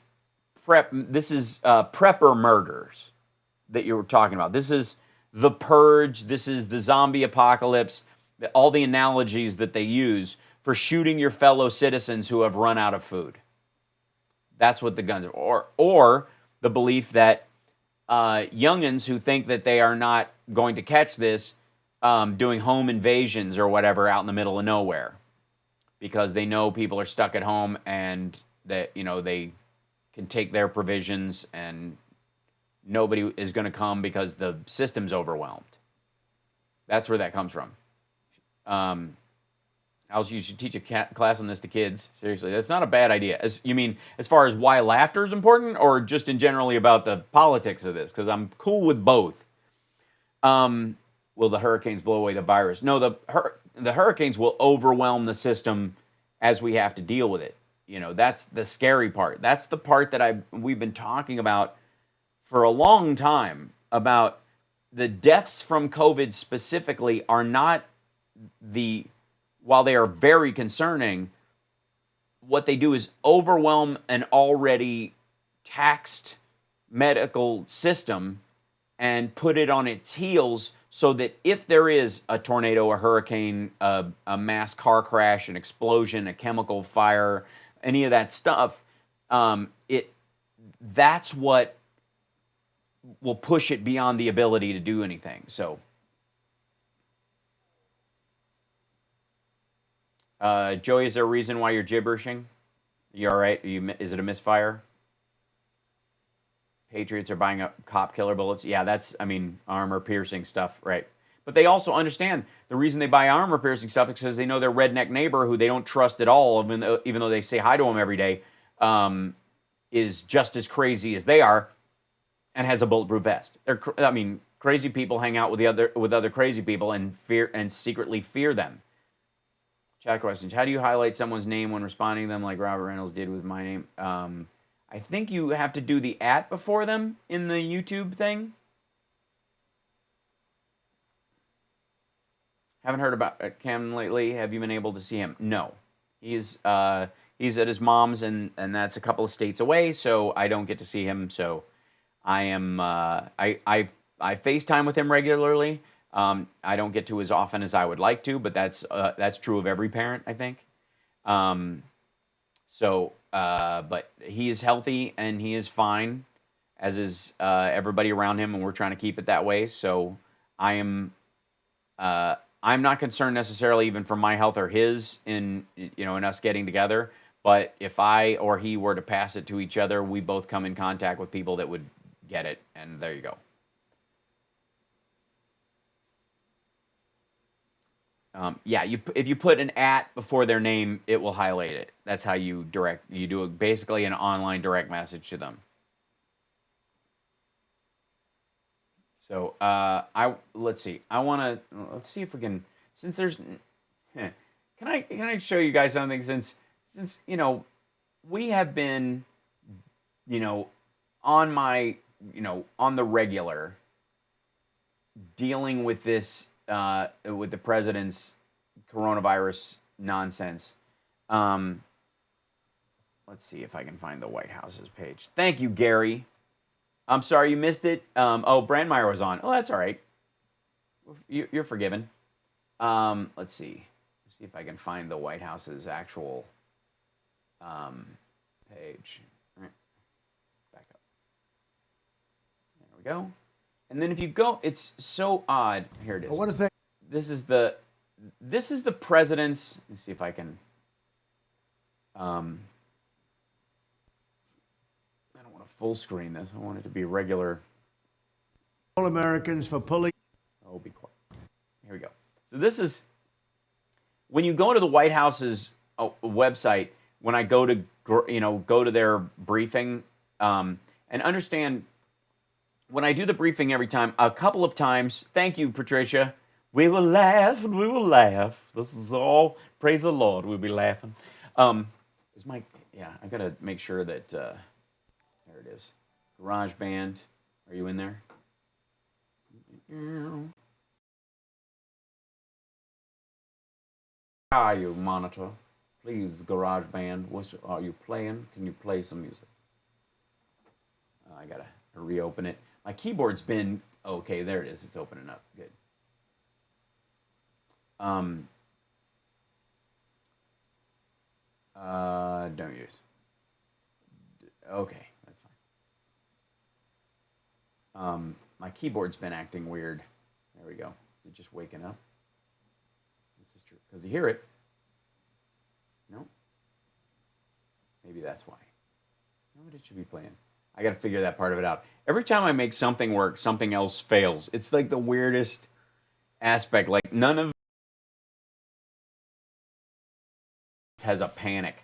[SPEAKER 1] prepper murders that you were talking about. This is the purge. This is the zombie apocalypse. All the analogies that they use for shooting your fellow citizens who have run out of food. That's what the guns are. Or the belief that youngins who think that they are not going to catch this doing home invasions or whatever out in the middle of nowhere because they know people are stuck at home and that, they can take their provisions and nobody is going to come because the system's overwhelmed. That's where that comes from. Else you should teach a class on this to kids. Seriously, that's not a bad idea. You mean as far as why laughter is important, or just in generally about the politics of this? Because I'm cool with both. Will the hurricanes blow away the virus? No, the hurricanes will overwhelm the system as we have to deal with it. That's the scary part. That's the part that we've been talking about for a long time, about the deaths from COVID specifically are not while they are very concerning, what they do is overwhelm an already taxed medical system and put it on its heels so that if there is a tornado, a hurricane, a mass car crash, an explosion, a chemical fire, any of that stuff, that's what will push it beyond the ability to do anything. So, Joey, is there a reason why you're gibberishing? You all right? Is it a misfire? Patriots are buying up cop killer bullets. Yeah, that's, armor-piercing stuff, right. But they also understand the reason they buy armor-piercing stuff is because they know their redneck neighbor, who they don't trust at all, even though they say hi to him every day, is just as crazy as they are and has a bulletproof vest. Crazy people hang out with other crazy people and secretly fear them. Chat questions. How do you highlight someone's name when responding to them like Robert Reynolds did with my name? I think you have to do the @ before them in the YouTube thing. Haven't heard about Cam lately. Have you been able to see him? No. He's at his mom's, and that's a couple of states away, so I don't get to see him. So I am I FaceTime with him regularly. I don't get to as often as I would like to, but that's true of every parent, I think. But he is healthy and he is fine, as is everybody around him, and we're trying to keep it that way. So I'm not concerned necessarily even for my health or his in us getting together. But if I or he were to pass it to each other, we both come in contact with people that would get it, and there you go. If you put an @ before their name, it will highlight it. That's how you do basically an online direct message to them. So let's see. Let's see if we can, since there's, can I show you guys something since we have been, on the regular dealing with this, with the president's coronavirus nonsense. Let's see if I can find the White House's page. Thank you, Gary. I'm sorry you missed it. Brandmeier was on. Oh, that's all right. You're forgiven. Let's see. Let's see if I can find the White House's actual page. All right. Back up. There we go. And then if you go, it's so odd. Here it is.
[SPEAKER 5] What is that?
[SPEAKER 1] This is the president's. Let's see if I can. I don't want to full screen this. I want it to be regular.
[SPEAKER 5] All Americans for pulling.
[SPEAKER 1] Oh, be quiet. Here we go. So this is when you go to the White House's website. When I go to their briefing, and understand. When I do the briefing every time, a couple of times, thank you, Patricia, we will laugh and we will laugh. This is all, praise the Lord, we'll be laughing. I got to make sure that, there it is. GarageBand, are you in there? are you, monitor? Please, GarageBand. What are you playing? Can you play some music? I gotta reopen it. My keyboard's been okay. There it is. It's opening up. Good. Don't use. Okay, that's fine. My keyboard's been acting weird. There we go. Is it just waking up? This is true. Because you hear it. No? Maybe that's why. No, it should be playing. I got to figure that part of it out. Every time I make something work, something else fails. It's like the weirdest aspect. Like none of has a panic.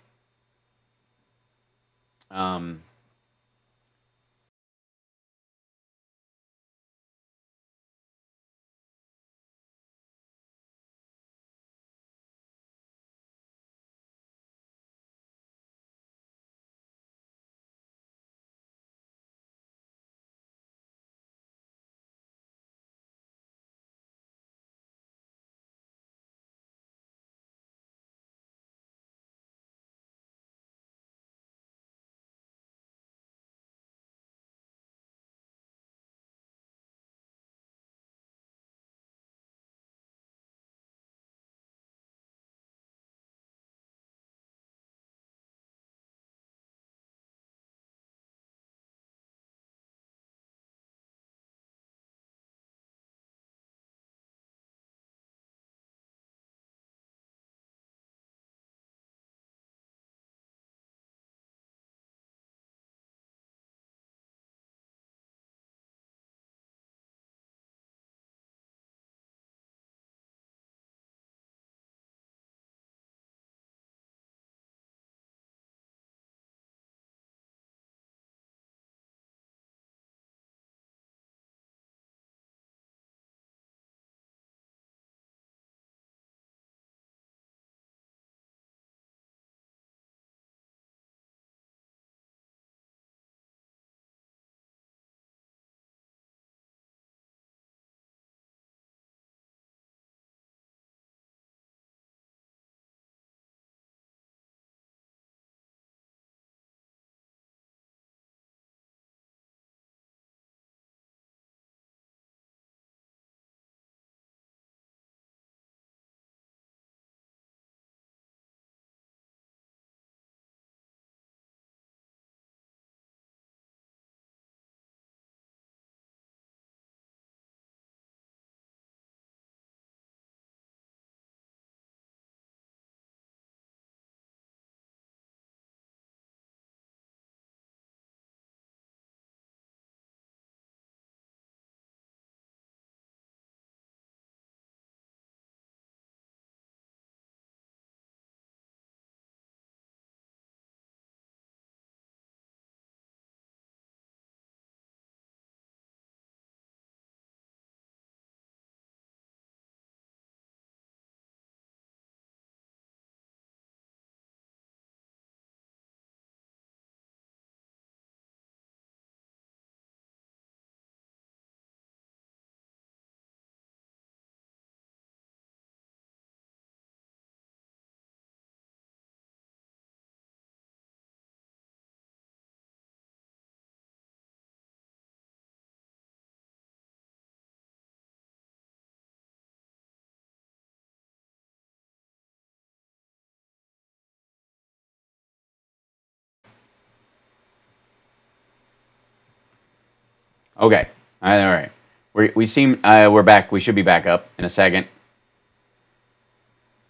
[SPEAKER 1] Okay. All right. We're back. We should be back up in a second.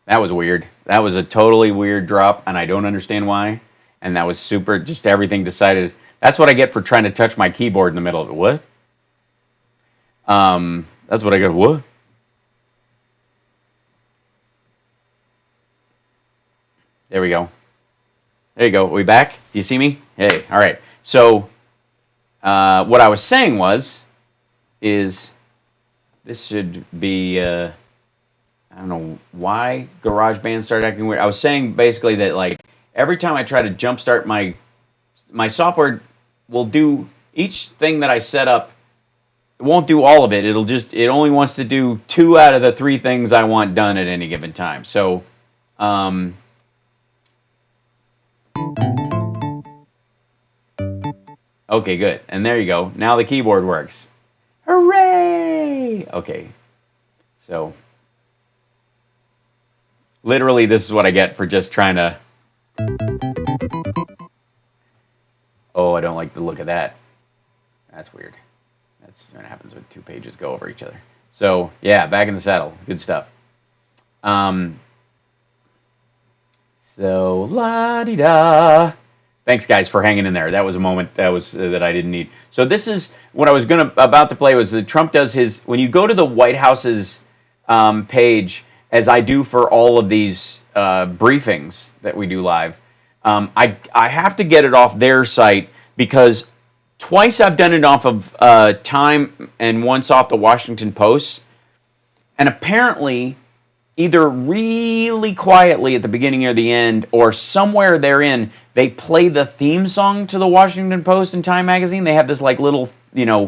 [SPEAKER 1] That was weird. That was a totally weird drop, and I don't understand why. And that was super, just everything decided. That's what I get for trying to touch my keyboard in the middle of it. What? That's what I got. What? There we go. There you go. Are we back? Do you see me? Hey. All right. So, what I was saying is this should be, I don't know why GarageBand started acting weird. I was saying basically that like every time I try to jumpstart my software will do each thing that I set up. It won't do all of it. It only wants to do 2 out of the 3 things I want done at any given time. So Okay, good. And there you go. Now the keyboard works. Hooray! Okay. So, literally, this is what I get for just trying to... Oh, I don't like the look of that. That's weird. That's what happens when two pages go over each other. So, yeah, back in the saddle. Good stuff. So, la-di-da. Thanks, guys, for hanging in there. That was a moment that I didn't need. So this is what I was about to play was that Trump does his... When you go to the White House's page, as I do for all of these briefings that we do live, I have to get it off their site because twice I've done it off of Time and once off the Washington Post. And apparently, either really quietly at the beginning or the end, or somewhere therein, they play the theme song to the Washington Post and Time Magazine. They have this like little, kind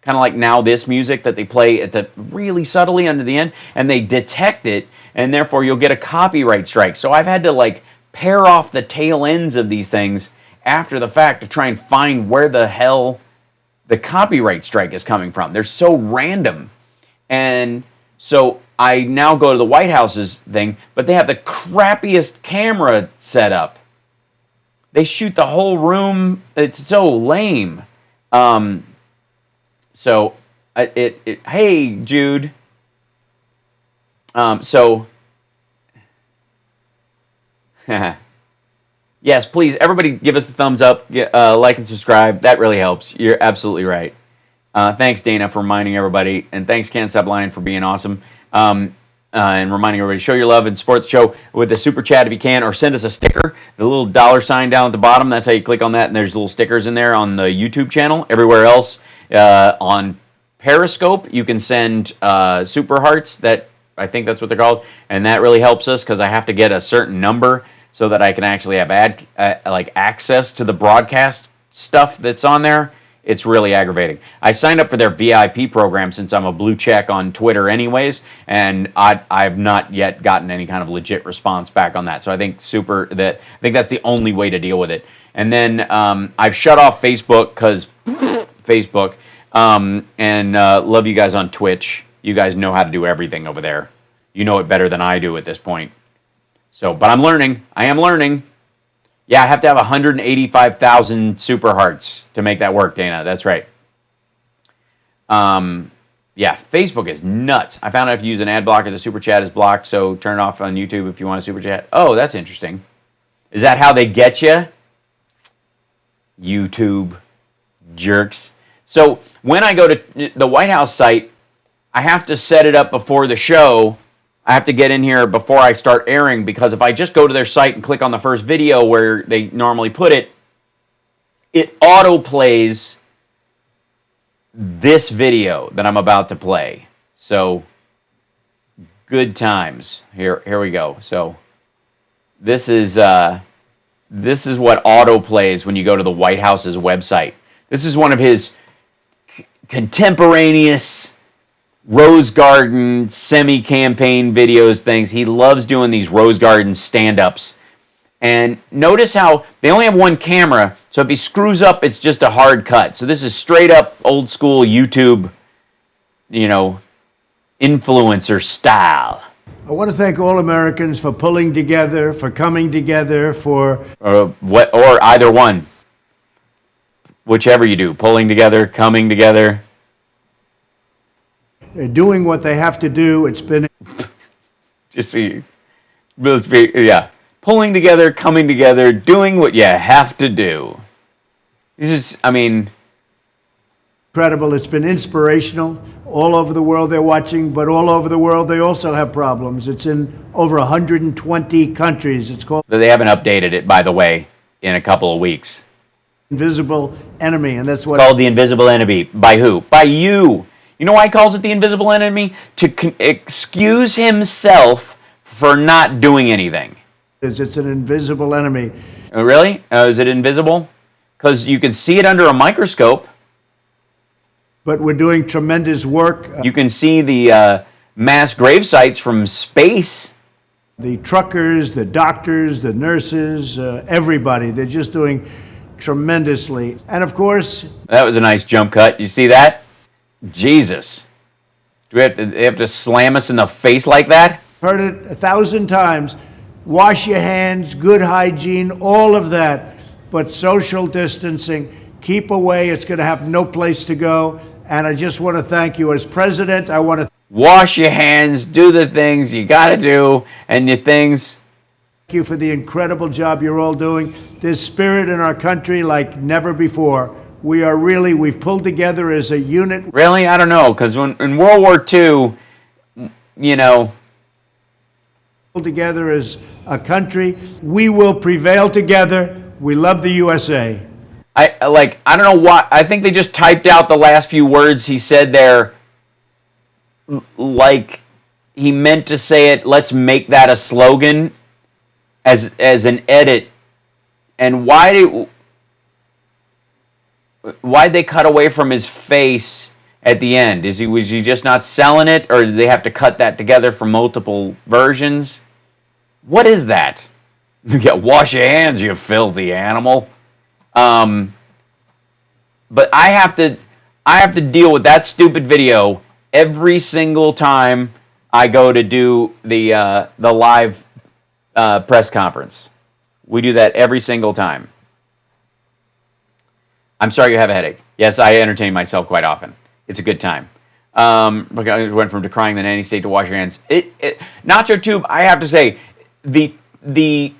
[SPEAKER 1] of like Now This music that they play at the really subtly under the end, and they detect it, and therefore you'll get a copyright strike. So I've had to like pair off the tail ends of these things after the fact to try and find where the hell the copyright strike is coming from. They're so random. And so I now go to the White House's thing, but they have the crappiest camera set up. They shoot the whole room. It's so lame. Hey, Jude. Yes, please, everybody give us the thumbs up, like and subscribe. That really helps. You're absolutely right. Thanks, Dana, for reminding everybody. And thanks, Can't Stop Lying, for being awesome. And reminding everybody, show your love and support the show with a super chat if you can, or send us a sticker. The little $sign down at the bottom, that's how you click on that, and there's little stickers in there on the YouTube channel. Everywhere else, on Periscope, you can send super hearts, that I think that's what they're called, and that really helps us because I have to get a certain number so that I can actually have access to the broadcast stuff that's on there. It's really aggravating. I signed up for their VIP program since I'm a blue check on Twitter anyways, and I've not yet gotten any kind of legit response back on that. So I think that's the only way to deal with it. And then I've shut off Facebook because Facebook, and love you guys on Twitch. You guys know how to do everything over there. You know it better than I do at this point. So, but I'm learning. I am learning. Yeah, I have to have 185,000 super hearts to make that work, Dana. That's right. Yeah, Facebook is nuts. I found out if you use an ad blocker, the super chat is blocked, so turn it off on YouTube if you want a super chat. Oh, that's interesting. Is that how they get you? YouTube jerks. So when I go to the White House site, I have to set it up before the show. I have to get in here before I start airing, because if I just go to their site and click on the first video where they normally put it, it auto-plays this video that I'm about to play. So, good times. Here we go. So, this is what auto-plays when you go to the White House's website. This is one of his contemporaneous Rose Garden semi-campaign videos things. He loves doing these Rose Garden stand-ups. And notice how they only have one camera, so if he screws up, it's just a hard cut. So this is straight up old school YouTube, influencer style.
[SPEAKER 5] I want to thank all Americans for pulling together, for coming together, for...
[SPEAKER 1] or either one. Whichever you do, pulling together, coming together.
[SPEAKER 5] They're doing what they have to do. It's been...
[SPEAKER 1] Just see, pulling together, coming together, doing what you have to do. This is,
[SPEAKER 5] incredible. It's been inspirational. All over the world they're watching, but all over the world they also have problems. It's in over 120 countries. It's called...
[SPEAKER 1] They haven't updated it, by the way, in a couple of weeks.
[SPEAKER 5] Invisible enemy, and that's what...
[SPEAKER 1] It's called the invisible enemy. By who? By you. You know why he calls it the invisible enemy? To excuse himself for not doing anything.
[SPEAKER 5] It's an invisible enemy.
[SPEAKER 1] Oh, really? Is it invisible? Because you can see it under a microscope.
[SPEAKER 5] But we're doing tremendous work.
[SPEAKER 1] You can see the mass grave sites from space.
[SPEAKER 5] The truckers, the doctors, the nurses, everybody, they're just doing tremendously. And of course...
[SPEAKER 1] That was a nice jump cut. You see that? Jesus. Do they have to slam us in the face like that?
[SPEAKER 5] Heard it 1,000 times. Wash your hands, good hygiene, all of that. But social distancing, keep away. It's going to have no place to go. And I just want to thank you. As president, I want to...
[SPEAKER 1] Wash your hands, do the things you got to do, and the things...
[SPEAKER 5] Thank you for the incredible job you're all doing. There's spirit in our country like never before. We've pulled together as a unit.
[SPEAKER 1] Really? I don't know, because in World War II, you know...
[SPEAKER 5] Pulled together as a country. We will prevail together. We love the USA.
[SPEAKER 1] I don't know why. I think they just typed out the last few words he said there. Like he meant to say it, let's make that a slogan as an edit. And why'd they cut away from his face at the end? Was he just not selling it, or did they have to cut that together from multiple versions? What is that? You get wash your hands, you filthy animal. But I have to deal with that stupid video every single time I go to do the live press conference. We do that every single time. I'm sorry you have a headache. Yes, I entertain myself quite often. It's a good time. I went from decrying the nanny state to wash your hands. Nacho Tube, I have to say, the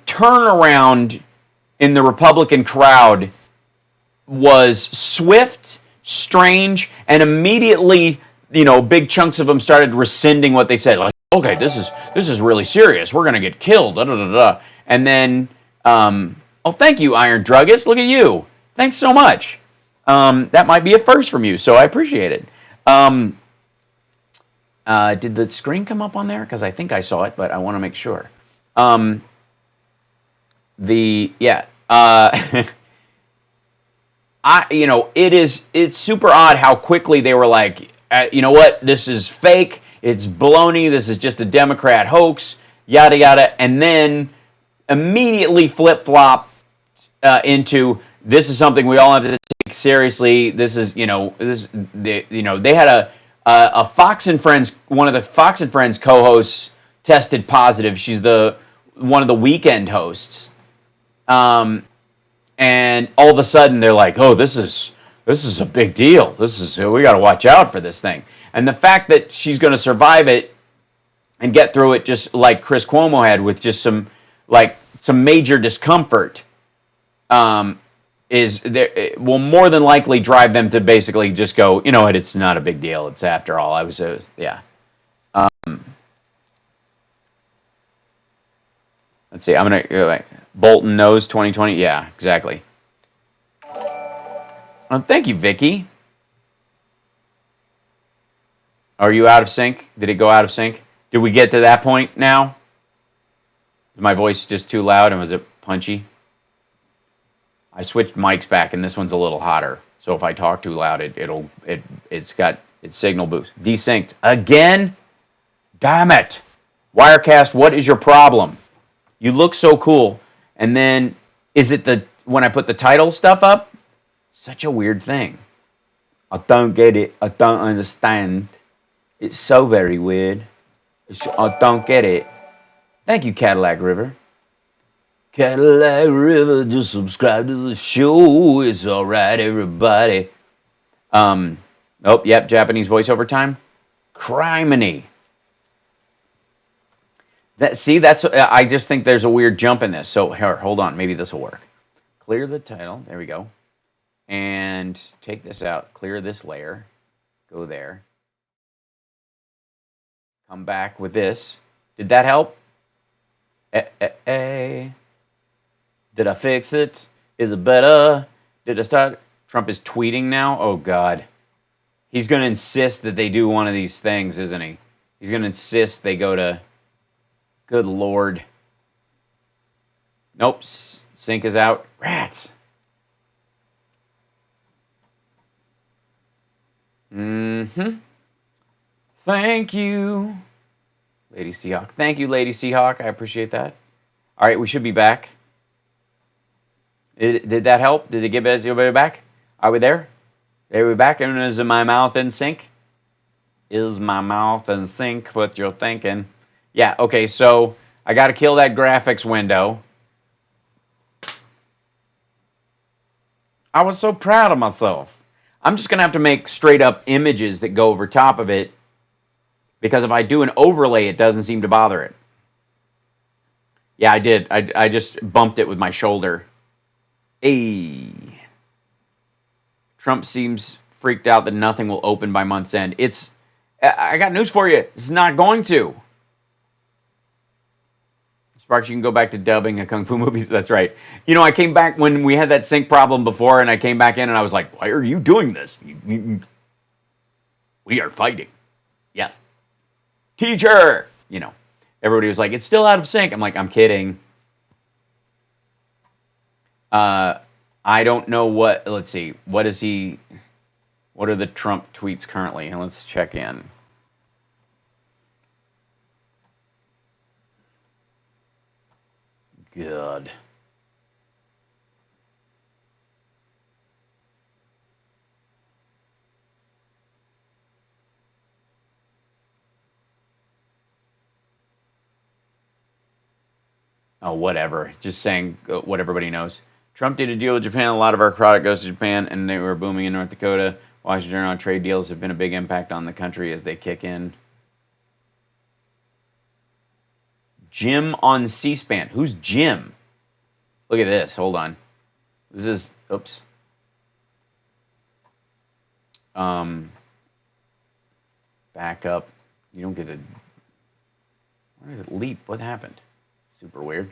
[SPEAKER 1] turnaround in the Republican crowd was swift, strange, and immediately, big chunks of them started rescinding what they said. Like, okay, this is really serious. We're gonna get killed. Da, da, da, da. And then, oh, thank you, Iron Druggist. Look at you. Thanks so much. That might be a first from you, so I appreciate it. Did the screen come up on there? Because I think I saw it, but I want to make sure. It's super odd how quickly they were like, you know what, this is fake, it's baloney, this is just a Democrat hoax, yada yada, and then immediately flip-flop into this is something we all have to take seriously. This is, they had a Fox and Friends, one of the Fox and Friends co-hosts tested positive. She's one of the weekend hosts. And all of a sudden they're like, oh, this is a big deal. We got to watch out for this thing. And the fact that she's going to survive it and get through it just like Chris Cuomo had with just some major discomfort, will more than likely drive them to basically just go, you know what, it's not a big deal. It's after all. Let's see. I'm going to go back. Bolton knows 2020. Yeah, exactly. Thank you, Vicky. Are you out of sync? Did it go out of sync? Did we get to that point now? Is my voice just too loud and was it punchy? I switched mics back and this one's a little hotter. So if I talk too loud, it's got its signal boost. Desynced. Again? Damn it. Wirecast, what is your problem? You look so cool. And then, is it when I put the title stuff up? Such a weird thing. I don't get it. I don't understand. It's so very weird. I don't get it. Thank you, Cadillac River. Cadillac River, just subscribe to the show. It's all right, everybody. Japanese voiceover time. Criminy. I just think there's a weird jump in this. So here, hold on, maybe this will work. Clear the title. There we go. And take this out. Clear this layer. Go there. Come back with this. Did that help? Did I fix it? Is it better? Did I start? Trump is tweeting now? Oh, God. He's going to insist that they do one of these things, isn't he? He's going to insist they go to... Good Lord. Nope. Sync is out. Rats. Thank you. Lady Seahawk. Thank you, Lady Seahawk. I appreciate that. All right, we should be back. Did that help? Did it get everybody back? Are we there? Are we back? And is my mouth in sync? Is my mouth in sync? What you're thinking? Yeah, okay, so I got to kill that graphics window. I was so proud of myself. I'm just going to have to make straight up images that go over top of it, because if I do an overlay, it doesn't seem to bother it. Yeah, I did. I just bumped it with my shoulder. Hey. Trump seems freaked out that nothing will open by month's end. I got news for you. It's not going to. Sparks, you can go back to dubbing a Kung Fu movie. That's right. You know, I came back when we had that sync problem before, and I came back in and I was like, why are you doing this? We are fighting. Yes. Teacher! You know, everybody was like, it's still out of sync. I'm like, I'm kidding. I don't know what, let's see, what are the Trump tweets currently? And let's check in. Good. Oh, whatever. Just saying what everybody knows. Trump did a deal with Japan. A lot of our product goes to Japan, and they were booming in North Dakota. Washington Journal on trade deals have been a big impact on the country as they kick in. Jim on C-SPAN. Who's Jim? Look at this. Hold on. This is, oops. Back up. You don't get to, where does it leap? What happened? Super weird.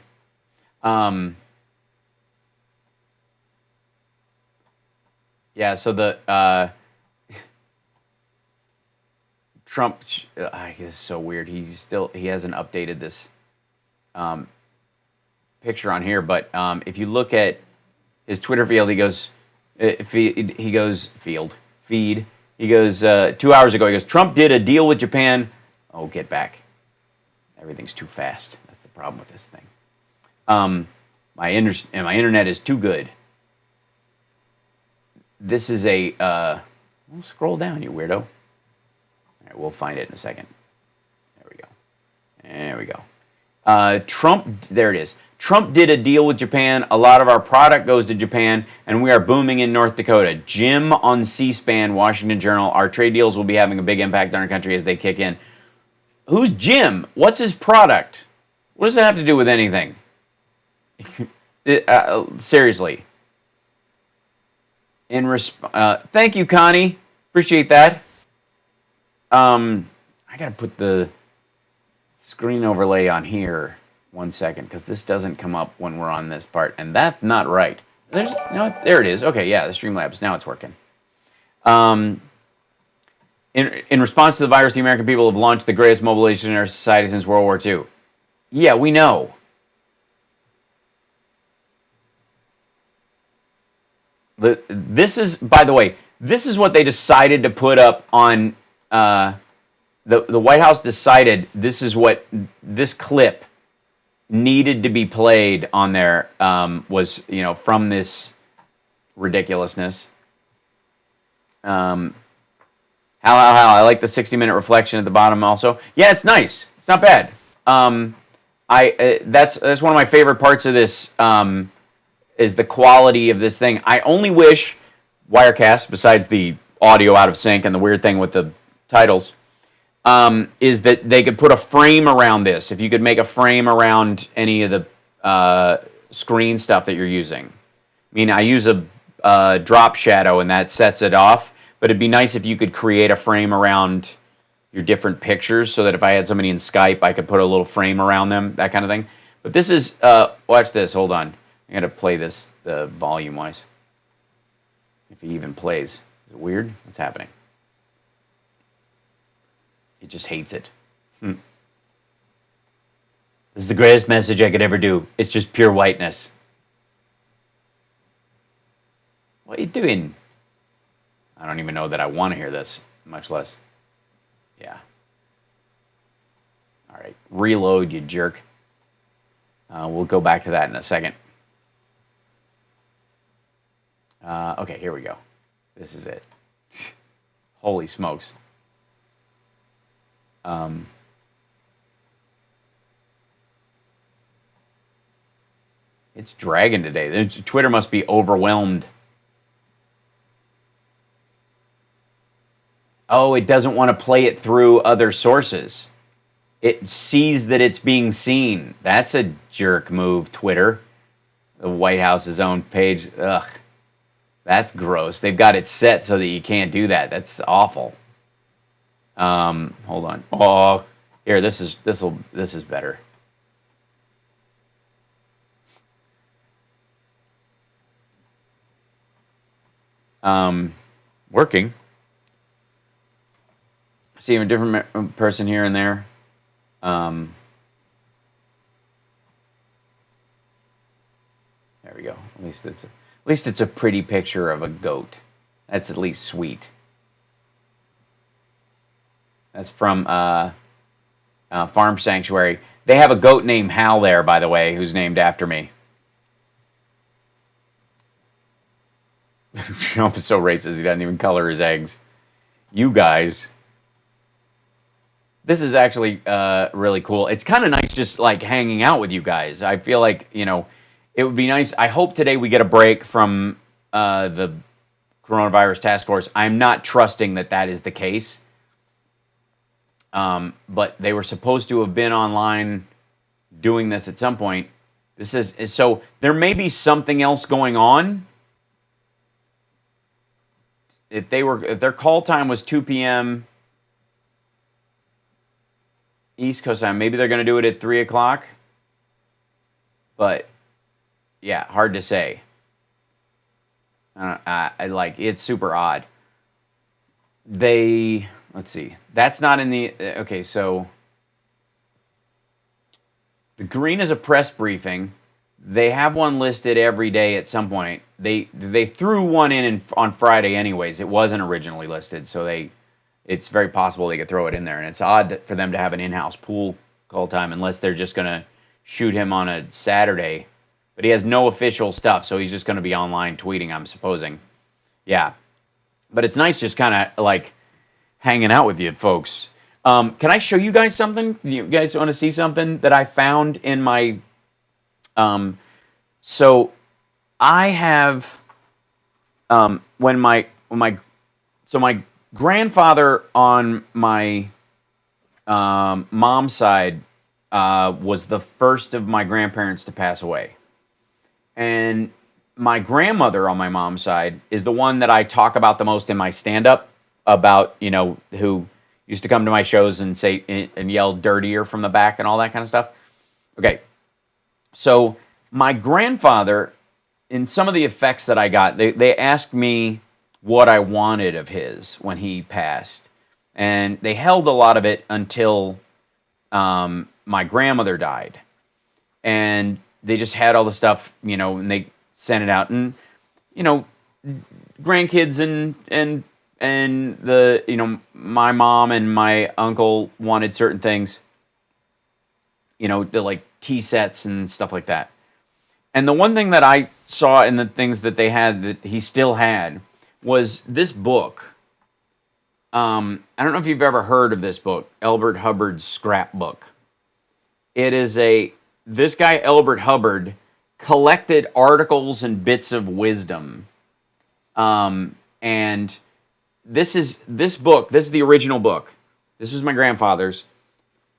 [SPEAKER 1] Yeah, so the Trump, I guess, is so weird. He hasn't updated this picture on here, but if you look at his Twitter field, he goes, feed. He goes 2 hours ago. He goes, Trump did a deal with Japan. Oh, get back. Everything's too fast. That's the problem with this thing. My internet is too good. This is a, well, scroll down, you weirdo. All right, we'll find it in a second. There we go. Trump, there it is. Trump did a deal with Japan. A lot of our product goes to Japan, and we are booming in North Dakota. Jim on C-SPAN, Washington Journal. Our trade deals will be having a big impact on our country as they kick in. Who's Jim? What's his product? What does that have to do with anything? Seriously. Thank you, Connie. Appreciate that. I gotta put the screen overlay on here 1 second, because this doesn't come up when we're on this part, and that's not right. There it is. Okay, yeah, the Streamlabs. Now it's working. In response to the virus, the American people have launched the greatest mobilization in our society since World War II. Yeah, we know. This is, by the way, this is what they decided to put up on, the White House decided this is what, this clip needed to be played on there, was, you know, from this ridiculousness. How, I like the 60-minute reflection at the bottom also. Yeah, it's nice. It's not bad. That's one of my favorite parts of this, is the quality of this thing. I only wish Wirecast, besides the audio out of sync and the weird thing with the titles, is that they could put a frame around this. If you could make a frame around any of the screen stuff that you're using. I mean, I use a drop shadow and that sets it off, but it'd be nice if you could create a frame around your different pictures so that if I had somebody in Skype, I could put a little frame around them, that kind of thing. But this is, watch this, hold on. I gotta play this volume-wise. If he even plays. Is it weird? What's happening? It just hates it. This is the greatest message I could ever do. It's just pure whiteness. What are you doing? I don't even know that I want to hear this, much less. Yeah. All right, reload, you jerk. We'll go back to that in a second. Okay, here we go. This is it. Holy smokes. It's dragging today. Twitter must be overwhelmed. Oh, it doesn't want to play it through other sources. It sees that it's being seen. That's a jerk move, Twitter. The White House's own page. Ugh. That's gross. They've got it set so that you can't do that. That's awful. Hold on. Oh, here, this is better. Working. See a different person here and there. There we go. At least it's a pretty picture of a goat. That's at least sweet. That's from Farm Sanctuary. They have a goat named Hal there, by the way, who's named after me. Trump is so racist, he doesn't even color his eggs. You guys. This is actually really cool. It's kind of nice just like hanging out with you guys. I feel like, it would be nice. I hope today we get a break from the coronavirus task force. I'm not trusting that is the case. But they were supposed to have been online doing this at some point. So there may be something else going on. If their call time was 2 p.m. East Coast time, maybe they're going to do it at 3 o'clock. But yeah, hard to say. It's super odd. Let's see. That's not in the... Okay, so... The green is a press briefing. They have one listed every day at some point. They threw one in on Friday anyways. It wasn't originally listed, so it's very possible they could throw it in there. And it's odd for them to have an in-house pool call time unless they're just going to shoot him on a Saturday. But he has no official stuff, so he's just going to be online tweeting, I'm supposing. Yeah. But it's nice just kind of like hanging out with you folks. Can I show you guys something? You guys want to see something that I found in my... So I have... my grandfather on my mom's side was the first of my grandparents to pass away. And my grandmother on my mom's side is the one that I talk about the most in my stand-up about, who used to come to my shows and say and yell dirtier from the back and all that kind of stuff. Okay. So my grandfather, in some of the effects that I got, they asked me what I wanted of his when he passed. And they held a lot of it until my grandmother died. And they just had all the stuff, and they sent it out. And, grandkids and the, my mom and my uncle wanted certain things, like tea sets and stuff like that. And the one thing that I saw in the things that they had that he still had was this book. I don't know if you've ever heard of this book, Elbert Hubbard's Scrapbook. It is this guy, Elbert Hubbard, collected articles and bits of wisdom. And this book, this is the original book. This was my grandfather's.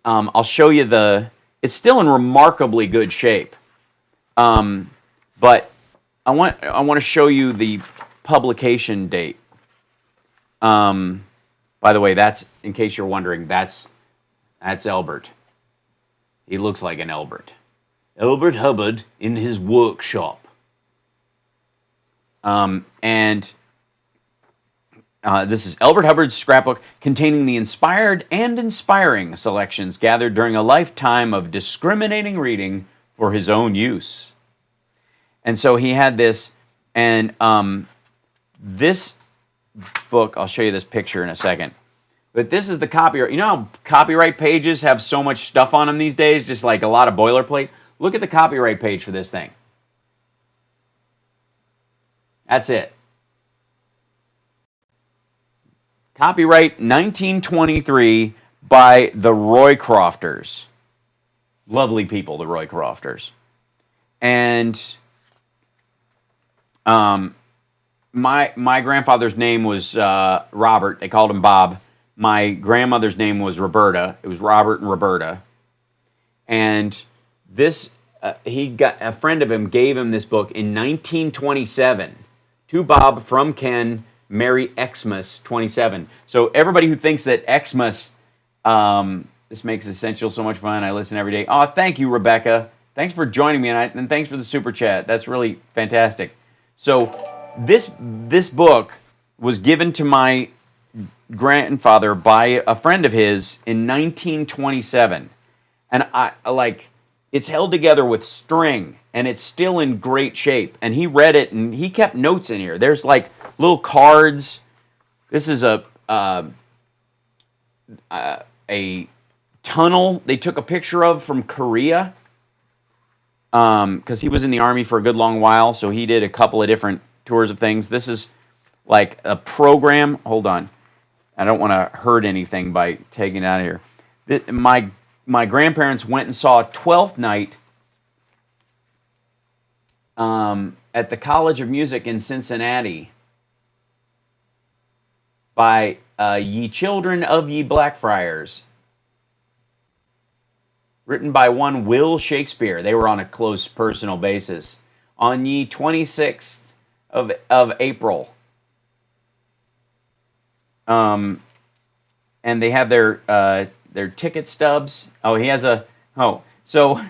[SPEAKER 1] I'll show you it's still in remarkably good shape. But I want to show you the publication date. By the way, that's, in case you're wondering, that's Elbert. He looks like an Elbert. Elbert Hubbard in his workshop. And this is Elbert Hubbard's scrapbook containing the inspired and inspiring selections gathered during a lifetime of discriminating reading for his own use. And so he had this, and this book, I'll show you this picture in a second, But this is the copyright. You know how copyright pages have so much stuff on them these days, just like a lot of boilerplate? Look at the copyright page for this thing. That's it. Copyright 1923 by the Roycrofters. Lovely people, the Roycrofters. And my grandfather's name was Robert. They called him Bob. My grandmother's name was Roberta. It was Robert and Roberta. And this, he got a friend of him gave him this book in 1927. To Bob from Ken, Merry Xmas 27. So everybody who thinks that Xmas, this makes Essential so much fun. I listen every day. Oh, thank you, Rebecca. Thanks for joining me, and thanks for the super chat. That's really fantastic. So this book was given to my grandfather by a friend of his in 1927, and it's held together with string, and it's still in great shape. And he read it, and he kept notes in here. There's like little cards. This is a tunnel they took a picture of from Korea, because he was in the Army for a good long while, so he did a couple of different tours of things. This is like a program. Hold on. I don't want to hurt anything by taking it out of here. My grandparents went and saw Twelfth Night at the College of Music in Cincinnati by Ye Children of Ye Blackfriars, written by one Will Shakespeare. They were on a close personal basis on ye 26th of April. And they have their ticket stubs. Oh, he has a so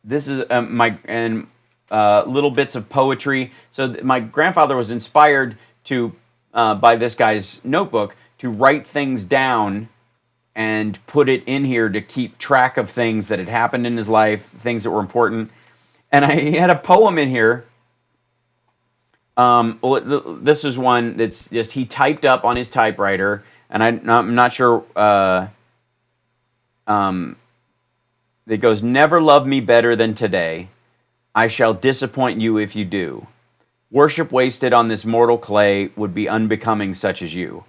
[SPEAKER 1] this is little bits of poetry. So my grandfather was inspired to by this guy's notebook to write things down and put it in here to keep track of things that had happened in his life, things that were important. And he had a poem in here. This is one that's just he typed up on his typewriter, and I'm not sure. It goes, "Never love me better than today. I shall disappoint you if you do. Worship wasted on this mortal clay would be unbecoming such as you.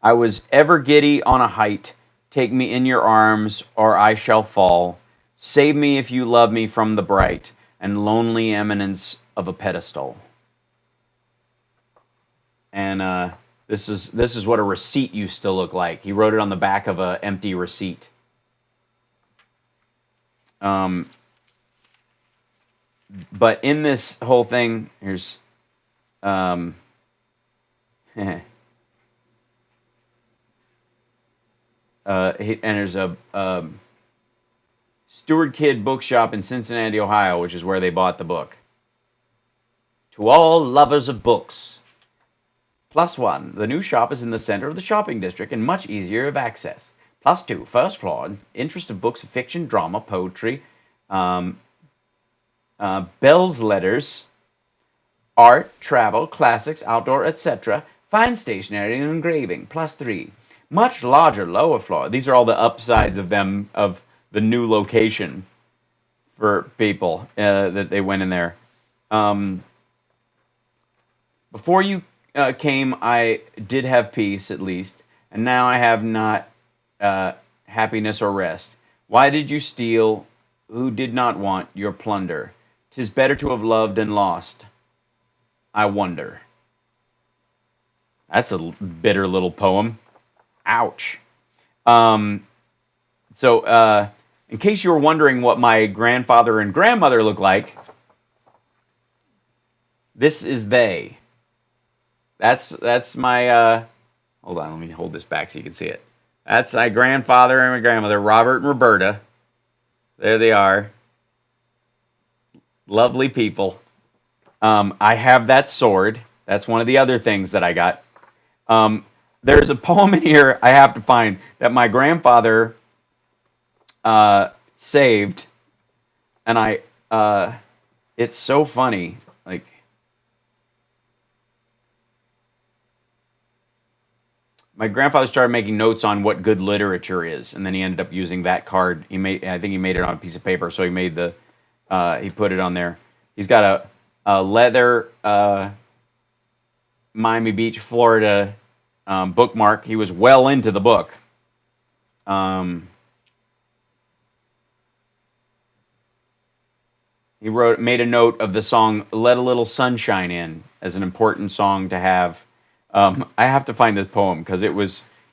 [SPEAKER 1] I was ever giddy on a height. Take me in your arms, or I shall fall. Save me if you love me from the bright and lonely eminence of a pedestal." And this is what a receipt used to look like. He wrote it on the back of an empty receipt. But in this whole thing, here's and there's a Stewart Kid bookshop in Cincinnati, Ohio, which is where they bought the book. To all lovers of books. +1, the new shop is in the center of the shopping district and much easier of access. +2, first floor, interest of books of fiction, drama, poetry, Bell's letters, art, travel, classics, outdoor, etc. Fine stationery and engraving. +3, much larger lower floor. These are all the upsides of the new location for people that they went in there. Before you came, I did have peace at least, and now I have not happiness or rest. Why did you steal? Who did not want your plunder? 'Tis better to have loved and lost. I wonder. That's a bitter little poem. Ouch. So, in case you were wondering what my grandfather and grandmother look like, this is they. That's my, hold on, let me hold this back so you can see it. That's my grandfather and my grandmother, Robert and Roberta. There they are. Lovely people. I have that sword. That's one of the other things that I got. There's a poem in here I have to find that my grandfather saved, and it's so funny. Like, my grandfather started making notes on what good literature is, and then he ended up using that card. I think he made it on a piece of paper, so he made he put it on there. He's got a leather Miami Beach, Florida bookmark. He was well into the book. He made a note of the song "Let a Little Sunshine In" as an important song to have. I have to find this poem because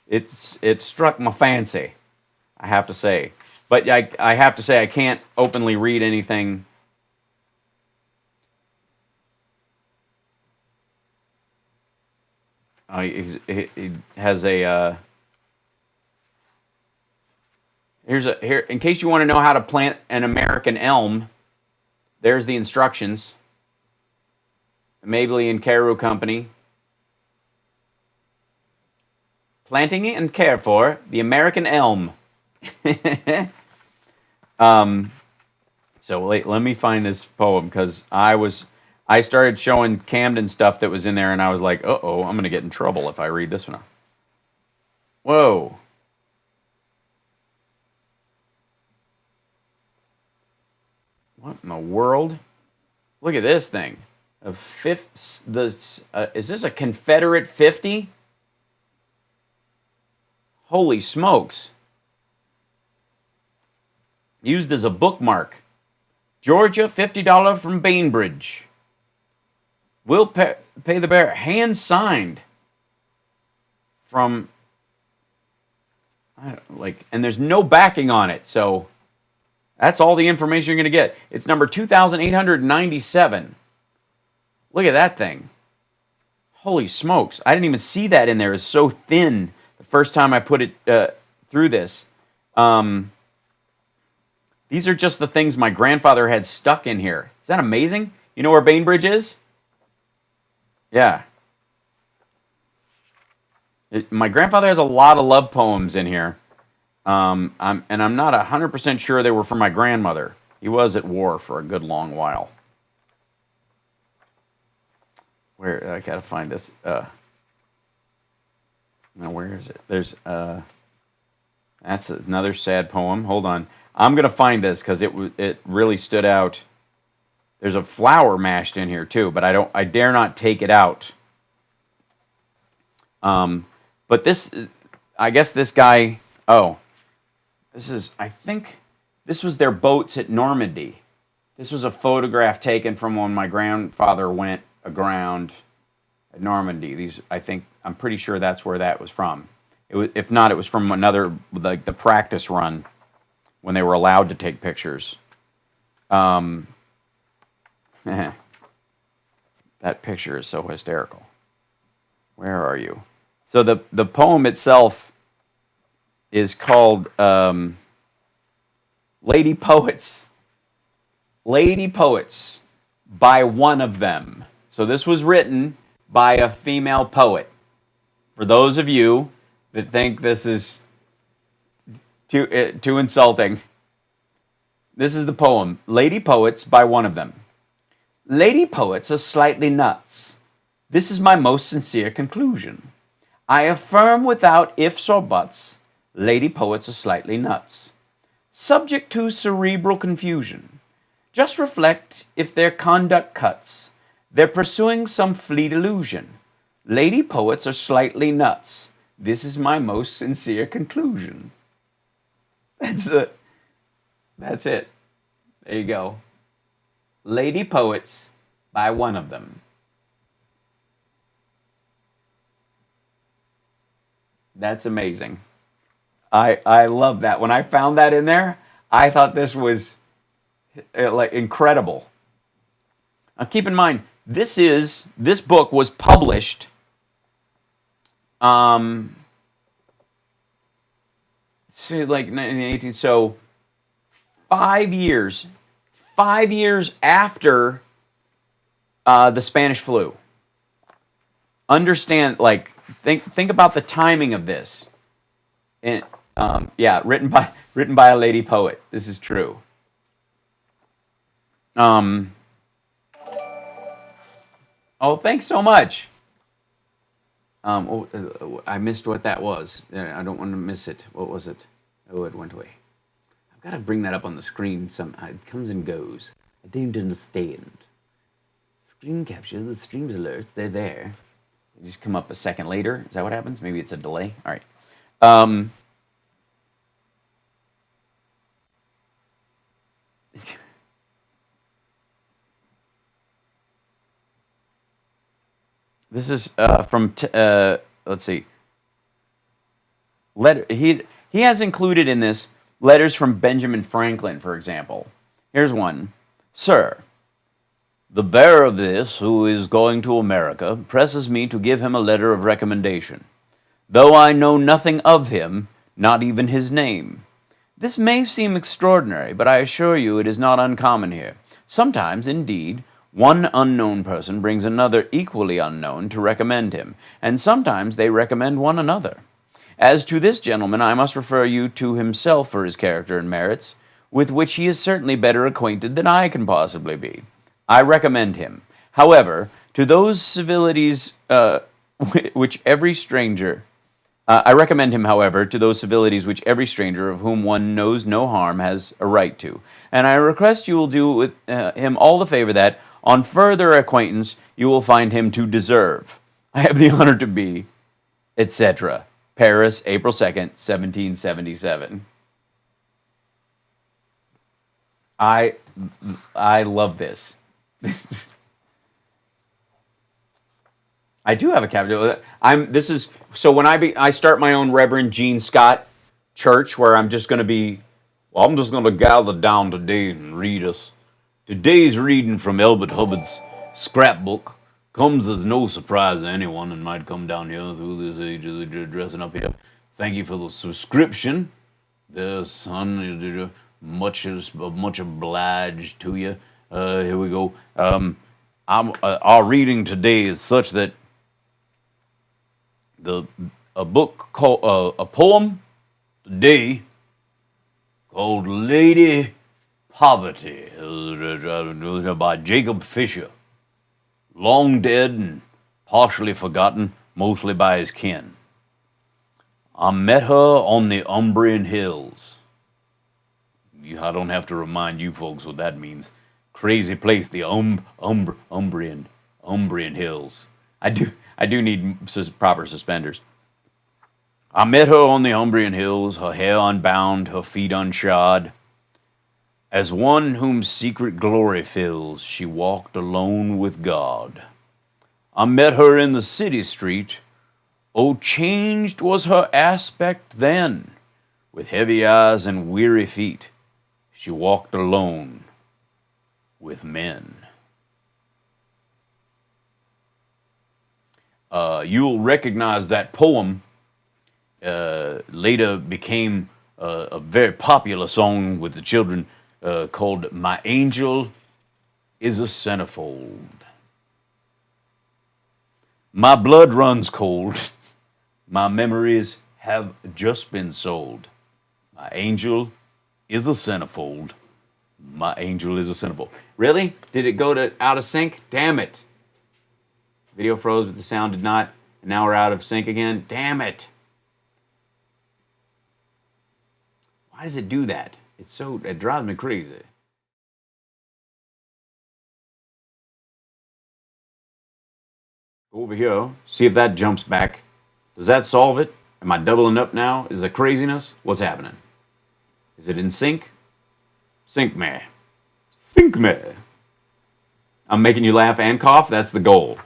[SPEAKER 1] it struck my fancy, I have to say. But I have to say I can't openly read anything. He has a here in case you want to know how to plant an American elm. There's the instructions. The Mabley and Carew Company. Planting and care for the American elm. So let me find this poem because I started showing Camden stuff that was in there and I was like, uh-oh, I'm going to get in trouble if I read this one. Whoa. What in the world? Look at this thing. Is this a Confederate 50? Holy smokes. Used as a bookmark. Georgia, $50 from Bainbridge. Will pay the bearer. Hand signed. From, and there's no backing on it, so that's all the information you're going to get. It's number 2,897. Look at that thing. Holy smokes. I didn't even see that in there. It's so thin the first time I put it through this. These are just the things my grandfather had stuck in here. Is that amazing? You know where Bainbridge is? Yeah. My grandfather has a lot of love poems in here. I'm not 100% sure they were from my grandmother. He was at war for a good long while. Where I gotta find this. Now where is it? There's that's another sad poem. Hold on, I'm gonna find this because it really stood out. There's a flower mashed in here too, but I dare not take it out. But this, I guess this guy. Oh, I think this was their boats at Normandy. This was a photograph taken from when my grandfather went aground at Normandy. I'm pretty sure that's where that was from. If not, it was from another, like the practice run when they were allowed to take pictures. That picture is so hysterical. Where are you? So the poem itself is called Lady Poets. Lady Poets by one of them. So this was written by a female poet. For those of you that think this is too insulting, this is the poem. Lady Poets by one of them. Lady poets are slightly nuts. This is my most sincere conclusion. I affirm without ifs or buts, lady poets are slightly nuts. Subject to cerebral confusion. Just reflect if their conduct cuts. They're pursuing some fleet illusion. Lady poets are slightly nuts. This is my most sincere conclusion. That's it. There you go. Lady Poets by one of them. That's amazing. I love that. When I found that in there, I thought this was incredible. Now keep in mind, this book was published like 1918, so 5 years after the Spanish flu. Understand, think about the timing of this. And written by a lady poet. This is true. Oh, thanks so much. I missed what that was. I don't want to miss it. What was it? Oh, it went away. I've got to bring that up on the screen. It comes and goes. I don't understand. Screen capture, the streams alerts, they're there. They just come up a second later. Is that what happens? Maybe it's a delay. All right. This is from, let's see. He has included in this letters from Benjamin Franklin, for example. Here's one. Sir, the bearer of this, who is going to America, presses me to give him a letter of recommendation, though I know nothing of him, not even his name. This may seem extraordinary, but I assure you it is not uncommon here. Sometimes, indeed, one unknown person brings another equally unknown to recommend him, and sometimes they recommend one another. As to this gentleman, I must refer you to himself for his character and merits, with which he is certainly better acquainted than I can possibly be. I recommend him. However, to those civilities which every stranger... I recommend him, however, to those civilities which every stranger of whom one knows no harm has a right to, and I request you will do with him all the favor that, on further acquaintance, you will find him to deserve. I have the honor to be, etc. Paris, April 2nd, 1777. I love this. I do have a capital. So when I start my own Reverend Gene Scott church, where I'm just going to be, well, I'm just going to gather down today and read us. Today's reading from Elbert Hubbard's scrapbook comes as no surprise to anyone and might come down here through this age of dressing up here. Thank you for the subscription. There, son, much obliged to you. Here we go. Our reading today is such that a book called a poem today called Lady Poverty by Jacob Fisher, long dead and partially forgotten, mostly by his kin. I met her on the Umbrian Hills. I don't have to remind you folks what that means. Crazy place, the Umbrian Hills. I do need proper suspenders. I met her on the Umbrian Hills, her hair unbound, her feet unshod. As one whom secret glory fills, she walked alone with God. I met her in the city street. Oh, changed was her aspect then. With heavy eyes and weary feet, she walked alone with men. You'll recognize that poem later became a very popular song with the children called My Angel is a Centerfold. My blood runs cold. My memories have just been sold. My angel is a centerfold. My angel is a centerfold. Really? Did it go to out of sync? Damn it. Video froze, but the sound did not. And now we're out of sync again. Damn it. Why does it do that? It drives me crazy. Go over here, see if that jumps back. Does that solve it? Am I doubling up now? Is it craziness? What's happening? Is it in sync? Sync me. Sync me. I'm making you laugh and cough. That's the goal.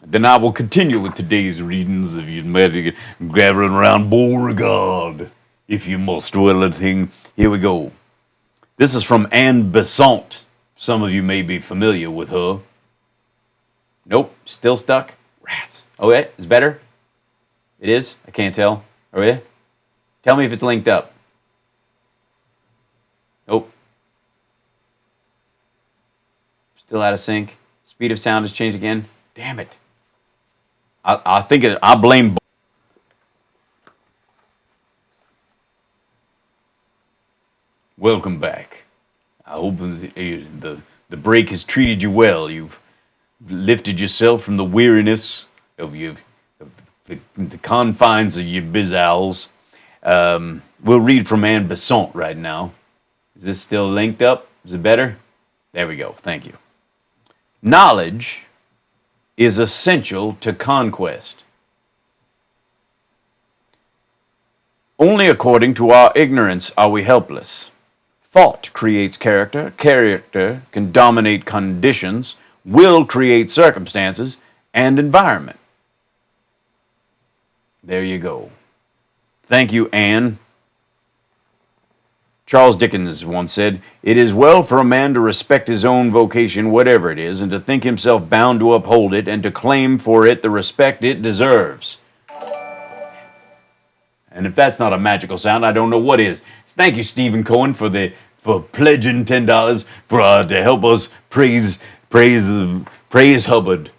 [SPEAKER 1] Then I will continue with today's readings of you gathering around Beauregard. If you must will a thing. Here we go. This is from Anne Besant. Some of you may be familiar with her. Nope, still stuck. Rats. Oh, yeah, it's better? It is? I can't tell. Oh, yeah? Tell me if it's linked up. Nope. Still out of sync. Speed of sound has changed again. Damn it. I think I blame. Welcome back. I hope the break has treated you well. You've lifted yourself from the weariness of the confines of your bizowls. We'll read from Anne Besant right now. Is this still linked up? Is it better? There we go. Thank you. Knowledge is essential to conquest. Only according to our ignorance are we helpless. Thought creates character. Character can dominate conditions. Will create circumstances and environment. There you go. Thank you, Anne. Charles Dickens once said, "It is well for a man to respect his own vocation, whatever it is, and to think himself bound to uphold it and to claim for it the respect it deserves." And if that's not a magical sound, I don't know what is. Thank you, Stephen Cohen, for pledging $10 to help us praise Hubbard.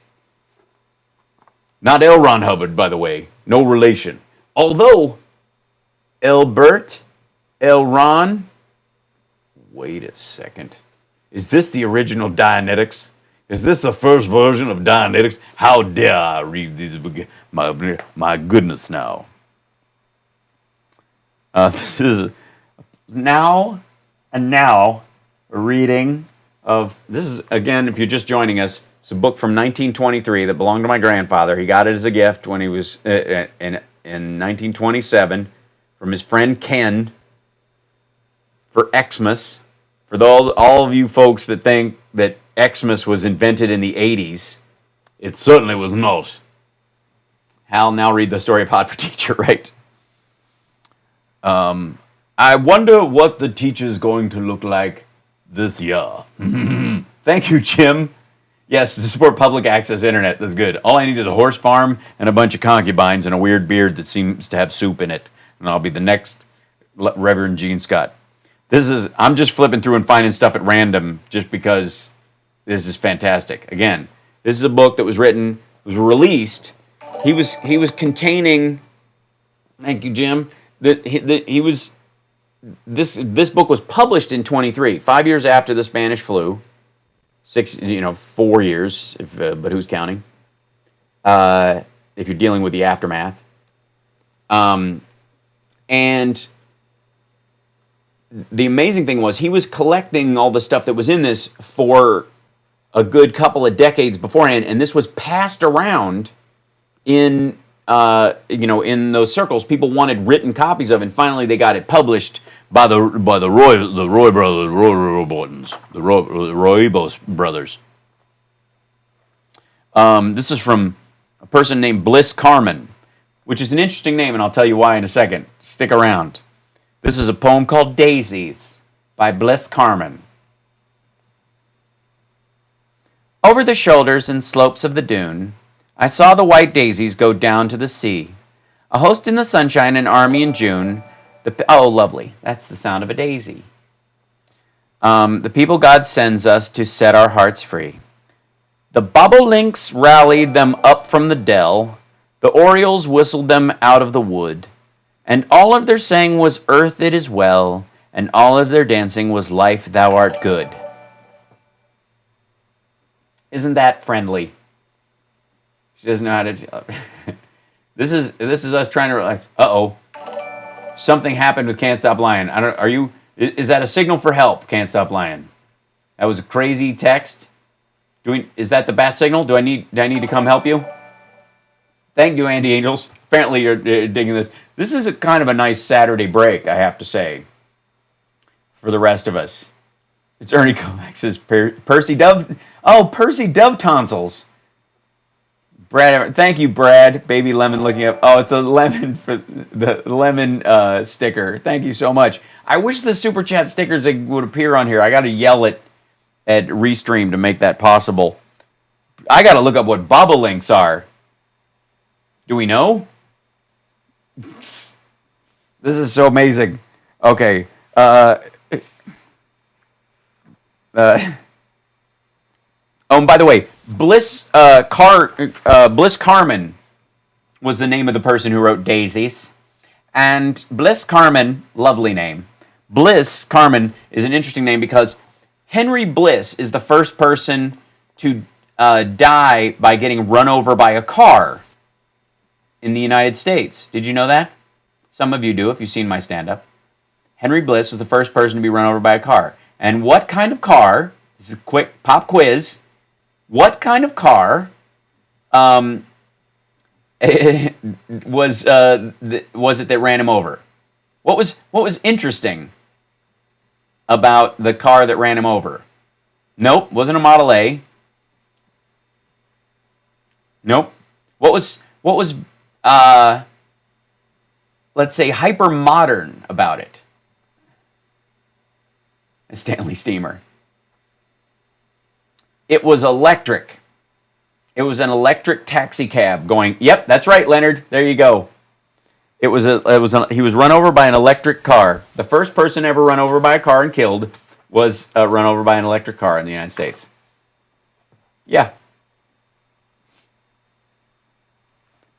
[SPEAKER 1] Not L. Ron Hubbard, by the way. No relation. Although, Elbert, L. Ron, wait a second. Is this the original Dianetics? Is this the first version of Dianetics? How dare I read these? My goodness, now. This is now a reading of, this is, again, if you're just joining us, it's a book from 1923 that belonged to my grandfather. He got it as a gift when he was in 1927 from his friend Ken for Xmas. For all of you folks that think that Xmas was invented in the 80s, it certainly was not. Hal, now read the story of Hot for Teacher, right? I wonder what the teacher's going to look like this year. Thank you, Jim. Yes, to support public access internet, that's good. All I need is a horse farm and a bunch of concubines and a weird beard that seems to have soup in it. And I'll be the next Reverend Gene Scott. I'm just flipping through and finding stuff at random just because this is fantastic. Again, this is a book that was written, was released. He was containing, thank you, Jim, this book was published in 23, 5 years after the Spanish flu. 4 years, but who's counting? If you're dealing with the aftermath. And the amazing thing was he was collecting all the stuff that was in this for a good couple of decades beforehand, and this was passed around in those circles. People wanted written copies of it, and finally they got it published by the Roy brothers. This is from a person named Bliss Carman, which is an interesting name, and I'll tell you why in a second. Stick around. This is a poem called Daisies by Bliss Carman. Over the shoulders and slopes of the dune, I saw the white daisies go down to the sea. A host in the sunshine, an army in June. Oh, lovely. That's the sound of a daisy. The people God sends us to set our hearts free. The bobolinks rallied them up from the dell. The orioles whistled them out of the wood. And all of their saying was, "Earth, it is well." And all of their dancing was, "Life, thou art good." Isn't that friendly? She doesn't know how to... This is us trying to relax. Uh-oh. Something happened with Can't Stop Lying. Is that a signal for help, Can't Stop Lying? That was a crazy text. Is that the bat signal? Do I need to come help you? Thank you, Andy Angels. Apparently you're digging this. This is a kind of a nice Saturday break, I have to say, for the rest of us. It's Ernie Kovacs's Percy Dove. Oh, Percy Dove tonsils. Brad, thank you, Brad. Baby lemon looking up. Oh, it's a lemon for the lemon sticker. Thank you so much. I wish the super chat stickers would appear on here. I got to yell at Restream to make that possible. I got to look up what bobolinks are. Do we know? This is so amazing. Okay. Oh, and by the way, Bliss Carman was the name of the person who wrote Daisies. And Bliss Carman, lovely name. Bliss Carman is an interesting name because Henry Bliss is the first person to die by getting run over by a car. in the United States. Did you know that? Some of you do if you've seen my stand-up. Henry Bliss was the first person to be run over by a car. And what kind of car, this is a quick pop quiz, what kind of car was it that ran him over? What was interesting about the car that ran him over? Nope, wasn't a Model A. Nope. What was let's say hyper modern about it? A Stanley Steamer. It was electric. It was an electric taxi cab going. Yep, that's right, Leonard. There you go. He was run over by an electric car. The first person ever run over by a car and killed was run over by an electric car in the United States. Yeah.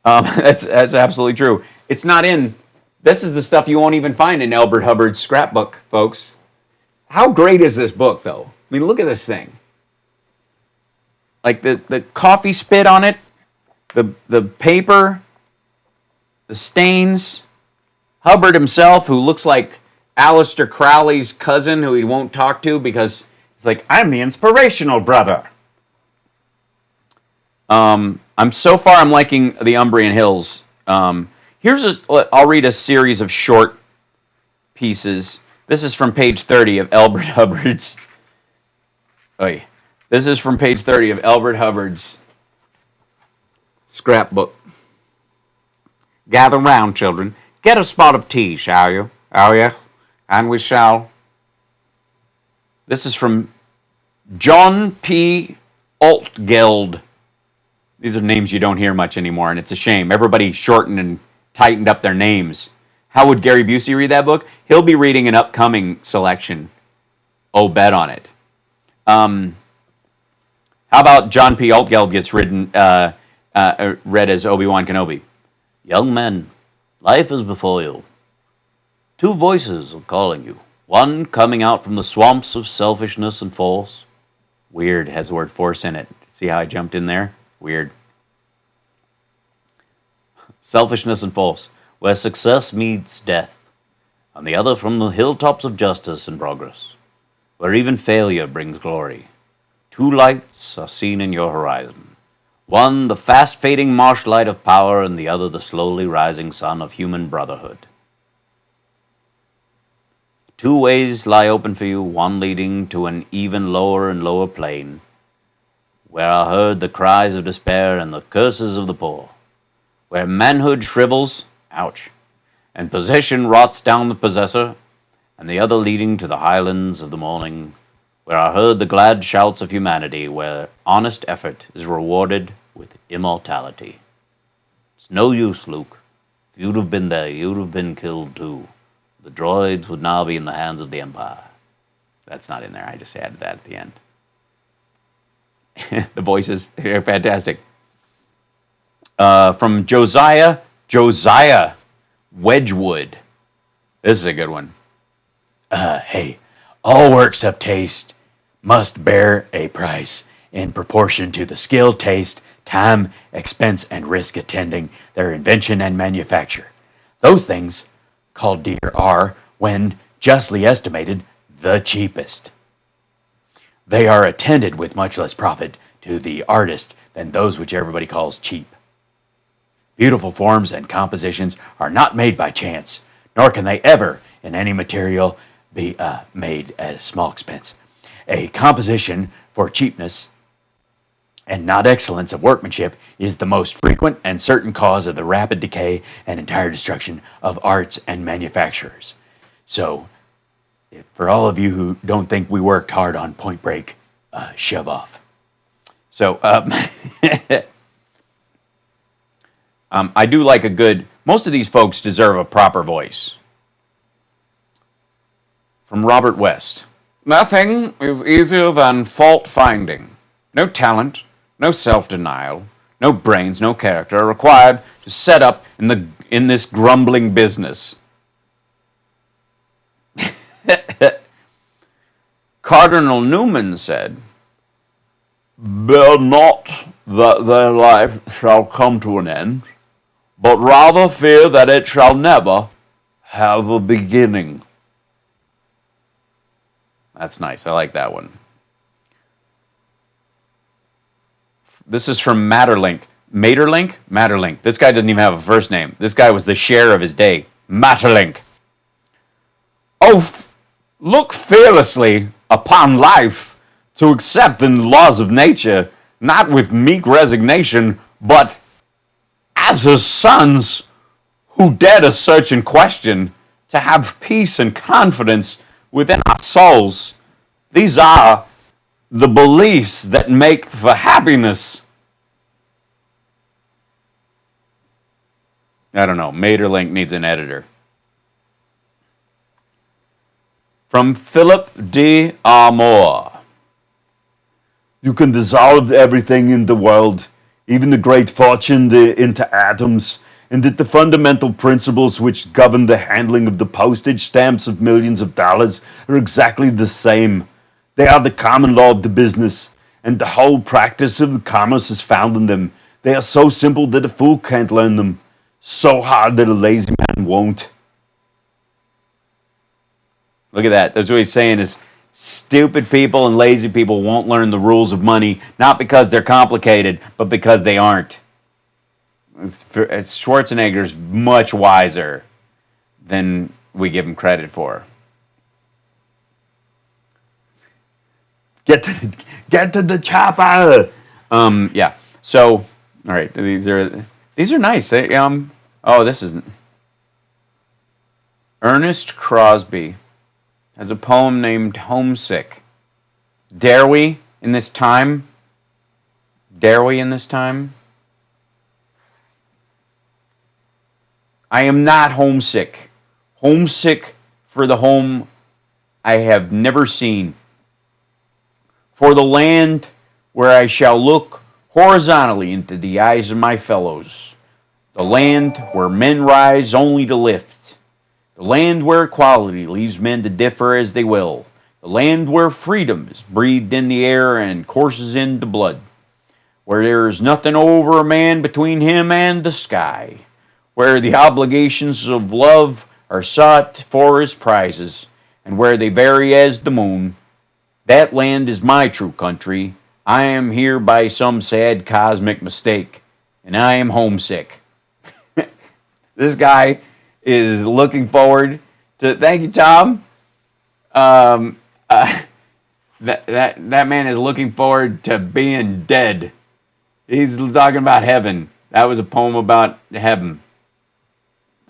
[SPEAKER 1] That's absolutely true. It's not in. This is the stuff you won't even find in Elbert Hubbard's scrapbook, folks. How great is this book, though? I mean, look at this thing. Like the coffee spit on it, the paper, the stains. Hubbard himself, who looks like Aleister Crowley's cousin, who he won't talk to because he's like, I'm the inspirational brother. I'm liking the Umbrian Hills. I'll read a series of short pieces. This is from page 30 of Elbert Hubbard's. This is from page 30 of Elbert Hubbard's scrapbook. Gather round, children. Get a spot of tea, shall you? Oh, yes. And we shall. This is from John P. Altgeld. These are names you don't hear much anymore, and it's a shame. Everybody shortened and tightened up their names. How would Gary Busey read that book? He'll be reading an upcoming selection. Oh, bet on it. How about John P. Altgeld gets read as Obi-Wan Kenobi? Young men, life is before you. Two voices are calling you. One coming out from the swamps of selfishness and force. Weird, has the word force in it. See how I jumped in there? Weird. Selfishness and force, where success meets death. And the other from the hilltops of justice and progress, where even failure brings glory. Two lights are seen in your horizon. One, the fast-fading marsh light of power, and the other, the slowly rising sun of human brotherhood. Two ways lie open for you, one leading to an even lower and lower plane, where are heard the cries of despair and the curses of the poor, where manhood shrivels, ouch, and possession rots down the possessor, and the other leading to the highlands of the morning, where are heard the glad shouts of humanity, where honest effort is rewarded with immortality. It's no use, Luke. If you'd have been there, you'd have been killed too. The droids would now be in the hands of the Empire. That's not in there. I just added that at the end. The voices are fantastic. From Josiah Wedgwood. This is a good one. Hey, all works of taste must bear a price in proportion to the skill, taste, time, expense, and risk attending their invention and manufacture. Those things called dear are, when justly estimated, the cheapest. They are attended with much less profit to the artist than those which everybody calls cheap. Beautiful forms and compositions are not made by chance, nor can they ever, in any material, be made at a small expense. A composition for cheapness and not excellence of workmanship is the most frequent and certain cause of the rapid decay and entire destruction of arts and manufacturers. So, for all of you who don't think we worked hard on Point Break, shove off. So, I do like a good, most of these folks deserve a proper voice. From Robert West. Nothing is easier than fault finding. No talent, no self-denial, no brains, no character are required to set up in this grumbling business. Cardinal Newman said, "Bear not that their life shall come to an end, but rather fear that it shall never have a beginning. That's nice. I like that one. This is from Matterlink. Matterlink. This guy doesn't even have a first name. This guy was the Cher of his day. Matterlink. Oh, look fearlessly upon life, to accept the laws of nature, not with meek resignation, but as his sons who dare to search and question, to have peace and confidence within our souls. These are the beliefs that make for happiness. I don't know. Maeterlinck needs an editor. From Philip D. R. Moore. You can dissolve everything in the world, even the great fortune, into atoms, and that the fundamental principles which govern the handling of the postage stamps of millions of dollars are exactly the same. They are the common law of the business, and the whole practice of the commerce is found in them. They are so simple that a fool can't learn them, so hard that a lazy man won't. Look at that. That's what he's saying is stupid people and lazy people won't learn the rules of money, not because they're complicated, but because they aren't. Schwarzenegger's much wiser than we give him credit for. Get to the chopper. Yeah. So, all right. These are nice. This isn't. Ernest Crosby has a poem named Homesick. Dare we in this time? Dare we in this time? I am not homesick. Homesick for the home I have never seen. For the land where I shall look horizontally into the eyes of my fellows. The land where men rise only to lift. The land where equality leaves men to differ as they will. The land where freedom is breathed in the air and courses in the blood. Where there is nothing over a man between him and the sky. Where the obligations of love are sought for as prizes, and where they vary as the moon. That land is my true country. I am here by some sad cosmic mistake, and I am homesick. This guy is looking forward to. Thank you, Tom. That man is looking forward to being dead. He's talking about heaven. That was a poem about heaven.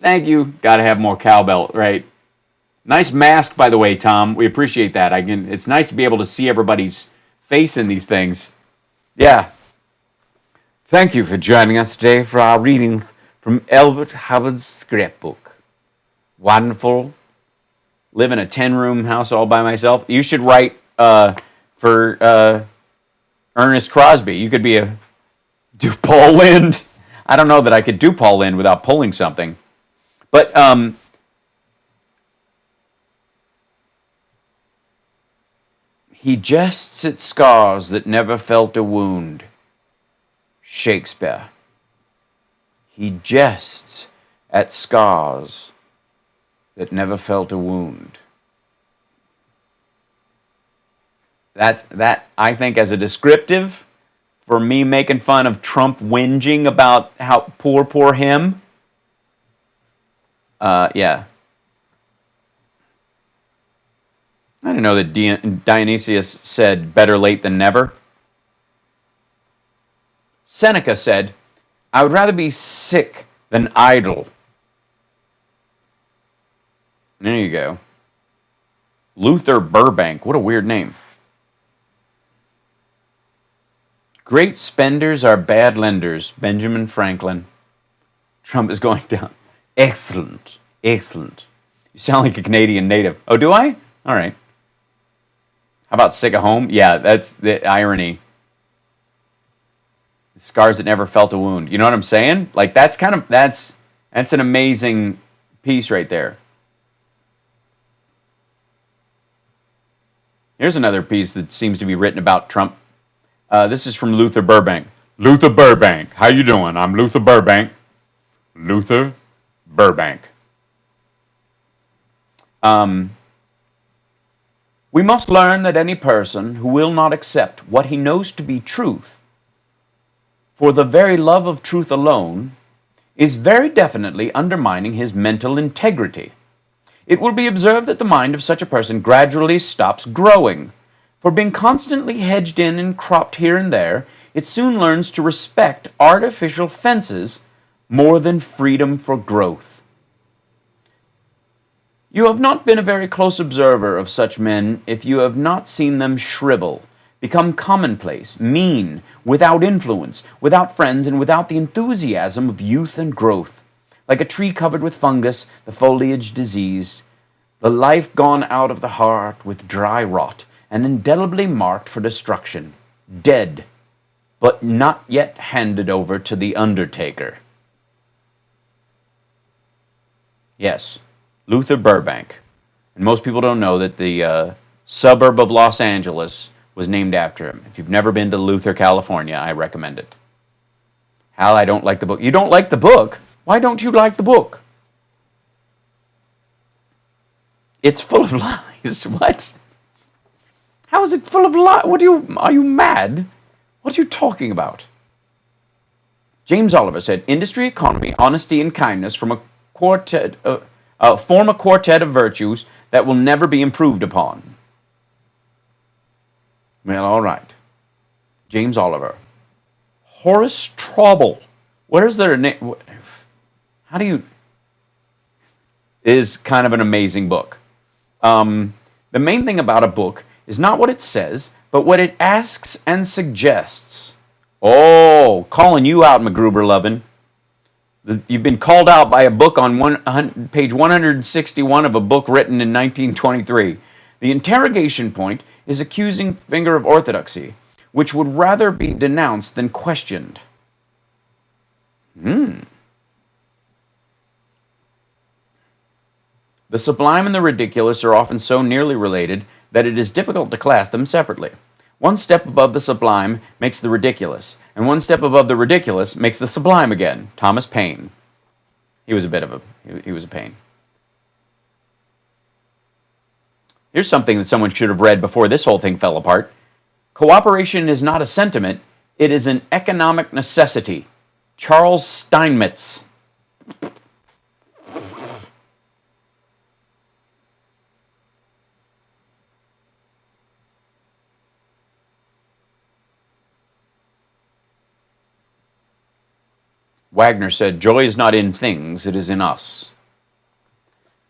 [SPEAKER 1] Thank you. Got to have more cowbell, right? Nice mask, by the way, Tom. We appreciate that. It's nice to be able to see everybody's face in these things. Yeah. Thank you for joining us today for our readings from Elbert Hubbard's scrapbook. Wonderful. Live in a 10-room house all by myself. You should write for Ernest Crosby. You could do Paul Lynde. I don't know that I could do Paul Lynde without pulling something. But he jests at scars that never felt a wound. Shakespeare. He jests at scars that never felt a wound. That I think as a descriptive for me making fun of Trump whinging about how poor him. Yeah. I didn't know that Dionysius said better late than never. Seneca said, I would rather be sick than idle. There you go. Luther Burbank. What a weird name. Great spenders are bad lenders. Benjamin Franklin. Trump is going down. Excellent. Excellent. You sound like a Canadian native. Oh, do I? All right. How about sick at home? Yeah, that's the irony. Scars that never felt a wound. You know what I'm saying? Like that's an amazing piece right there. Here's another piece that seems to be written about Trump. This is from Luther Burbank. Luther Burbank, how you doing? I'm Luther Burbank. Luther Burbank. We must learn that any person who will not accept what he knows to be truth for the very love of truth alone is very definitely undermining his mental integrity. It will be observed that the mind of such a person gradually stops growing. For being constantly hedged in and cropped here and there, it soon learns to respect artificial fences more than freedom for growth. You have not been a very close observer of such men if you have not seen them shrivel, become commonplace, mean, without influence, without friends, and without the enthusiasm of youth and growth. Like a tree covered with fungus, the foliage diseased, the life gone out of the heart with dry rot, and indelibly marked for destruction, dead, but not yet handed over to the undertaker. Yes, Luther Burbank. And most people don't know that the suburb of Los Angeles was named after him. If you've never been to Luther, California, I recommend it. Hal, I don't like the book. You don't like the book? Why don't you like the book? It's full of lies. What? How is it full of lies? Are you mad? What are you talking about? James Oliver said, industry, economy, honesty, and kindness form a quartet of virtues that will never be improved upon. Well, all right. James Oliver. Horace Strobel. Where's their name? How do you... Is kind of an amazing book. The main thing about a book is not what it says, but what it asks and suggests. Oh, calling you out, MacGruber Lovin'. You've been called out by a book on page 161 of a book written in 1923. The interrogation point is accusing finger of orthodoxy, which would rather be denounced than questioned. The sublime and the ridiculous are often so nearly related that it is difficult to class them separately. One step above the sublime makes the ridiculous, and one step above the ridiculous makes the sublime again. Thomas Paine. He was a pain. Here's something that someone should have read before this whole thing fell apart. Cooperation is not a sentiment, it is an economic necessity. Charles Steinmetz. Wagner said, joy is not in things, it is in us.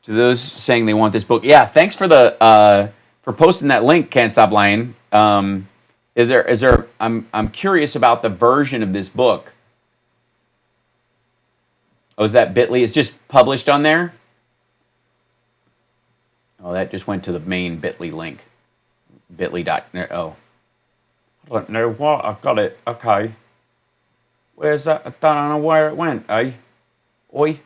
[SPEAKER 1] To those saying they want this book, yeah, thanks for the for posting that link, Can't Stop Lying. I'm curious about the version of this book. Oh, is that bit.ly? It's just published on there? Oh, that just went to the main bit.ly link. bit.ly. Oh. I don't know what, I've got it, okay. Where's that? I don't know where it went, eh? Oi.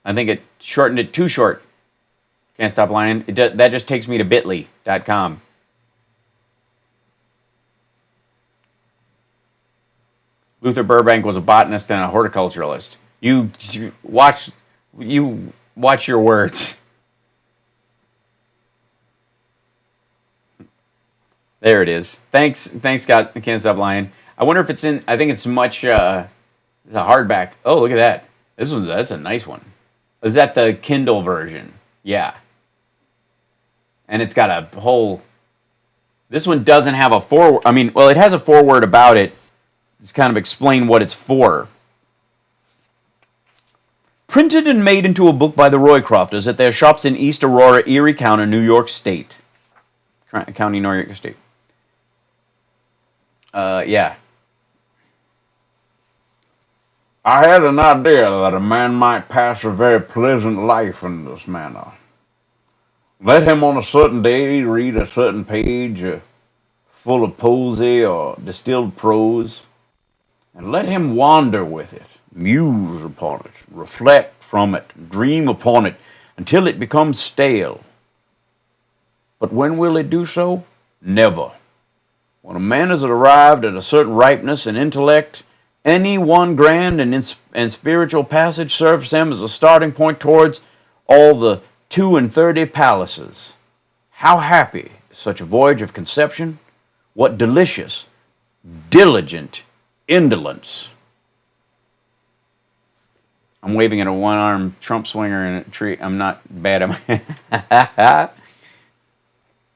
[SPEAKER 1] I think it shortened it too short. Can't Stop Lying. That just takes me to bit.ly.com. Luther Burbank was a botanist and a horticulturalist. You watch your words. There it is. Thanks, Scott. I Can't Stop Lying. I wonder if it's in. I think it's much. It's a hardback. Oh, look at that. That's a nice one. Is that the Kindle version? Yeah. And it's got a whole. This one doesn't have a foreword. I mean, well, it has a foreword about it. It's kind of explain what it's for. Printed and made into a book by the Roycrofters at their shops in East Aurora, Erie County, New York State. County, New York State. Yeah. I had an idea that a man might pass a very pleasant life in this manner. Let him on a certain day read a certain page full of poesy or distilled prose, and let him wander with it, muse upon it, reflect from it, dream upon it, until it becomes stale. But when will it do so? Never. When a man has arrived at a certain ripeness and intellect Any one grand and spiritual passage serves them as a starting point towards all the 32 palaces. How happy is such a voyage of conception? What delicious, diligent indolence. I'm waving at a one-armed Trump swinger in a tree. I'm not bad at my...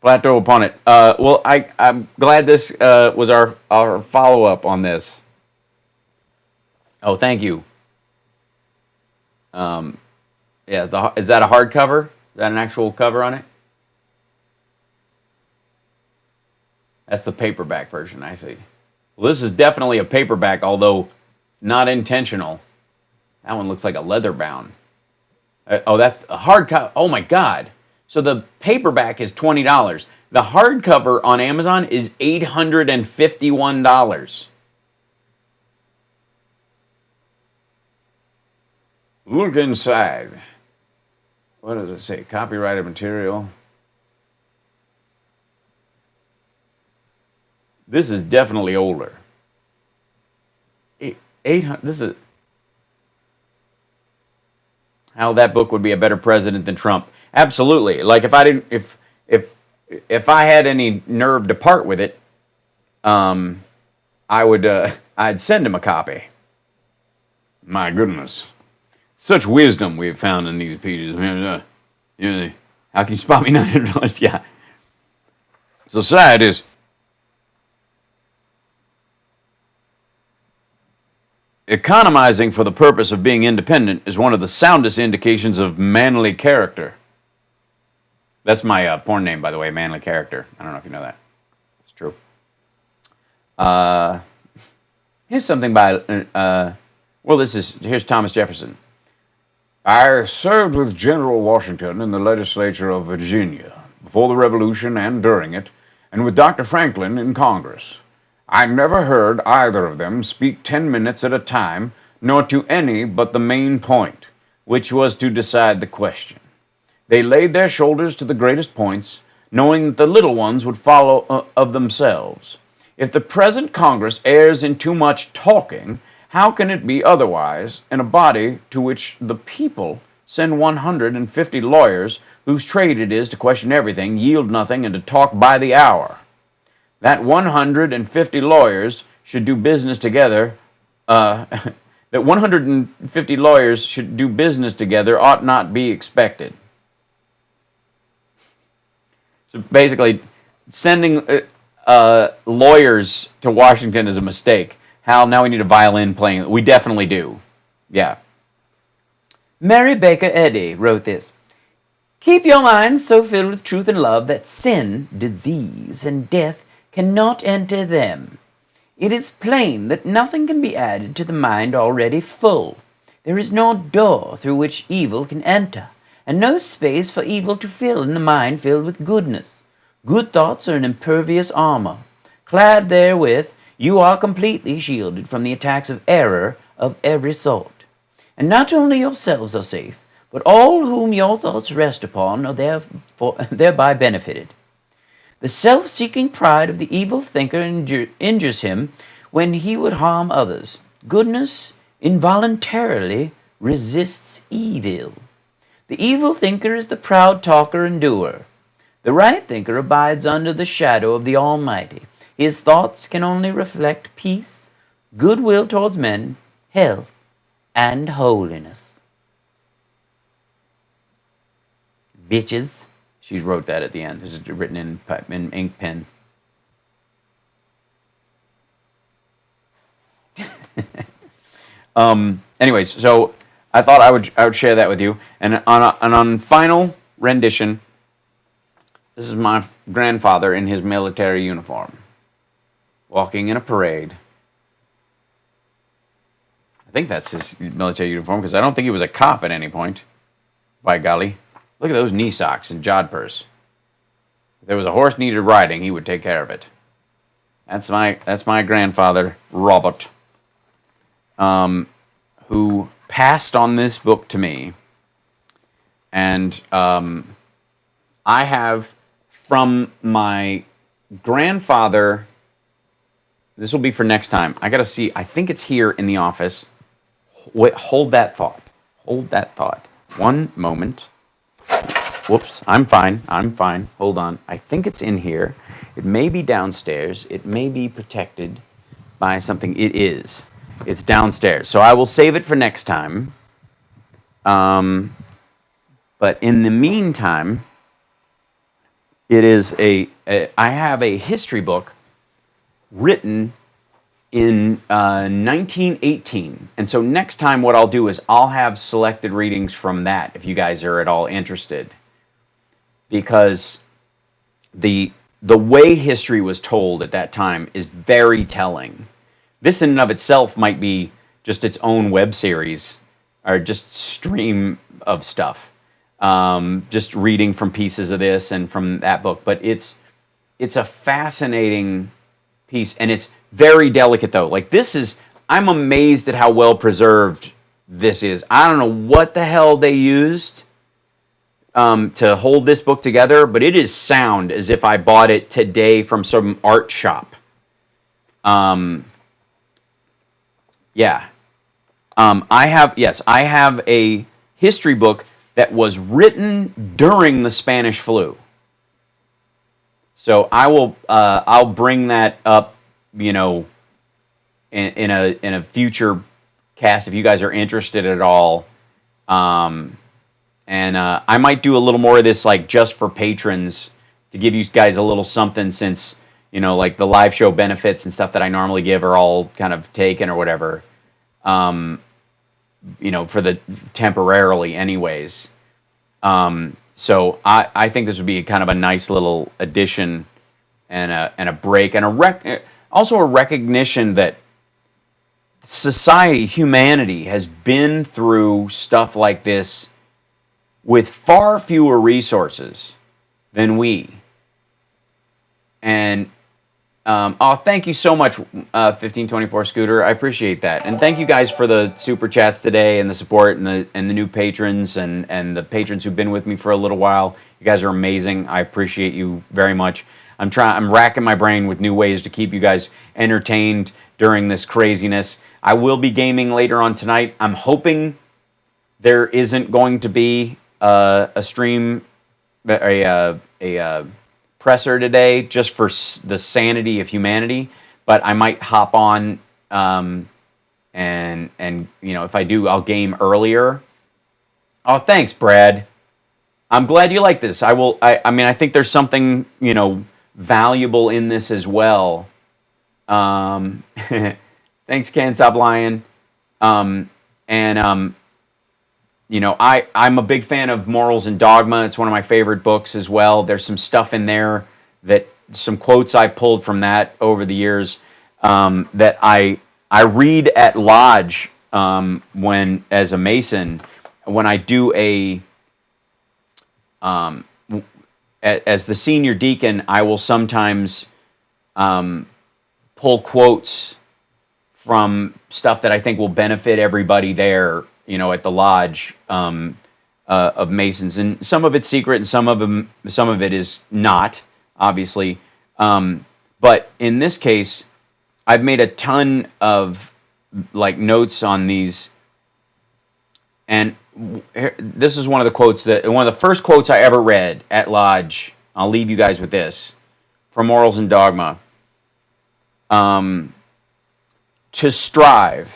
[SPEAKER 1] Plateau upon it. Well, I'm glad this was our follow-up on this. Oh, thank you. Yeah, is that a hardcover? Is that an actual cover on it? That's the paperback version, I see. Well, this is definitely a paperback, although not intentional. That one looks like a leather bound. Oh, that's a hardcover. Oh my God. So the paperback is $20. The hardcover on Amazon is $851. Look inside. What does it say? Copyrighted material. This is definitely older. 800. This is how that book would be a better president than Trump. Absolutely. Like if I didn't, if I had any nerve to part with it, I would. I'd send him a copy. My goodness, such wisdom we have found in these pages. How can you spot me $900? Yeah. Societies. Economizing for the purpose of being independent is one of the soundest indications of manly character. That's my porn name, by the way, Manly Character. I don't know if you know that. It's true. Here's something by, here's Thomas Jefferson. I served with General Washington in the legislature of Virginia before the Revolution and during it, and with Dr. Franklin in Congress. I never heard either of them speak 10 minutes at a time, nor to any but the main point, which was to decide the question. They laid their shoulders to the greatest points, knowing that the little ones would follow of themselves. If the present Congress errs in too much talking, how can it be otherwise in a body to which the people send 150 lawyers whose trade it is to question everything, yield nothing, and to talk by the hour? That 150 lawyers should do business together, that 150 lawyers should do business together ought not be expected. So basically, sending lawyers to Washington is a mistake. Hal, now we need a violin playing. We definitely do. Yeah.
[SPEAKER 19] Mary Baker Eddy wrote this. Keep your minds so filled with truth and love that sin, disease, and death cannot enter them. It is plain that nothing can be added to the mind already full. There is no door through which evil can enter, and no space for evil to fill in the mind filled with goodness. Good thoughts are an impervious armor. Clad therewith, you are completely shielded from the attacks of error of every sort. And not only yourselves are safe, but all whom your thoughts rest upon are thereby benefited. The self-seeking pride of the evil thinker injures him when he would harm others. Goodness involuntarily resists evil. The evil thinker is the proud talker and doer. The right thinker abides under the shadow of the Almighty. His thoughts can only reflect peace, goodwill towards men, health, and holiness. Bitches. She wrote that at the end. This is written in ink pen.
[SPEAKER 1] Anyways, so I thought I would share that with you. And on final rendition, this is my grandfather in his military uniform, walking in a parade. I think that's his military uniform because I don't think he was a cop at any point. By golly. Look at those knee socks and jodhpurs. If there was a horse needed riding, he would take care of it. That's my grandfather, Robert, who passed on this book to me. And I have from my grandfather This will be for next time. I got to see. I think it's here in the office. Wait, hold that thought. Hold that thought. One moment. Whoops. I'm fine. Hold on. I think it's in here. It may be downstairs. It may be protected by something. It is. It's downstairs. So I will save it for next time. But in the meantime, it is I have a history book written in 1918. And so next time what I'll do is I'll have selected readings from that if you guys are at all interested. Because the way history was told at that time is very telling. This in and of itself might be just its own web series or just stream of stuff. Just reading from pieces of this and from that book. But it's a fascinating piece, and it's very delicate though. Like I'm amazed at how well preserved this is. I don't know what the hell they used to hold this book together, but it is sound as if I bought it today from some art shop. Yeah. I have a history book that was written during the Spanish flu. So I'll bring that up, in a future cast if you guys are interested at all. And I might do a little more of this, like just for patrons, to give you guys a little something, since like the live show benefits and stuff that I normally give are all kind of taken or whatever. For the temporarily, anyways. So I think this would be kind of a nice little addition and a break and also a recognition that society, humanity, has been through stuff like this with far fewer resources than we. And thank you so much, 1524 Scooter. I appreciate that, and thank you guys for the super chats today and the support and the new patrons and the patrons who've been with me for a little while. You guys are amazing. I appreciate you very much. I'm racking my brain with new ways to keep you guys entertained during this craziness. I will be gaming later on tonight. I'm hoping there isn't going to be a stream, a presser today, just for the sanity of humanity. But I might hop on, and if I do, I'll game earlier. Oh, thanks, Brad. I'm glad you like this. I think there's something valuable in this as well. Thanks, Can't Stop Lying. I'm a big fan of Morals and Dogma. It's one of my favorite books as well. There's some stuff in there some quotes I pulled from that over the years that I read at Lodge as a Mason, when I do as the senior deacon, I will sometimes pull quotes from stuff that I think will benefit everybody there, at the Lodge of Masons, and some of it's secret, and some of it is not, obviously. But in this case, I've made a ton of notes on these, and this is one of the first quotes I ever read at Lodge. I'll leave you guys with this from Morals and Dogma. To strive,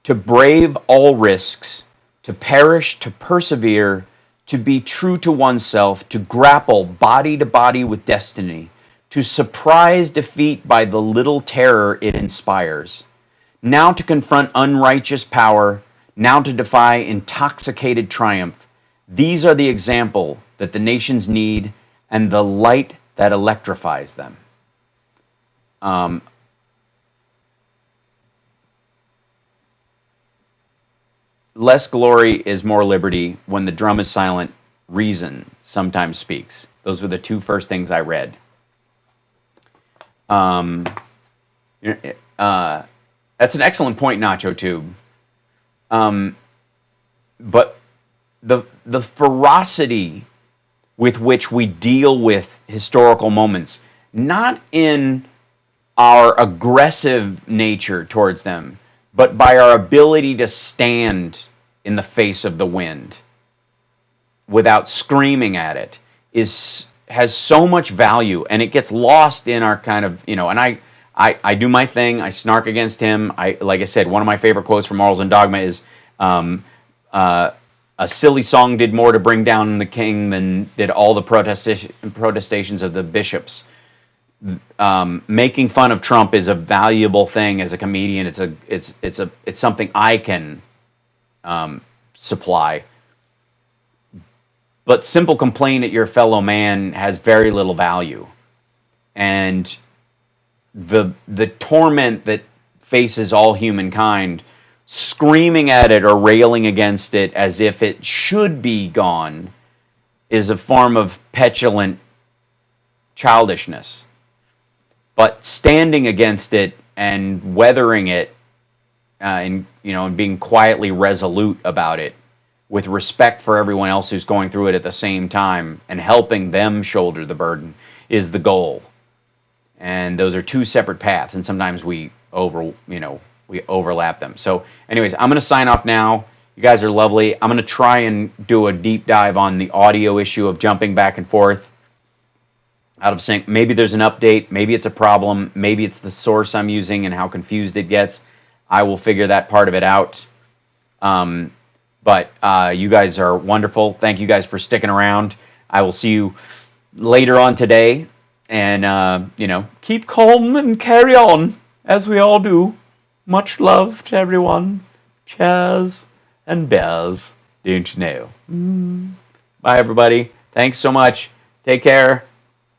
[SPEAKER 1] to brave all risks, to perish, to persevere, to be true to oneself, to grapple body to body with destiny, to surprise defeat by the little terror it inspires, now to confront unrighteous power, now to defy intoxicated triumph. These are the example that the nations need and the light that electrifies them. Less glory is more liberty. When the drum is silent, reason sometimes speaks. Those were the two first things I read. That's an excellent point, Nacho Tube. But the ferocity with which we deal with historical moments, not in our aggressive nature towards them, but by our ability to stand in the face of the wind without screaming at it has so much value, and it gets lost in our kind of, and I do my thing. I snark against him. Like I said, one of my favorite quotes from Morals and Dogma is, a silly song did more to bring down the king than did all the protestations of the bishops. Making fun of Trump is a valuable thing as a comedian. It's something I can supply. But simple complaint at your fellow man has very little value. And the torment that faces all humankind, screaming at it or railing against it as if it should be gone, is a form of petulant childishness. But standing against it and weathering it, and being quietly resolute about it, with respect for everyone else who's going through it at the same time, and helping them shoulder the burden, is the goal. And those are two separate paths, and sometimes we overlap them. So, anyways, I'm going to sign off now. You guys are lovely. I'm going to try and do a deep dive on the audio issue of jumping back and forth out of sync. Maybe there's an update. Maybe it's a problem. Maybe it's the source I'm using and how confused it gets. I will figure that part of it out. But you guys are wonderful. Thank you guys for sticking around. I will see you later on today. And, keep calm and carry on, as we all do. Much love to everyone. Cheers and bears, don't you know? Bye, everybody. Thanks so much. Take care.